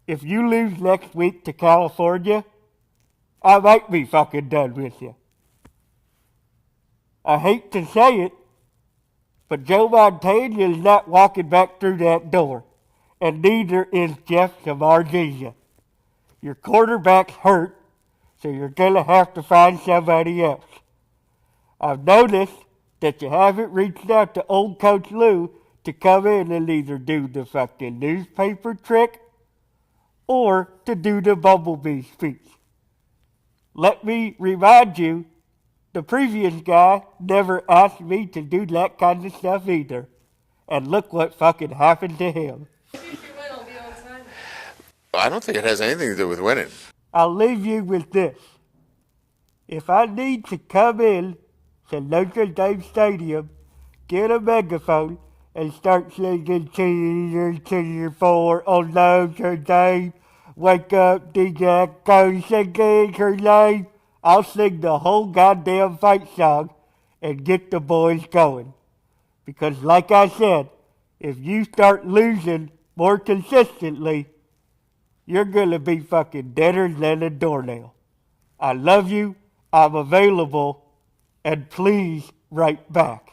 if you lose next week to California, I might be fucking done with you. I hate to say it, but Joe Montana is not walking back through that door, and neither is Jeff Samardzija. Your quarterback's hurt, so you're going to have to find somebody else. I've noticed that you haven't reached out to old Coach Lou to come in and either do the fucking newspaper trick or to do the bumblebee speech. Let me remind you, the previous guy never asked me to do that kind of stuff either. And look what fucking happened to him. I don't think it has anything to do with winning. I'll leave you with this. If I need to come in to Notre Dame Stadium, get a megaphone, and start singing cheer for on Notre Dame, wake up, DJ, go singing her name, I'll sing the whole goddamn fight song and get the boys going. Because like I said, if you start losing more consistently, you're going to be fucking deader than a doornail. I love you, I'm available, and please write back.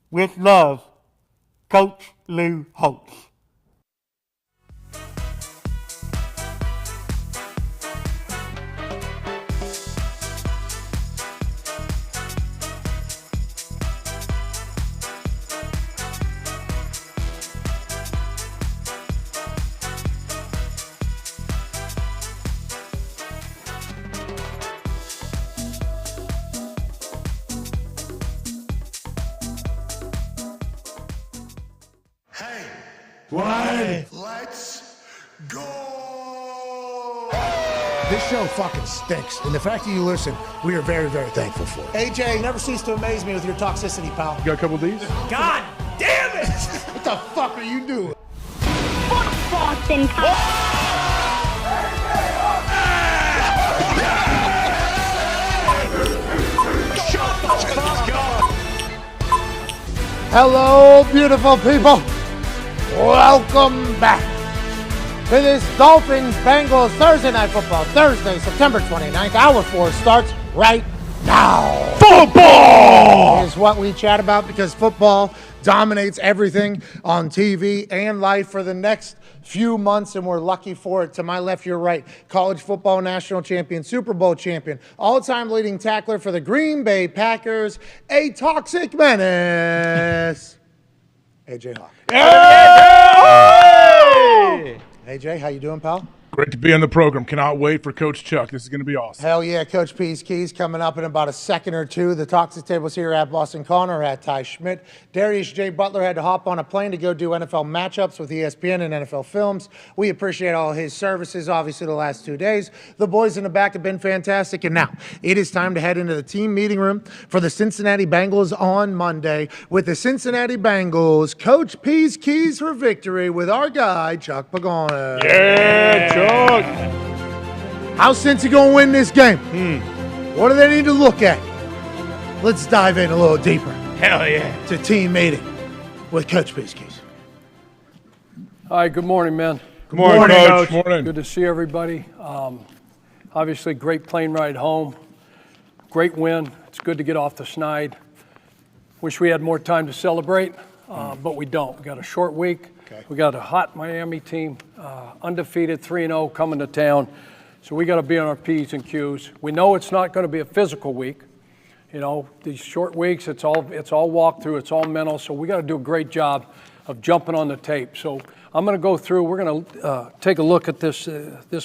With love, Coach Lou Holtz. Let's go! This show fucking stinks, and the fact that you listen, we are very, very thankful for it. AJ, never cease to amaze me with your toxicity, pal. You got a couple of these? God damn it! What the fuck are you doing? Fuck Boston Hello, beautiful people. Welcome back to this Dolphins Bengals Thursday Night Football. Thursday, September 29th. Hour 4 starts right now. Football is what we chat about because football dominates everything on TV and life for the next few months, and we're lucky for it. To my left, your right, college football national champion, Super Bowl champion, all-time leading tackler for the Green Bay Packers, a toxic menace, AJ Hawk. Hey! AJ, how you doing, pal? Great to be on the program. Cannot wait for Coach Chuck. This is going to be awesome. Hell yeah, Coach P's Keys coming up in about a second or two. The Toxic Tables here at Boston Connor, at Ty Schmidt. Darius J. Butler had to hop on a plane to go do NFL matchups with ESPN and NFL Films. We appreciate all his services, obviously, the last 2 days. The boys in the back have been fantastic. And now it is time to head into the team meeting room for the Cincinnati Bengals on Monday with the Cincinnati Bengals. Coach P's Keys for victory with our guy, Chuck Pagano. Yeah, Chuck. How's Cincy going to win this game? What do they need to look at? Let's dive in a little deeper. Hell yeah. To team meeting with Coach P's Keys. Hi, good morning, man. Good morning, Coach. Morning. Good to see everybody. Obviously, great plane ride home. Great win. It's good to get off the schneid. Wish we had more time to celebrate, but we don't. We got a short week. Okay. We got a hot Miami team, undefeated 3-0 coming to town. So we got to be on our P's and Q's. We know it's not going to be a physical week. You know, these short weeks, it's all walkthrough, it's all mental. So we got to do a great job of jumping on the tape. So I'm going to go through. We're going to take a look at this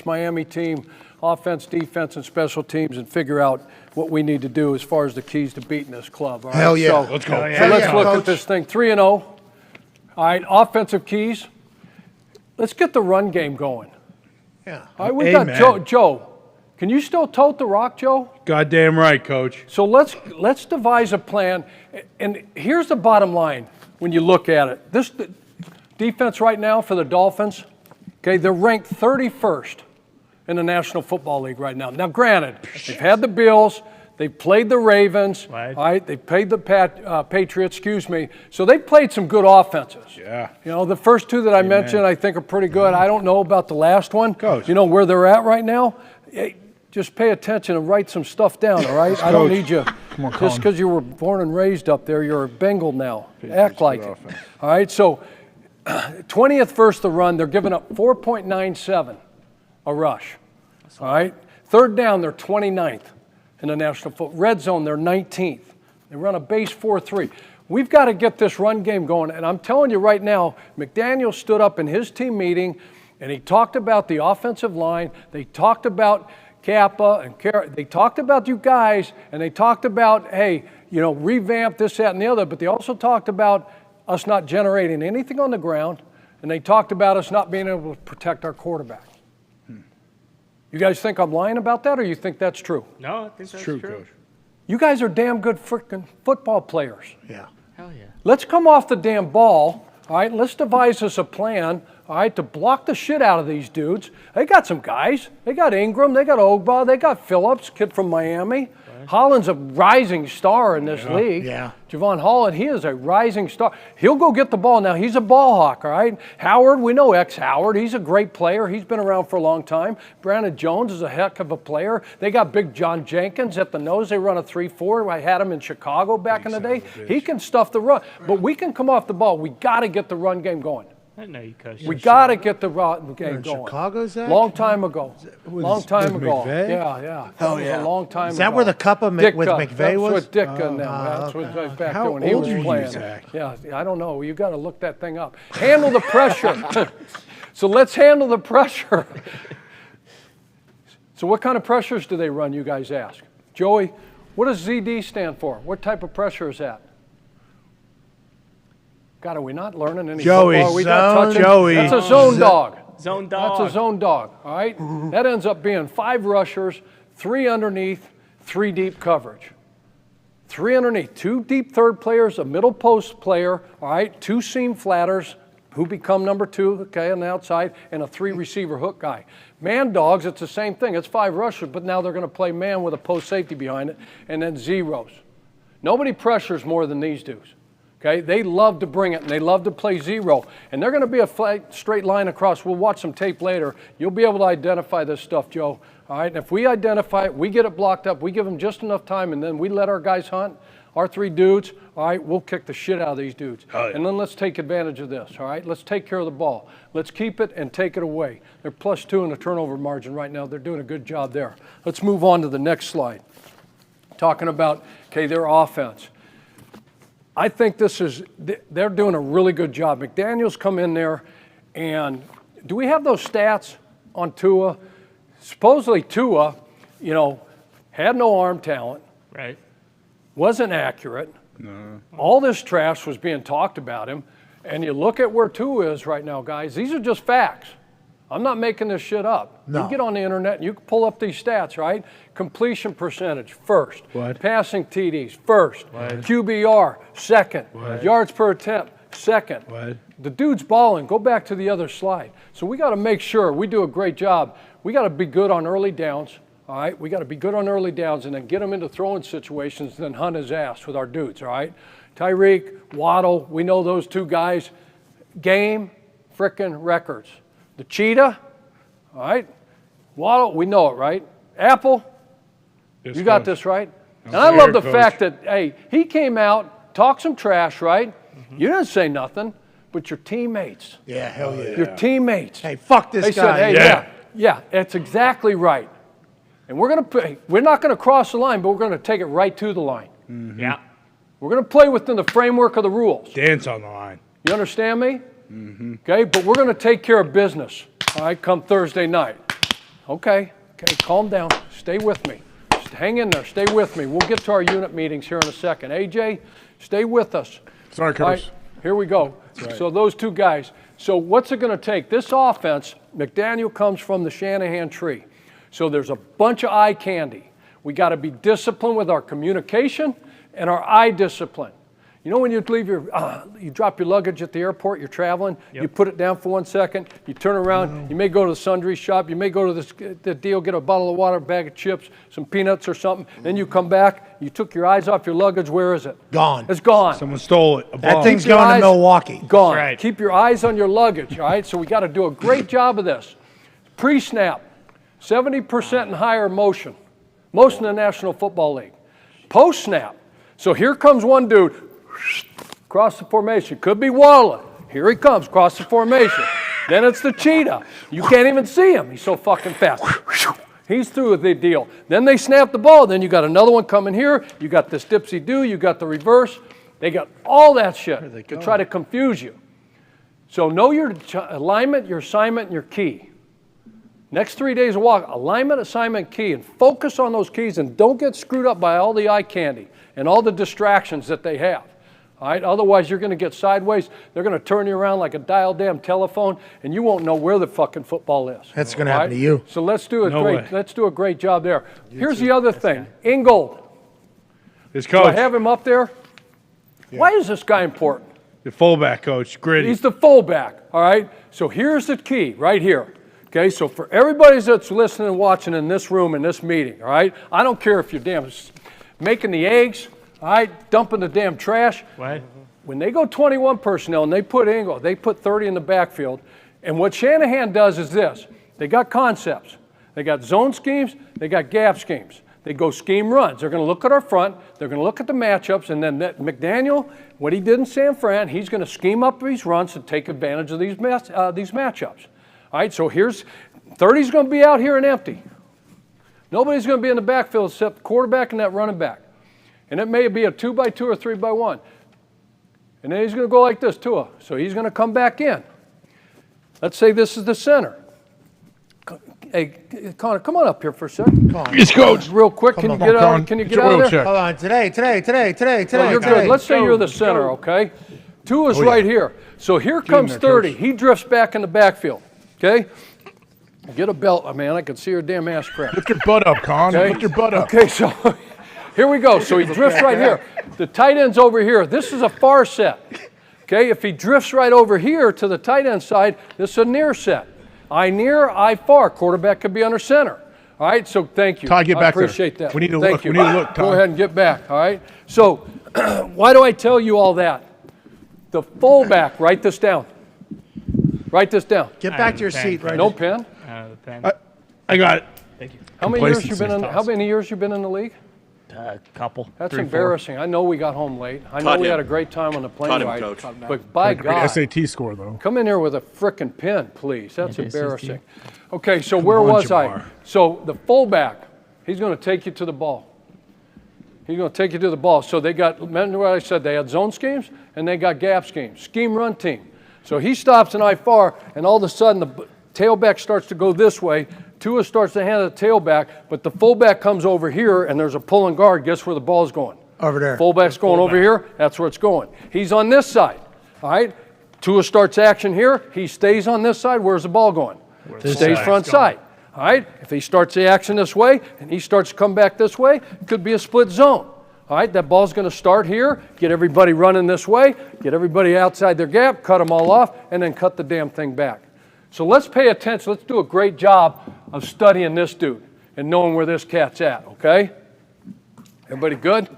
Miami team, offense, defense, and special teams, and figure out what we need to do as far as the keys to beating this club. All right? Hell yeah. So, Let's go. So let's look at this thing. 3-0. All right, offensive keys. Let's get the run game going. Yeah. All right, we got Joe. Can you still tote the rock, Joe? Goddamn right, Coach. So let's devise a plan. And here's the bottom line when you look at it. This defense right now for the Dolphins, okay, they're ranked 31st in the National Football League right now. Now, granted, they've had the Bills, they've played the Ravens, all right, they played the Patriots, so they've played some good offenses. Yeah. You know, the first two that I mentioned I think are pretty good. I don't know about the last one. Coach. You know where they're at right now? Hey, just pay attention and write some stuff down, all right? I don't need you. Come on, just because you were born and raised up there, you're a Bengal now. Act like it. All right, so 20th versus the run, they're giving up 4.97 a rush. All right? Third down, they're 29th in the National Football. Red zone, they're 19th. They run a base 4-3. We've got to get this run game going. And I'm telling you right now, McDaniel stood up in his team meeting, and he talked about the offensive line. They talked about Kappa and they talked about you guys, and they talked about, hey, you know, revamp this, that, and the other. But they also talked about us not generating anything on the ground, and they talked about us not being able to protect our quarterback. You guys think I'm lying about that, or you think that's true? No, I think that's true. Coach. You guys are damn good freaking football players. Yeah. Hell yeah. Let's come off the damn ball, all right? Let's devise us a plan, all right, to block the shit out of these dudes. They got some guys. They got Ingram. They got Ogba. They got Phillips, kid from Miami. Holland's a rising star in this league. Yeah. Javon Holland, he is a rising star. He'll go get the ball. Now, he's a ball hawk, all right? Howard, we know ex-Howard. He's a great player. He's been around for a long time. Brandon Jones is a heck of a player. They got big John Jenkins at the nose. They run a 3-4. I had him in Chicago back in the day. He can stuff the run. But we can come off the ball. We got to get the run game going. I know you coach. We got to get the run game going. Chicago's that? Long time ago. Long time with ago. McVay? Yeah. Hell That yeah. was a long time ago. Is that where the cup of with McVay was? That's what Dick and them. That's what they back How there when he old was are you, playing. Zach? Yeah, I don't know. You got to look that thing up. Handle the pressure. So let's handle the pressure. So what kind of pressures do they run, you guys ask? Joey, what does ZD stand for? What type of pressure is that? God, are we not learning any Joey, football? Are we not zone. touching? Joey. That's a zone dog. Zone dog. That's a zone dog, all right? That ends up being 5 rushers, 3 underneath, 3 deep coverage. 3 underneath, 2 deep third players, a middle post player, all right? 2 seam flatters who become number 2, okay, on the outside, and a 3 receiver hook guy. Man dogs, it's the same thing. It's 5 rushers, but now they're going to play man with a post safety behind it, and then zeros. Nobody pressures more than these dudes. Okay, they love to bring it, and they love to play zero. And they're going to be a straight line across. We'll watch some tape later. You'll be able to identify this stuff, Joe. All right, and if we identify it, we get it blocked up, we give them just enough time, and then we let our guys hunt, our 3 dudes, all right, we'll kick the shit out of these dudes. Oh, yeah. And then let's take advantage of this, all right? Let's take care of the ball. Let's keep it and take it away. They're +2 in the turnover margin right now. They're doing a good job there. Let's move on to the next slide. Talking about, okay, their offense. I think they're doing a really good job. McDaniel's come in there, and do we have those stats on Tua? Supposedly Tua, you know, had no arm talent. Right. Wasn't accurate. No. All this trash was being talked about him. And you look at where Tua is right now, guys. These are just facts. I'm not making this shit up. No. You get on the internet and you can pull up these stats, right? Completion percentage, first. What? Passing TDs, first. What? QBR, second. What? Yards per attempt, second. What? The dude's balling. Go back to the other slide. So we got to make sure we do a great job. We got to be good on early downs, all right? We got to be good on early downs and then get him into throwing situations and then hunt his ass with our dudes, all right? Tyreek, Waddle, we know those 2 guys. Game frickin' records. The cheetah, all right? Waddle, we know it, right? Apple, yes, you got Coach. This right? And I love the fact that, hey, he came out, talked some trash, right? Mm-hmm. You didn't say nothing, but your teammates. Yeah, hell yeah. Your teammates. Hey, fuck this they guy. Said, hey, yeah, that's exactly right. And we're not going to cross the line, but we're going to take it right to the line. Mm-hmm. Yeah. We're going to play within the framework of the rules. Dance on the line. You understand me? Mm-hmm. Okay, but we're going to take care of business, all right, come Thursday night. Okay, calm down. Stay with me. Just hang in there. Stay with me. We'll get to our unit meetings here in a second. AJ, stay with us. Sorry, Coach. All right, here we go. Right. So those 2 guys. So what's it going to take? This offense, McDaniel comes from the Shanahan tree. So there's a bunch of eye candy. We got to be disciplined with our communication and our eye discipline. You know when you leave you drop your luggage at the airport, you're traveling, you put it down for 1 second, you turn around, you may go to the sundry shop, you may go to the deal, get a bottle of water, a bag of chips, some peanuts or something, then you come back, you took your eyes off your luggage, where is it? Gone. It's gone. Someone stole it. That thing's going to Milwaukee. Gone. Right. Keep your eyes on your luggage, all right? So we got to do a great job of this. Pre-snap, 70% and higher motion. Most in the National Football League. Post-snap. So here comes one dude, cross the formation. Could be Waller. Here he comes, cross the formation. Then it's the cheetah. You can't even see him. He's so fucking fast. He's through with the deal. Then they snap the ball. Then you got another one coming here. You got this dipsy-do. You got the reverse. They got all that shit to try to confuse you. So know your alignment, your assignment, and your key. Next 3 days of walk, alignment, assignment, key, and focus on those keys and don't get screwed up by all the eye candy and all the distractions that they have. All right? Otherwise, you're going to get sideways. They're going to turn you around like a dial damn telephone, and you won't know where the fucking football is. That's going to happen to you. So let's do a great job there. Here's the other thing. Ingold. His Do I coach. have him up there? Yeah. Why is this guy important? The fullback coach, gritty. He's the fullback, all right? So here's the key right here. Okay, so for everybody that's listening and watching in this room, in this meeting, all right? I don't care if you're damn making the eggs, all right, dumping the damn trash. What? When they go 21 personnel and they put Ingold, they put 30 in the backfield. And what Shanahan does is this. They got concepts. They got zone schemes. They got gap schemes. They go scheme runs. They're going to look at our front. They're going to look at the matchups. And then McDaniel, what he did in San Fran, he's going to scheme up these runs to take advantage of these matchups. All right, so here's 30's going to be out here and empty. Nobody's going to be in the backfield except the quarterback and that running back. And it may be a 2x2 or 3x1. And then he's going to go like this, Tua. So he's going to come back in. Let's say this is the center. Hey, Connor, come on up here for a second. Yes, coach. Real quick, can you get out? Can you get out of there? Hold on, today. Oh, you're good. Let's say you're the center, okay? Tua's right here. So here comes 30. He drifts back in the backfield, okay? Get a belt, man. I can see your damn ass crack. Lift your butt up, Con. Okay? Lift your butt up. Okay, so here we go. So he drifts right here. The tight end's over here. This is a far set. Okay, if he drifts right over here to the tight end side, this is a near set. I near, I far. Quarterback could be under center. All right, so thank you. Todd, get back there. I appreciate that. We need to thank look. You. We need to look, Todd. Go ahead and get back, all right? So why do I tell you all that? The fullback, write this down. Write this down. Get back to your seat right No now. pen? I got it. Thank you. How many years you been in? How many years you been in the league? A couple. That's 3, 4. embarrassing. I know we got home late. I know Taught we him. had a great time on the plane Taught him, ride. Coach. But by God, SAT score, though. come in here with a frickin' pen, please. That's Yeah, the embarrassing. Okay, so where was I? So the fullback, he's going to take you to the ball. He's going to take you to the ball. So they got, remember what I said, they had zone schemes and they got gap schemes, scheme run team. So he stops an I far, and all of a sudden the tailback starts to go this way. Tua starts to hand the tailback, but the fullback comes over here, and there's a pulling guard. Guess where the ball's going? Over there. Fullback's going over here. That's where it's going. He's on this side. All right? Tua starts action here. He stays on this side. Where's the ball going? Stays front side. All right? If he starts the action this way, and he starts to come back this way, it could be a split zone. All right? That ball's going to start here, get everybody running this way, get everybody outside their gap, cut them all off, and then cut the damn thing back. So let's pay attention. Let's do a great job of studying this dude and knowing where this cat's at, okay? Everybody good?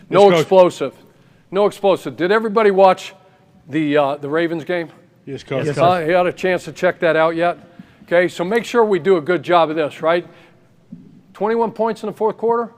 No explosive. No explosive. Did everybody watch the Ravens game? Yes, Coach. You had a chance to check that out yet? Okay, so make sure we do a good job of this, right? 21 points in the fourth quarter?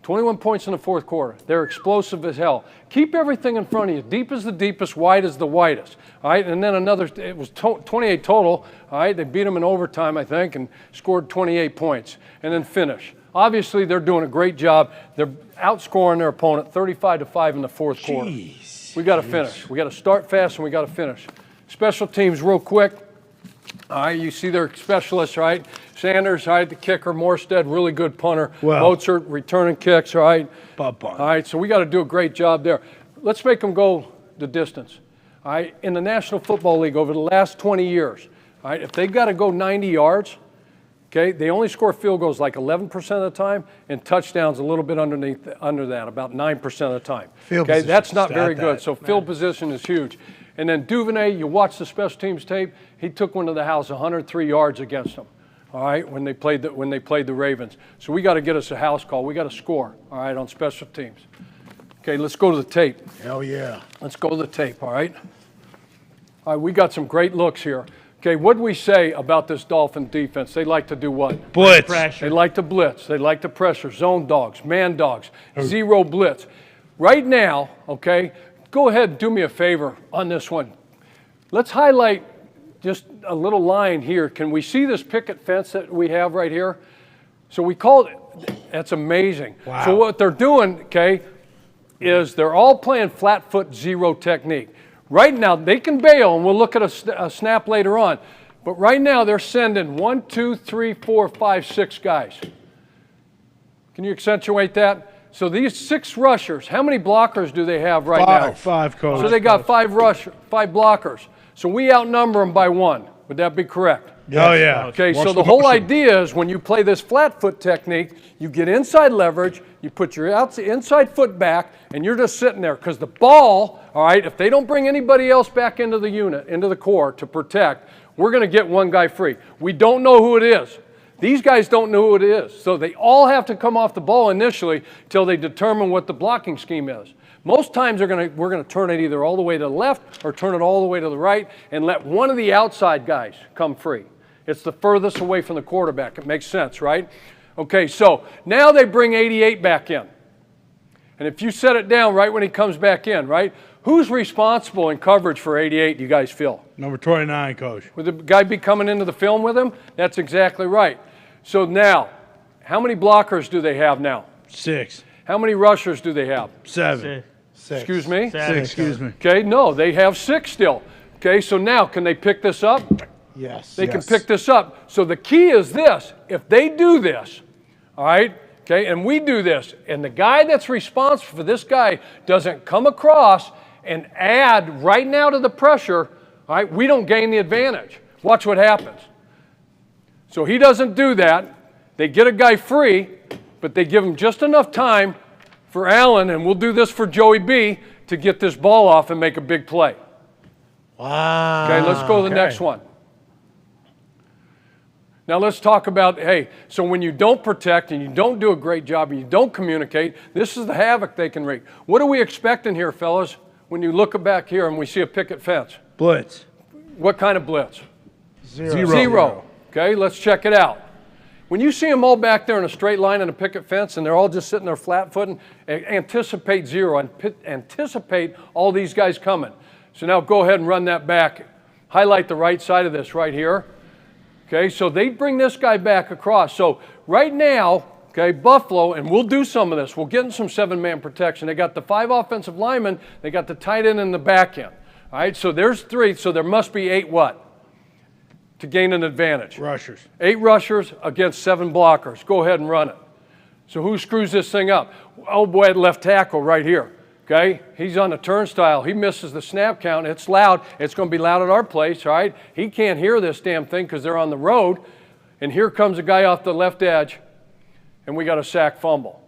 21 points in the fourth quarter. They're explosive as hell. Keep everything in front of you. Deep is the deepest, wide is the widest. All right, and then another, it was 28 total. All right, they beat them in overtime, I think, and scored 28 points. And then finish. Obviously, they're doing a great job. They're outscoring their opponent 35-5 in the fourth quarter. We got to finish. We got to start fast and we got to finish. Special teams, real quick. All right, you see their specialists, right? Sanders, all right, the kicker. Morstead, really good punter. Mozart, returning kicks, all right? All right, so we got to do a great job there. Let's make them go the distance. All right, in the National Football League over the last 20 years, all right, if they've got to go 90 yards, Okay, they only score field goals like 11% of the time, and touchdowns a little bit under that, about 9% of the time. Okay, that's not very good. So field position is huge. And then Duvernay, you watch the special teams tape. He took one to the house, 103 yards against them. All right, when they played the Ravens. So we got to get us a house call. We got to score. All right, on special teams. Okay, let's go to the tape. Hell yeah. Let's go to the tape. All right. All right, we got some great looks here. Okay, what do we say about this Dolphin defense? They like to do what? Blitz. Pressure. They like to blitz. They like to pressure. Zone dogs, man dogs, zero blitz. Right now, okay, go ahead and do me a favor on this one. Let's highlight just a little line here. Can we see this picket fence that we have right here? So we call it, that's amazing. Wow. So what they're doing, okay, is they're all playing flat foot zero technique. Right now, they can bail, and we'll look at a snap later on. But right now, they're sending 1, 2, 3, 4, 5, 6 guys. Can you accentuate that? So these 6 rushers, how many blockers do they have right now? 5, Coach. So they got 5 blockers. So we outnumber them by 1. Would that be correct? Oh, yeah. Okay, so the whole idea is when you play this flat foot technique, you get inside leverage, you put your inside foot back, and you're just sitting there. Because the ball, all right, if they don't bring anybody else back into the unit, into the core to protect, we're going to get one guy free. We don't know who it is. These guys don't know who it is. So they all have to come off the ball initially till they determine what the blocking scheme is. Most times we're going to turn it either all the way to the left or turn it all the way to the right and let one of the outside guys come free. It's the furthest away from the quarterback. It makes sense, right? Okay, so now they bring 88 back in. And if you set it down right when he comes back in, right, who's responsible in coverage for 88, you guys feel? Number 29, Coach. Would the guy be coming into the film with him? That's exactly right. So now, how many blockers do they have now? 6. How many rushers do they have? 7. 6. Excuse me? 6, excuse me. Okay, no, they have 6 still. Okay, so now can they pick this up? Yes. They can pick this up. So the key is this. If they do this, all right, okay, and we do this, and the guy that's responsible for this guy doesn't come across and add right now to the pressure, all right, we don't gain the advantage. Watch what happens. So he doesn't do that. They get a guy free, but they give him just enough time for Allen, and we'll do this for Joey B, to get this ball off and make a big play. Wow. Okay, let's go to the next one. Now let's talk about, hey, so when you don't protect and you don't do a great job and you don't communicate, this is the havoc they can wreak. What are we expecting here, fellas, when you look back here and we see a picket fence? Blitz. What kind of blitz? Zero. Okay, let's check it out. When you see them all back there in a straight line in a picket fence and they're all just sitting there flat-footing, anticipate zero, anticipate all these guys coming. So now go ahead and run that back. Highlight the right side of this right here. Okay, so they bring this guy back across. So right now, okay, Buffalo, and we'll do some of this. We'll get in some 7-man protection. They got the 5 offensive linemen. They got the tight end in the back end. All right, so there's 3. So there must be 8 what? To gain an advantage. Rushers. 8 rushers against 7 blockers. Go ahead and run it. So who screws this thing up? Oh, boy, at left tackle right here. Okay, he's on the turnstile. He misses the snap count. It's loud. It's going to be loud at our place, all right? He can't hear this damn thing because they're on the road. And here comes a guy off the left edge, and we got a sack fumble.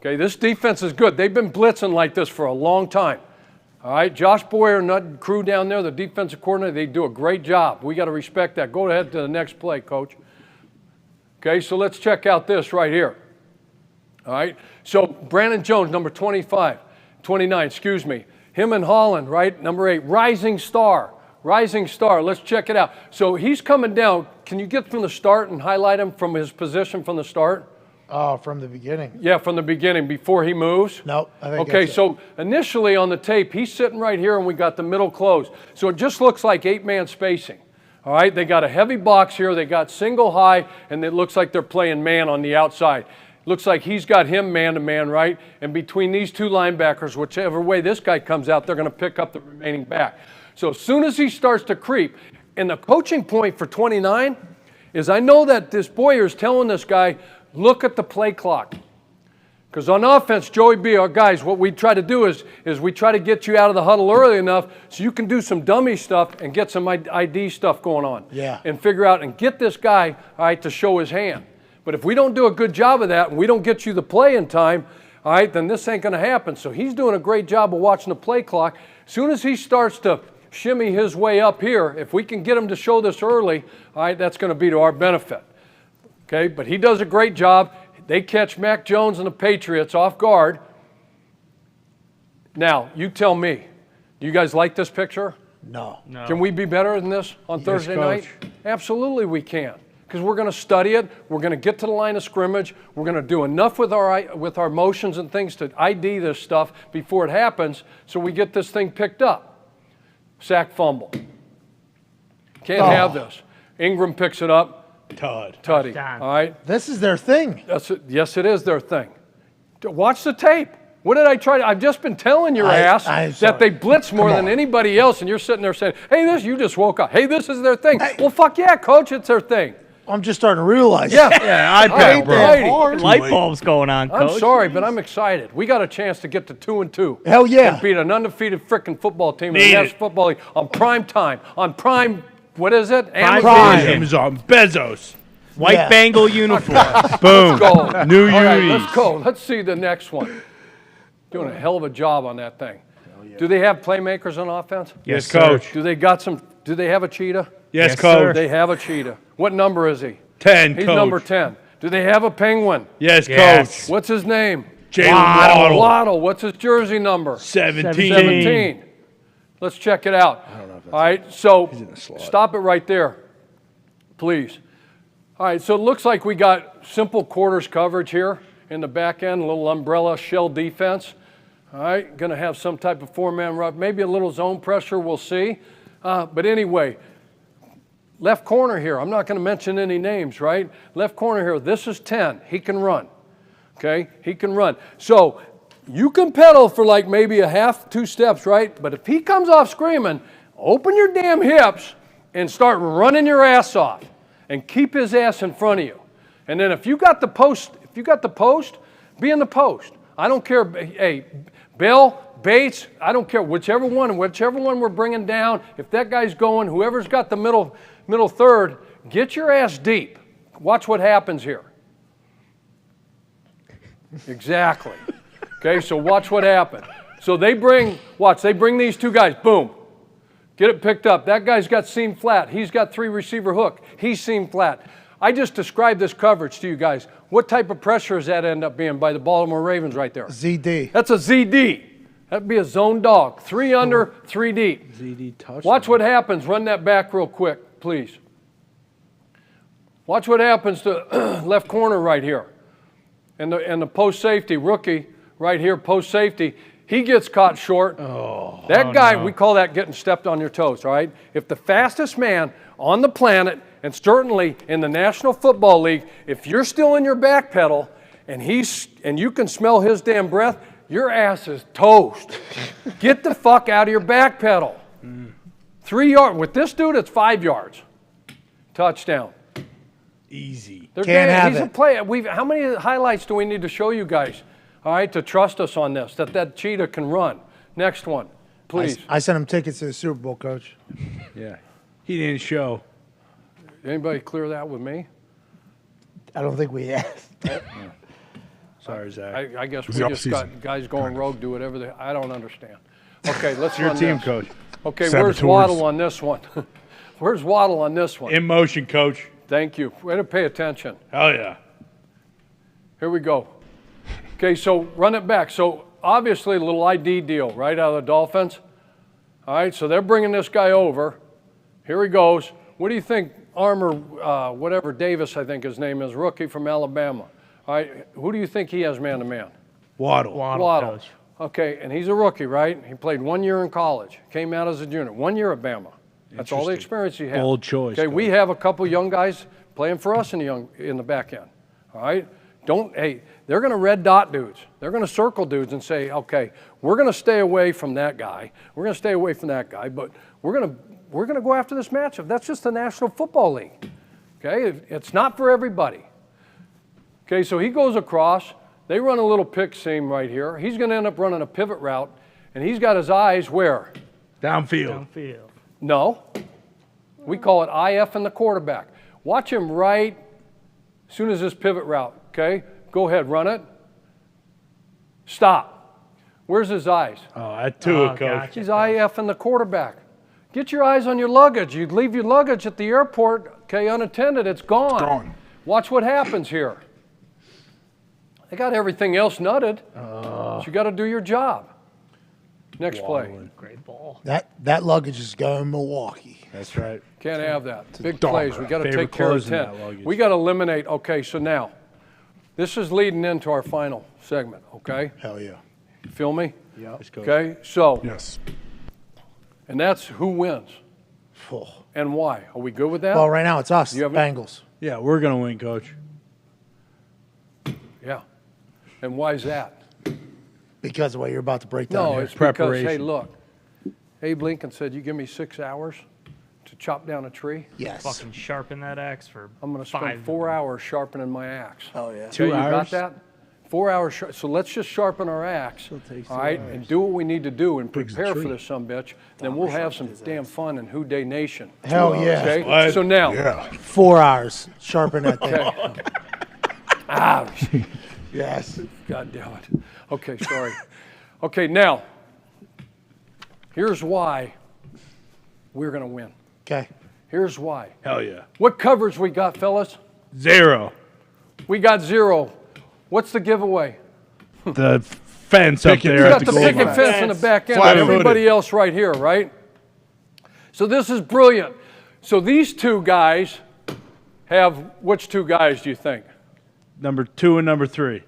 Okay, this defense is good. They've been blitzing like this for a long time. All right, Josh Boyer and that crew down there, the defensive coordinator, they do a great job. We got to respect that. Go ahead to the next play, Coach. Okay, so let's check out this right here. All right, so Brandon Jones, number 29, excuse me. Him and Holland, right, number 8, rising star. Let's check it out. So he's coming down. Can you get from the start and highlight him from his position from the start? Oh, from the beginning. Yeah, from the beginning, before he moves? No, I think okay, so initially on the tape, he's sitting right here and we got the middle closed. So it just looks like 8-man spacing. All right, they got a heavy box here. They got single high, and it looks like they're playing man on the outside. Looks like he's got him man-to-man, right? And between these 2 linebackers, whichever way this guy comes out, they're going to pick up the remaining back. So as soon as he starts to creep, and the coaching point for 29 is I know that this Boyer's telling this guy, look at the play clock. Because on offense, Joey B, our guys, what we try to do is we try to get you out of the huddle early enough so you can do some dummy stuff and get some ID stuff going on. Yeah. And figure out and get this guy, all right, to show his hand. But if we don't do a good job of that and we don't get you the play in time, all right, then this ain't going to happen. So he's doing a great job of watching the play clock. As soon as he starts to shimmy his way up here, if we can get him to show this early, all right, that's going to be to our benefit. Okay, but he does a great job. They catch Mac Jones and the Patriots off guard. Now, you tell me, do you guys like this picture? No. Can we be better than this on Thursday night? Absolutely we can, because we're going to study it. We're going to get to the line of scrimmage. We're going to do enough with our motions and things to ID this stuff before it happens so we get this thing picked up. Sack fumble. Can't have this. Ingram picks it up. Tutty. All right. This is their thing. Yes, it is their thing. Watch the tape. What did I try to? I've just been telling your ass that they blitz more than anybody else, and you're sitting there saying, "Hey, you just woke up. Hey, this is their thing." Hey. Well, fuck yeah, coach, it's their thing. I'm just starting to realize. Yeah, iPad, bro. Light Wait. bulbs going on, Coach. I'm sorry, but I'm excited. We got a chance to get to 2-2. Hell yeah. And beat an undefeated frickin' football team in the National Football League on prime time. On prime, what is it? Amazon. Bezos. White Bengal uniform. Boom. Let's go. New All right, unis. let's go. Let's see the next one. Doing a hell of a job on that thing. Do they have playmakers on offense? Yes, Coach. Do they have a cheetah? Yes, Coach. They have a cheetah. What number is he? 10, He's Coach. number 10. Do they have a penguin? Yes, Coach. What's his name? Jalen Waddle. Waddle. What's his jersey number? 17. Let's check it out. I don't know if that's all right, so stop it right there, please. All right, so it looks like we got simple quarters coverage here in the back end, a little umbrella shell defense. All right, going to have some type of four-man rush, maybe a little zone pressure, we'll see. But anyway, left corner here, I'm not going to mention any names, right? Left corner here, this is 10. He can run, okay? He can run. So you can pedal for like maybe a half, 2 steps, right? But if he comes off screaming, open your damn hips and start running your ass off and keep his ass in front of you. And then if you got the post, be in the post. I don't care, hey, Bill, Bates, I don't care, whichever one we're bringing down, if that guy's going, whoever's got the middle third, get your ass deep. Watch what happens here. Exactly. Okay, so watch what happened. So they bring these 2 guys, boom. Get it picked up. That guy's got seam flat. He's got 3 receiver hook. He's seam flat. I just described this coverage to you guys. What type of pressure does that end up being by the Baltimore Ravens right there? ZD. That's a ZD. That'd be a zone dog. 3 under, 3 deep. ZD touchdown. Watch what happens. Run that back real quick, please. Watch what happens to left corner right here. And the post safety, rookie right here, post safety. He gets caught short. That guy, we call that getting stepped on your toes, all right? If the fastest man on the planet, and certainly in the National Football League, if you're still in your back pedal and you can smell his damn breath, your ass is toast. Get the fuck out of your back pedal. 3 yards. With this dude, it's 5 yards. Touchdown. Easy. He's a player. How many highlights do we need to show you guys? All right, to trust us on this, that cheetah can run. Next one, please. I sent him tickets to the Super Bowl, Coach. Yeah. He didn't show. Anybody clear that with me? I don't think we asked. Sorry, Zach. I guess we just got guys going rogue, do whatever I don't understand. Okay, let's your run team, this. Coach. Okay, where's Waddle on this one? Where's Waddle on this one? In motion, Coach. Thank you. Way to pay attention. Hell yeah. Here we go. Okay, so run it back. So obviously a little ID deal right out of the Dolphins. All right, so they're bringing this guy over. Here he goes. What do you think, Armour, whatever Davis I think his name is, rookie from Alabama. All right, who do you think he has man-to-man? Waddle. Waddle. Okay, and he's a rookie, right? He played 1 year in college, came out as a junior, 1 year at Bama. That's all the experience he had. Bold choice. Okay, we have a couple young guys playing for us in the back end. All right? They're going to red dot dudes. They're going to circle dudes and say, okay, we're going to stay away from that guy. We're going to stay away from that guy, but we're going to go after this matchup. That's just the National Football League. Okay? It's not for everybody. Okay, so he goes across. They run a little pick seam right here. He's going to end up running a pivot route, and he's got his eyes where? Downfield. No. We call it IF in the quarterback. Watch him right as soon as this pivot route, okay? Go ahead, run it. Stop. Where's his eyes? Oh, that too, Coach. He's IF in the quarterback. Get your eyes on your luggage. You leave your luggage at the airport, okay, unattended, it's gone. Gone. Watch what happens here. They got everything else nutted. So you got to do your job. Next play. Great ball. That luggage is going Milwaukee. That's right. Can't have that. Big Dahmer. plays. We got to Favorite take care of clothes in that 10. luggage. We got to eliminate. Okay, so now, this is leading into our final segment, okay? Hell yeah. You feel me? Yeah. Okay, so, Yes. and that's who wins and why. Are we good with that? Well, right now it's us, You have- Bengals. Yeah, we're going to win, Coach. Yeah. And why is that? Because of what you're about to break down No, here. it's because, hey, Preparation. look, Abe Lincoln said, you give me 6 hours to chop down a tree, Yes. Fucking sharpen that axe for I'm going to 5 spend 4 hours sharpening my axe. Oh, yeah. Okay, 2 you got hours? that? 4 hours. So let's just sharpen our axe, all right, and do what we need to do and prepare for this sumbitch. Then we'll have some damn fun in Who Day Nation. Hell yeah. Okay. What? So now, Yeah. 4 hours. Sharpen that thing. okay. Ouch. Yes. God damn it. Okay, sorry. Okay, now, here's why we're going to win. Okay. Here's why. Hell yeah. What coverage we got, fellas? 0. We got 0. What's the giveaway? The fence up Picket. there You at got the the goal picket line. fence in the back end, and Flat-footed. everybody else right here, right? So this is brilliant. So these two guys have, which two guys do you think? Number 2 and number 3.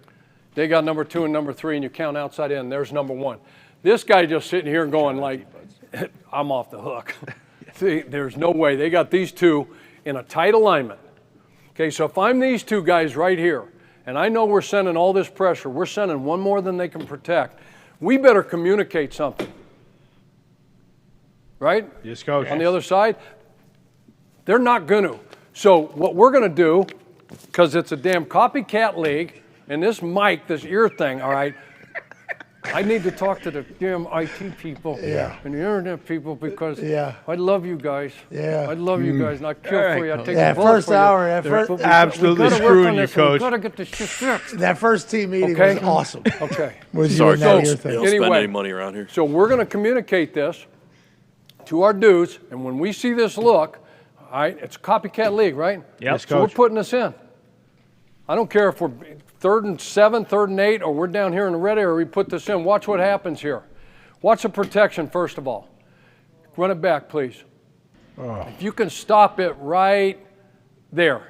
They got number 2 and number 3, and you count outside in. There's number 1. This guy just sitting here going like, I'm off the hook. See, there's no way. They got these two in a tight alignment. Okay, so if I'm these two guys right here, and I know we're sending all this pressure, we're sending one more than they can protect, we better communicate something. Right? Yes, Coach. On the other side, they're not going to. So what we're going to do, because it's a damn copycat league, and this mic, this ear thing, all right, I need to talk to the damn IT people and the internet people because I love you guys. Yeah. I love you guys, and I kill for you. I take Yeah, the bullet first for you. hour, yeah, But first- we Absolutely gotta work screwing on you, this, and Coach. We got to get this shit fixed. That first team meeting Okay. was awesome. Okay. Was Sorry, you and that Coach. ear They thing. don't spend Anyway. any money around here. So we're going to communicate this to our dudes, and when we see this look, all right, it's a copycat league, right? Yep. So we're putting this in. I don't care if we're 3rd and 7, 3rd and 8, or we're down here in the red area, we put this in. Watch what happens here. Watch the protection, first of all. Run it back, please. If you can stop it right there.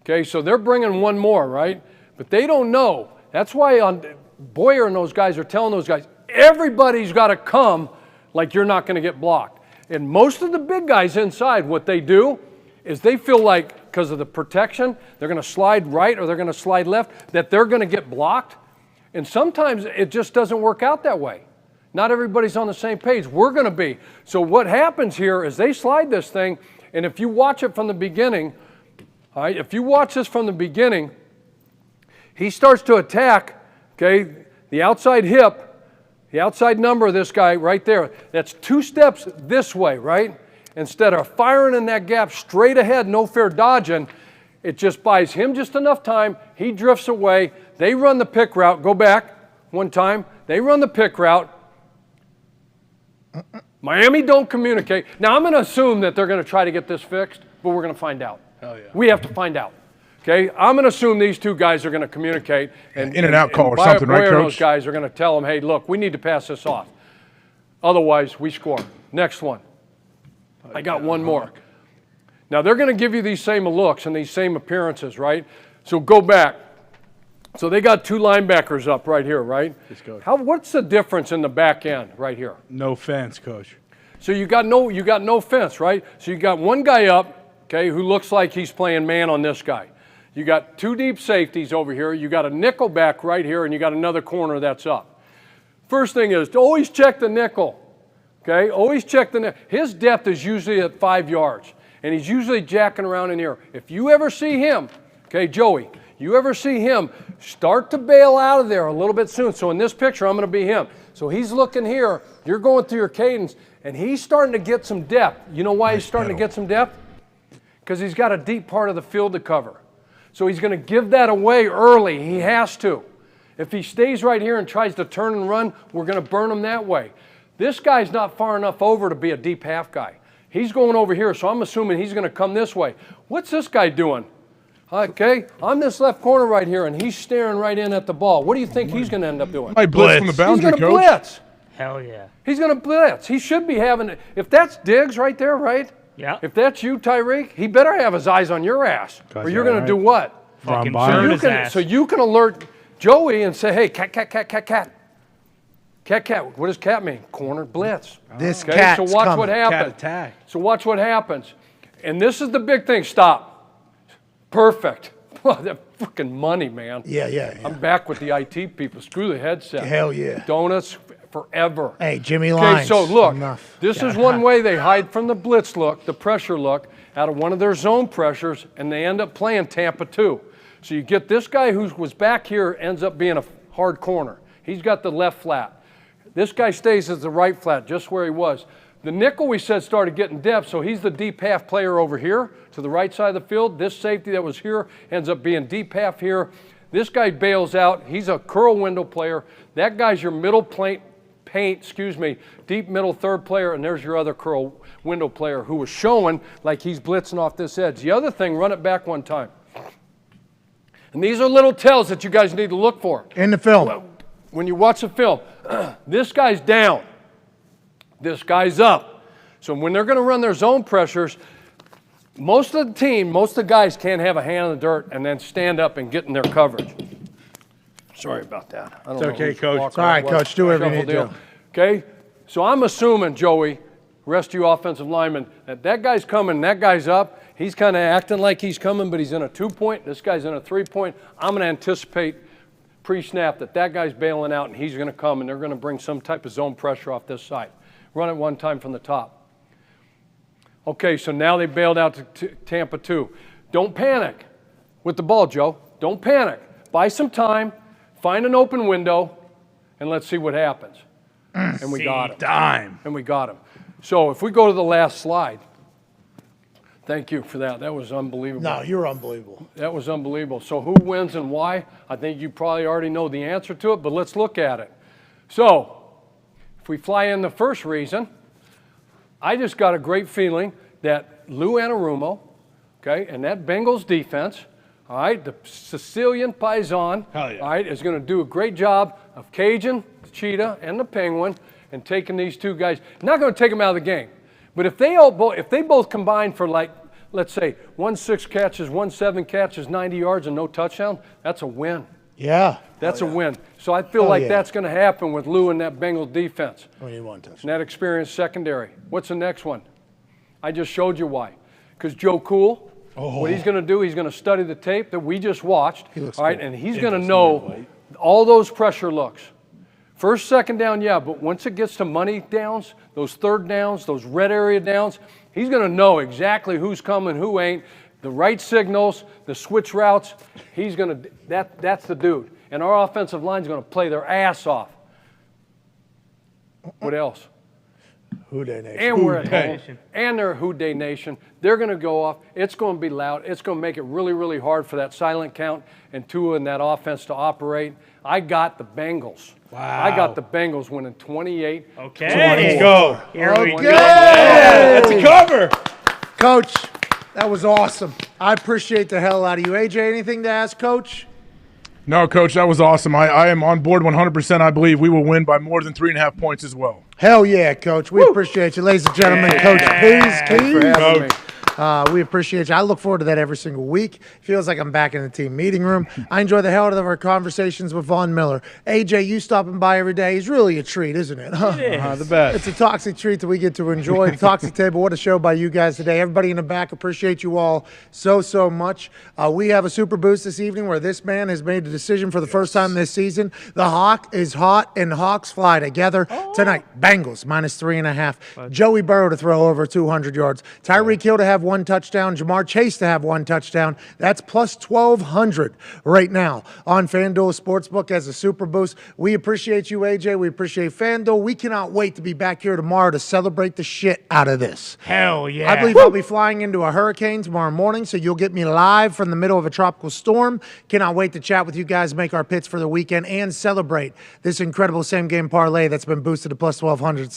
Okay, so they're bringing one more, right? But they don't know. That's why Boyer and those guys are telling those guys, everybody's got to come like you're not going to get blocked. And most of the big guys inside, what they do is they feel like, because of the protection, they're going to slide right or they're going to slide left, that they're going to get blocked. And sometimes it just doesn't work out that way. Not everybody's on the same page. We're going to be. So what happens here is they slide this thing, and if you watch it from the beginning, all right, if you watch this from the beginning, he starts to attack, okay, the outside hip, the outside number of this guy right there. That's 2 steps this way, right? Instead of firing in that gap straight ahead, no fair dodging, it just buys him just enough time. He drifts away. They run the pick route. Go back one time. They run the pick route. Miami don't communicate. Now, I'm going to assume that they're going to try to get this fixed, but we're going to find out. Hell yeah. We have to find out. Okay? I'm going to assume these two guys are going to communicate. And In and out call or Boyer something, right, and those Coach? guys are going to tell them, hey, look, we need to pass this off. Otherwise, we score. Next one. I got one more. Now, they're going to give you these same looks and these same appearances, right? So go back. So they got 2 linebackers up right here, right? Yes, Coach. What's the difference in the back end right here? No fence, Coach. So you got no fence, right? So you got one guy up, okay, who looks like he's playing man on this guy. You got 2 deep safeties over here. You got a nickel back right here, and you got another corner that's up. First thing is to always check the nickel, okay? Always check the nickel. His depth is usually at 5 yards, and he's usually jacking around in here. If you ever see him, okay, Joey, you ever see him Start to bail out of there a little bit soon. So in this picture, I'm going to be him. So he's looking here. You're going through your cadence, and he's starting to get some depth. You know why he's starting to get some depth? Because he's got a deep part of the field to cover. So he's going to give that away early. He has to. If he stays right here and tries to turn and run, we're going to burn him that way. This guy's not far enough over to be a deep half guy. He's going over here, so I'm assuming he's going to come this way. What's this guy doing? Okay, I'm this left corner right here, and he's staring right in at the ball. What do you think he's going to end up doing? Might blitz from the boundary, He's going Coach. to blitz. Hell yeah. He's going to blitz. He should be having – if that's Diggs right there, right? Yeah. If that's you, Tyreek, he better have his eyes on your ass. Or you're going to do what? Fucking burn his ass. So you can alert Joey and say, hey, cat. Cat. What does cat mean? Corner blitz. This Okay, cat's so watch coming. what Cat happens. attack. So watch what happens. And this is the big thing. Stop. Perfect. That fucking money, man. Yeah. I'm back with the IT people. Screw the headset. Hell yeah. Donuts forever. Hey, Jimmy Okay, Lines. so look, Enough. this is one way they hide from the blitz look, the pressure look, out of one of their zone pressures, and they end up playing Tampa 2. So you get this guy who was back here ends up being a hard corner. He's got the left flat. This guy stays as the right flat, just where he was. The nickel, we said, started getting depth, so he's the deep half player over here to the right side of the field. This safety that was here ends up being deep half here. This guy bails out. He's a curl window player. That guy's your middle deep middle third player, and there's your other curl window player who was showing like he's blitzing off this edge. The other thing, run it back one time. And these are little tells that you guys need to look for. In the film. When you watch the film, this guy's down. This guy's up. So when they're going to run their zone pressures, most of the guys can't have a hand in the dirt and then stand up and get in their coverage. Sorry about that. I don't know okay, who's Coach. walking It's all right, what Coach. Do whatever you need to deal. do. Okay? So I'm assuming, Joey, rest of you offensive linemen, that guy's coming, that guy's up. He's kind of acting like he's coming, but he's in a 2-point. This guy's in a 3-point. I'm going to anticipate pre-snap that guy's bailing out and he's going to come and they're going to bring some type of zone pressure off this side. Run it one time from the top. Okay, so now they bailed out to Tampa 2. Don't panic with the ball, Joe. Don't panic. Buy some time, find an open window, and let's see what happens. And we got him. Dime. And we got him. So if we go to the last slide, thank you for that. That was unbelievable. No, you're unbelievable. That was unbelievable. So who wins and why? I think you probably already know the answer to it, but let's look at it. So if we fly in the first reason, I just got a great feeling that Lou Anarumo, okay, and that Bengals defense, all right, the Sicilian Paisan, Hell yeah. all right, is going to do a great job of caging the Cheetah and the Penguin and taking these two guys. Not going to take them out of the game, but if they both combine for, like, let's say 1 6 catches, 1 7 catches, 90 yards and no touchdown, that's a win. Yeah. That's a win. So I feel like yeah. that's going to happen with Lou and that Bengals defense. We need one touch. And that experienced secondary. What's the next one? I just showed you why. Because Joe Cool, what he's going to do, he's going to study the tape that we just watched. All right, and he's going to know all those pressure looks. First, second down, yeah, but once it gets to money downs, those third downs, those red area downs, he's going to know exactly who's coming, who ain't, the right signals, the switch routes. He's going to, that's the dude. And our offensive line's going to play their ass off. What else? Who Dey Nation. And we're at home. And they're Who Dey Nation. They're going to go off. It's going to be loud. It's going to make it really, really hard for that silent count and Tua and that offense to operate. I got the Bengals. Wow. I got the Bengals winning 28. Okay. Let's go. Here we go. Yeah, that's a cover. Coach, that was awesome. I appreciate the hell out of you. AJ, anything to ask, Coach? No, Coach, that was awesome. I am on board 100%. I believe we will win by more than 3.5 points as well. Hell yeah, Coach. We appreciate you. Ladies and gentlemen, Coach Keys. We appreciate you. I look forward to that every single week. Feels like I'm back in the team meeting room. I enjoy the hell out of our conversations with Von Miller. AJ, you stopping by every day is really a treat, isn't it? It is. The best. It's a toxic treat that we get to enjoy. The Toxic Table, what a show by you guys today. Everybody in the back, appreciate you all so much. We have a super boost this evening where this man has made a decision for the first time this season. The Hawk is hot and Hawks fly together tonight. Bengals -3.5. Joey Burrow to throw over 200 yards. Tyreek Hill to have have 1 touchdown, Jamar Chase to have 1 touchdown. That's plus 1,200 right now on FanDuel Sportsbook as a super boost. We appreciate you, AJ. We appreciate FanDuel. We cannot wait to be back here tomorrow to celebrate the shit out of this. Hell yeah. I believe I'll be flying into a hurricane tomorrow morning, so you'll get me live from the middle of a tropical storm. Cannot wait to chat with you guys, make our picks for the weekend, and celebrate this incredible same-game parlay that's been boosted to plus 1,200.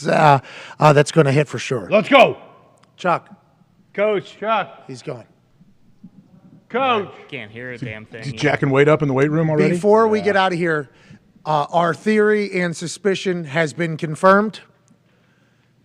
That's going to hit for sure. Let's go. Chuck. Coach. Chuck. He's going. Coach. Can't hear a damn thing. Is Jack and Wade up in the weight room already? Before we get out of here, our theory and suspicion has been confirmed.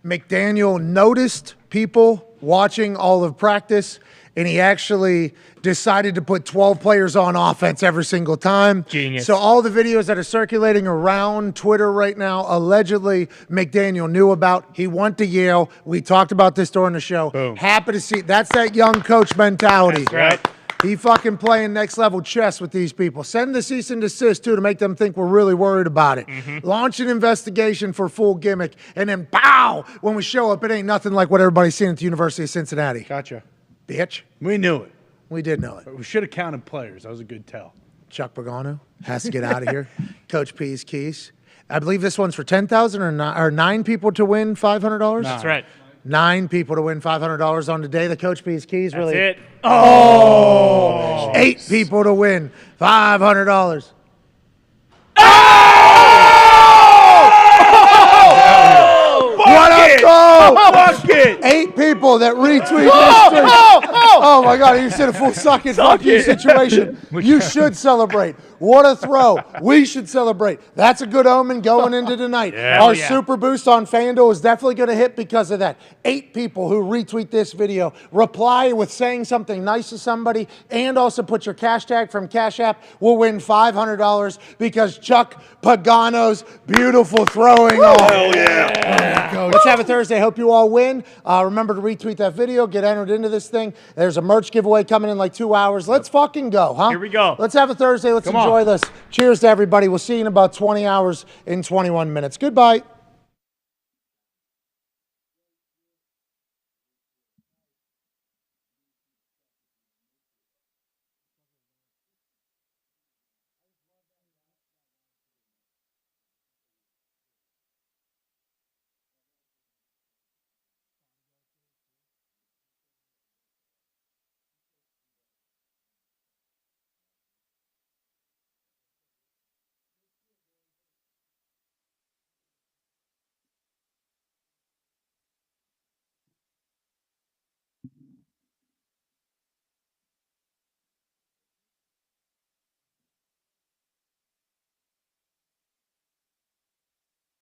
McDaniel noticed people watching all of practice, and he actually decided to put 12 players on offense every single time. Genius. So all the videos that are circulating around Twitter right now, allegedly McDaniel knew about. He went to Yale. We talked about this during the show. Boom. Happy to see. That's that young coach mentality. That's right. He fucking playing next level chess with these people. Send the cease and desist, too, to make them think we're really worried about it. Launch an investigation for full gimmick, and then pow! When we show up, it ain't nothing like what everybody's seen at the University of Cincinnati. Gotcha. Bitch. We knew it. We did know it. We should have counted players. That was a good tell. Chuck Pagano has to get out of here. Coach P's keys. I believe this one's for 10,000 or 9 people to win $500. That's right. 9 people to win $500 on the day. The Coach P's keys That's really. it. Oh! 8 people to win $500. What up, Fuck it! 8 people that retweet this stream. Oh my God, you said a full suck it, fuck you situation. You should celebrate. What a throw. We should celebrate. That's a good omen going into tonight. Our super boost on FanDuel is definitely going to hit because of that. 8 people who retweet this video, reply with saying something nice to somebody, and also put your cash tag from Cash App will win $500 because Chuck Pagano's beautiful throwing on. Hell yeah. Let's have a Thursday. Hope you all win. Remember to retweet that video. Get entered into this thing. There's a merch giveaway coming in like 2 hours. Let's fucking go, huh? Here we go. Let's have a Thursday. Let's enjoy this. Cheers to everybody. We'll see you in about 20 hours in 21 minutes. Goodbye.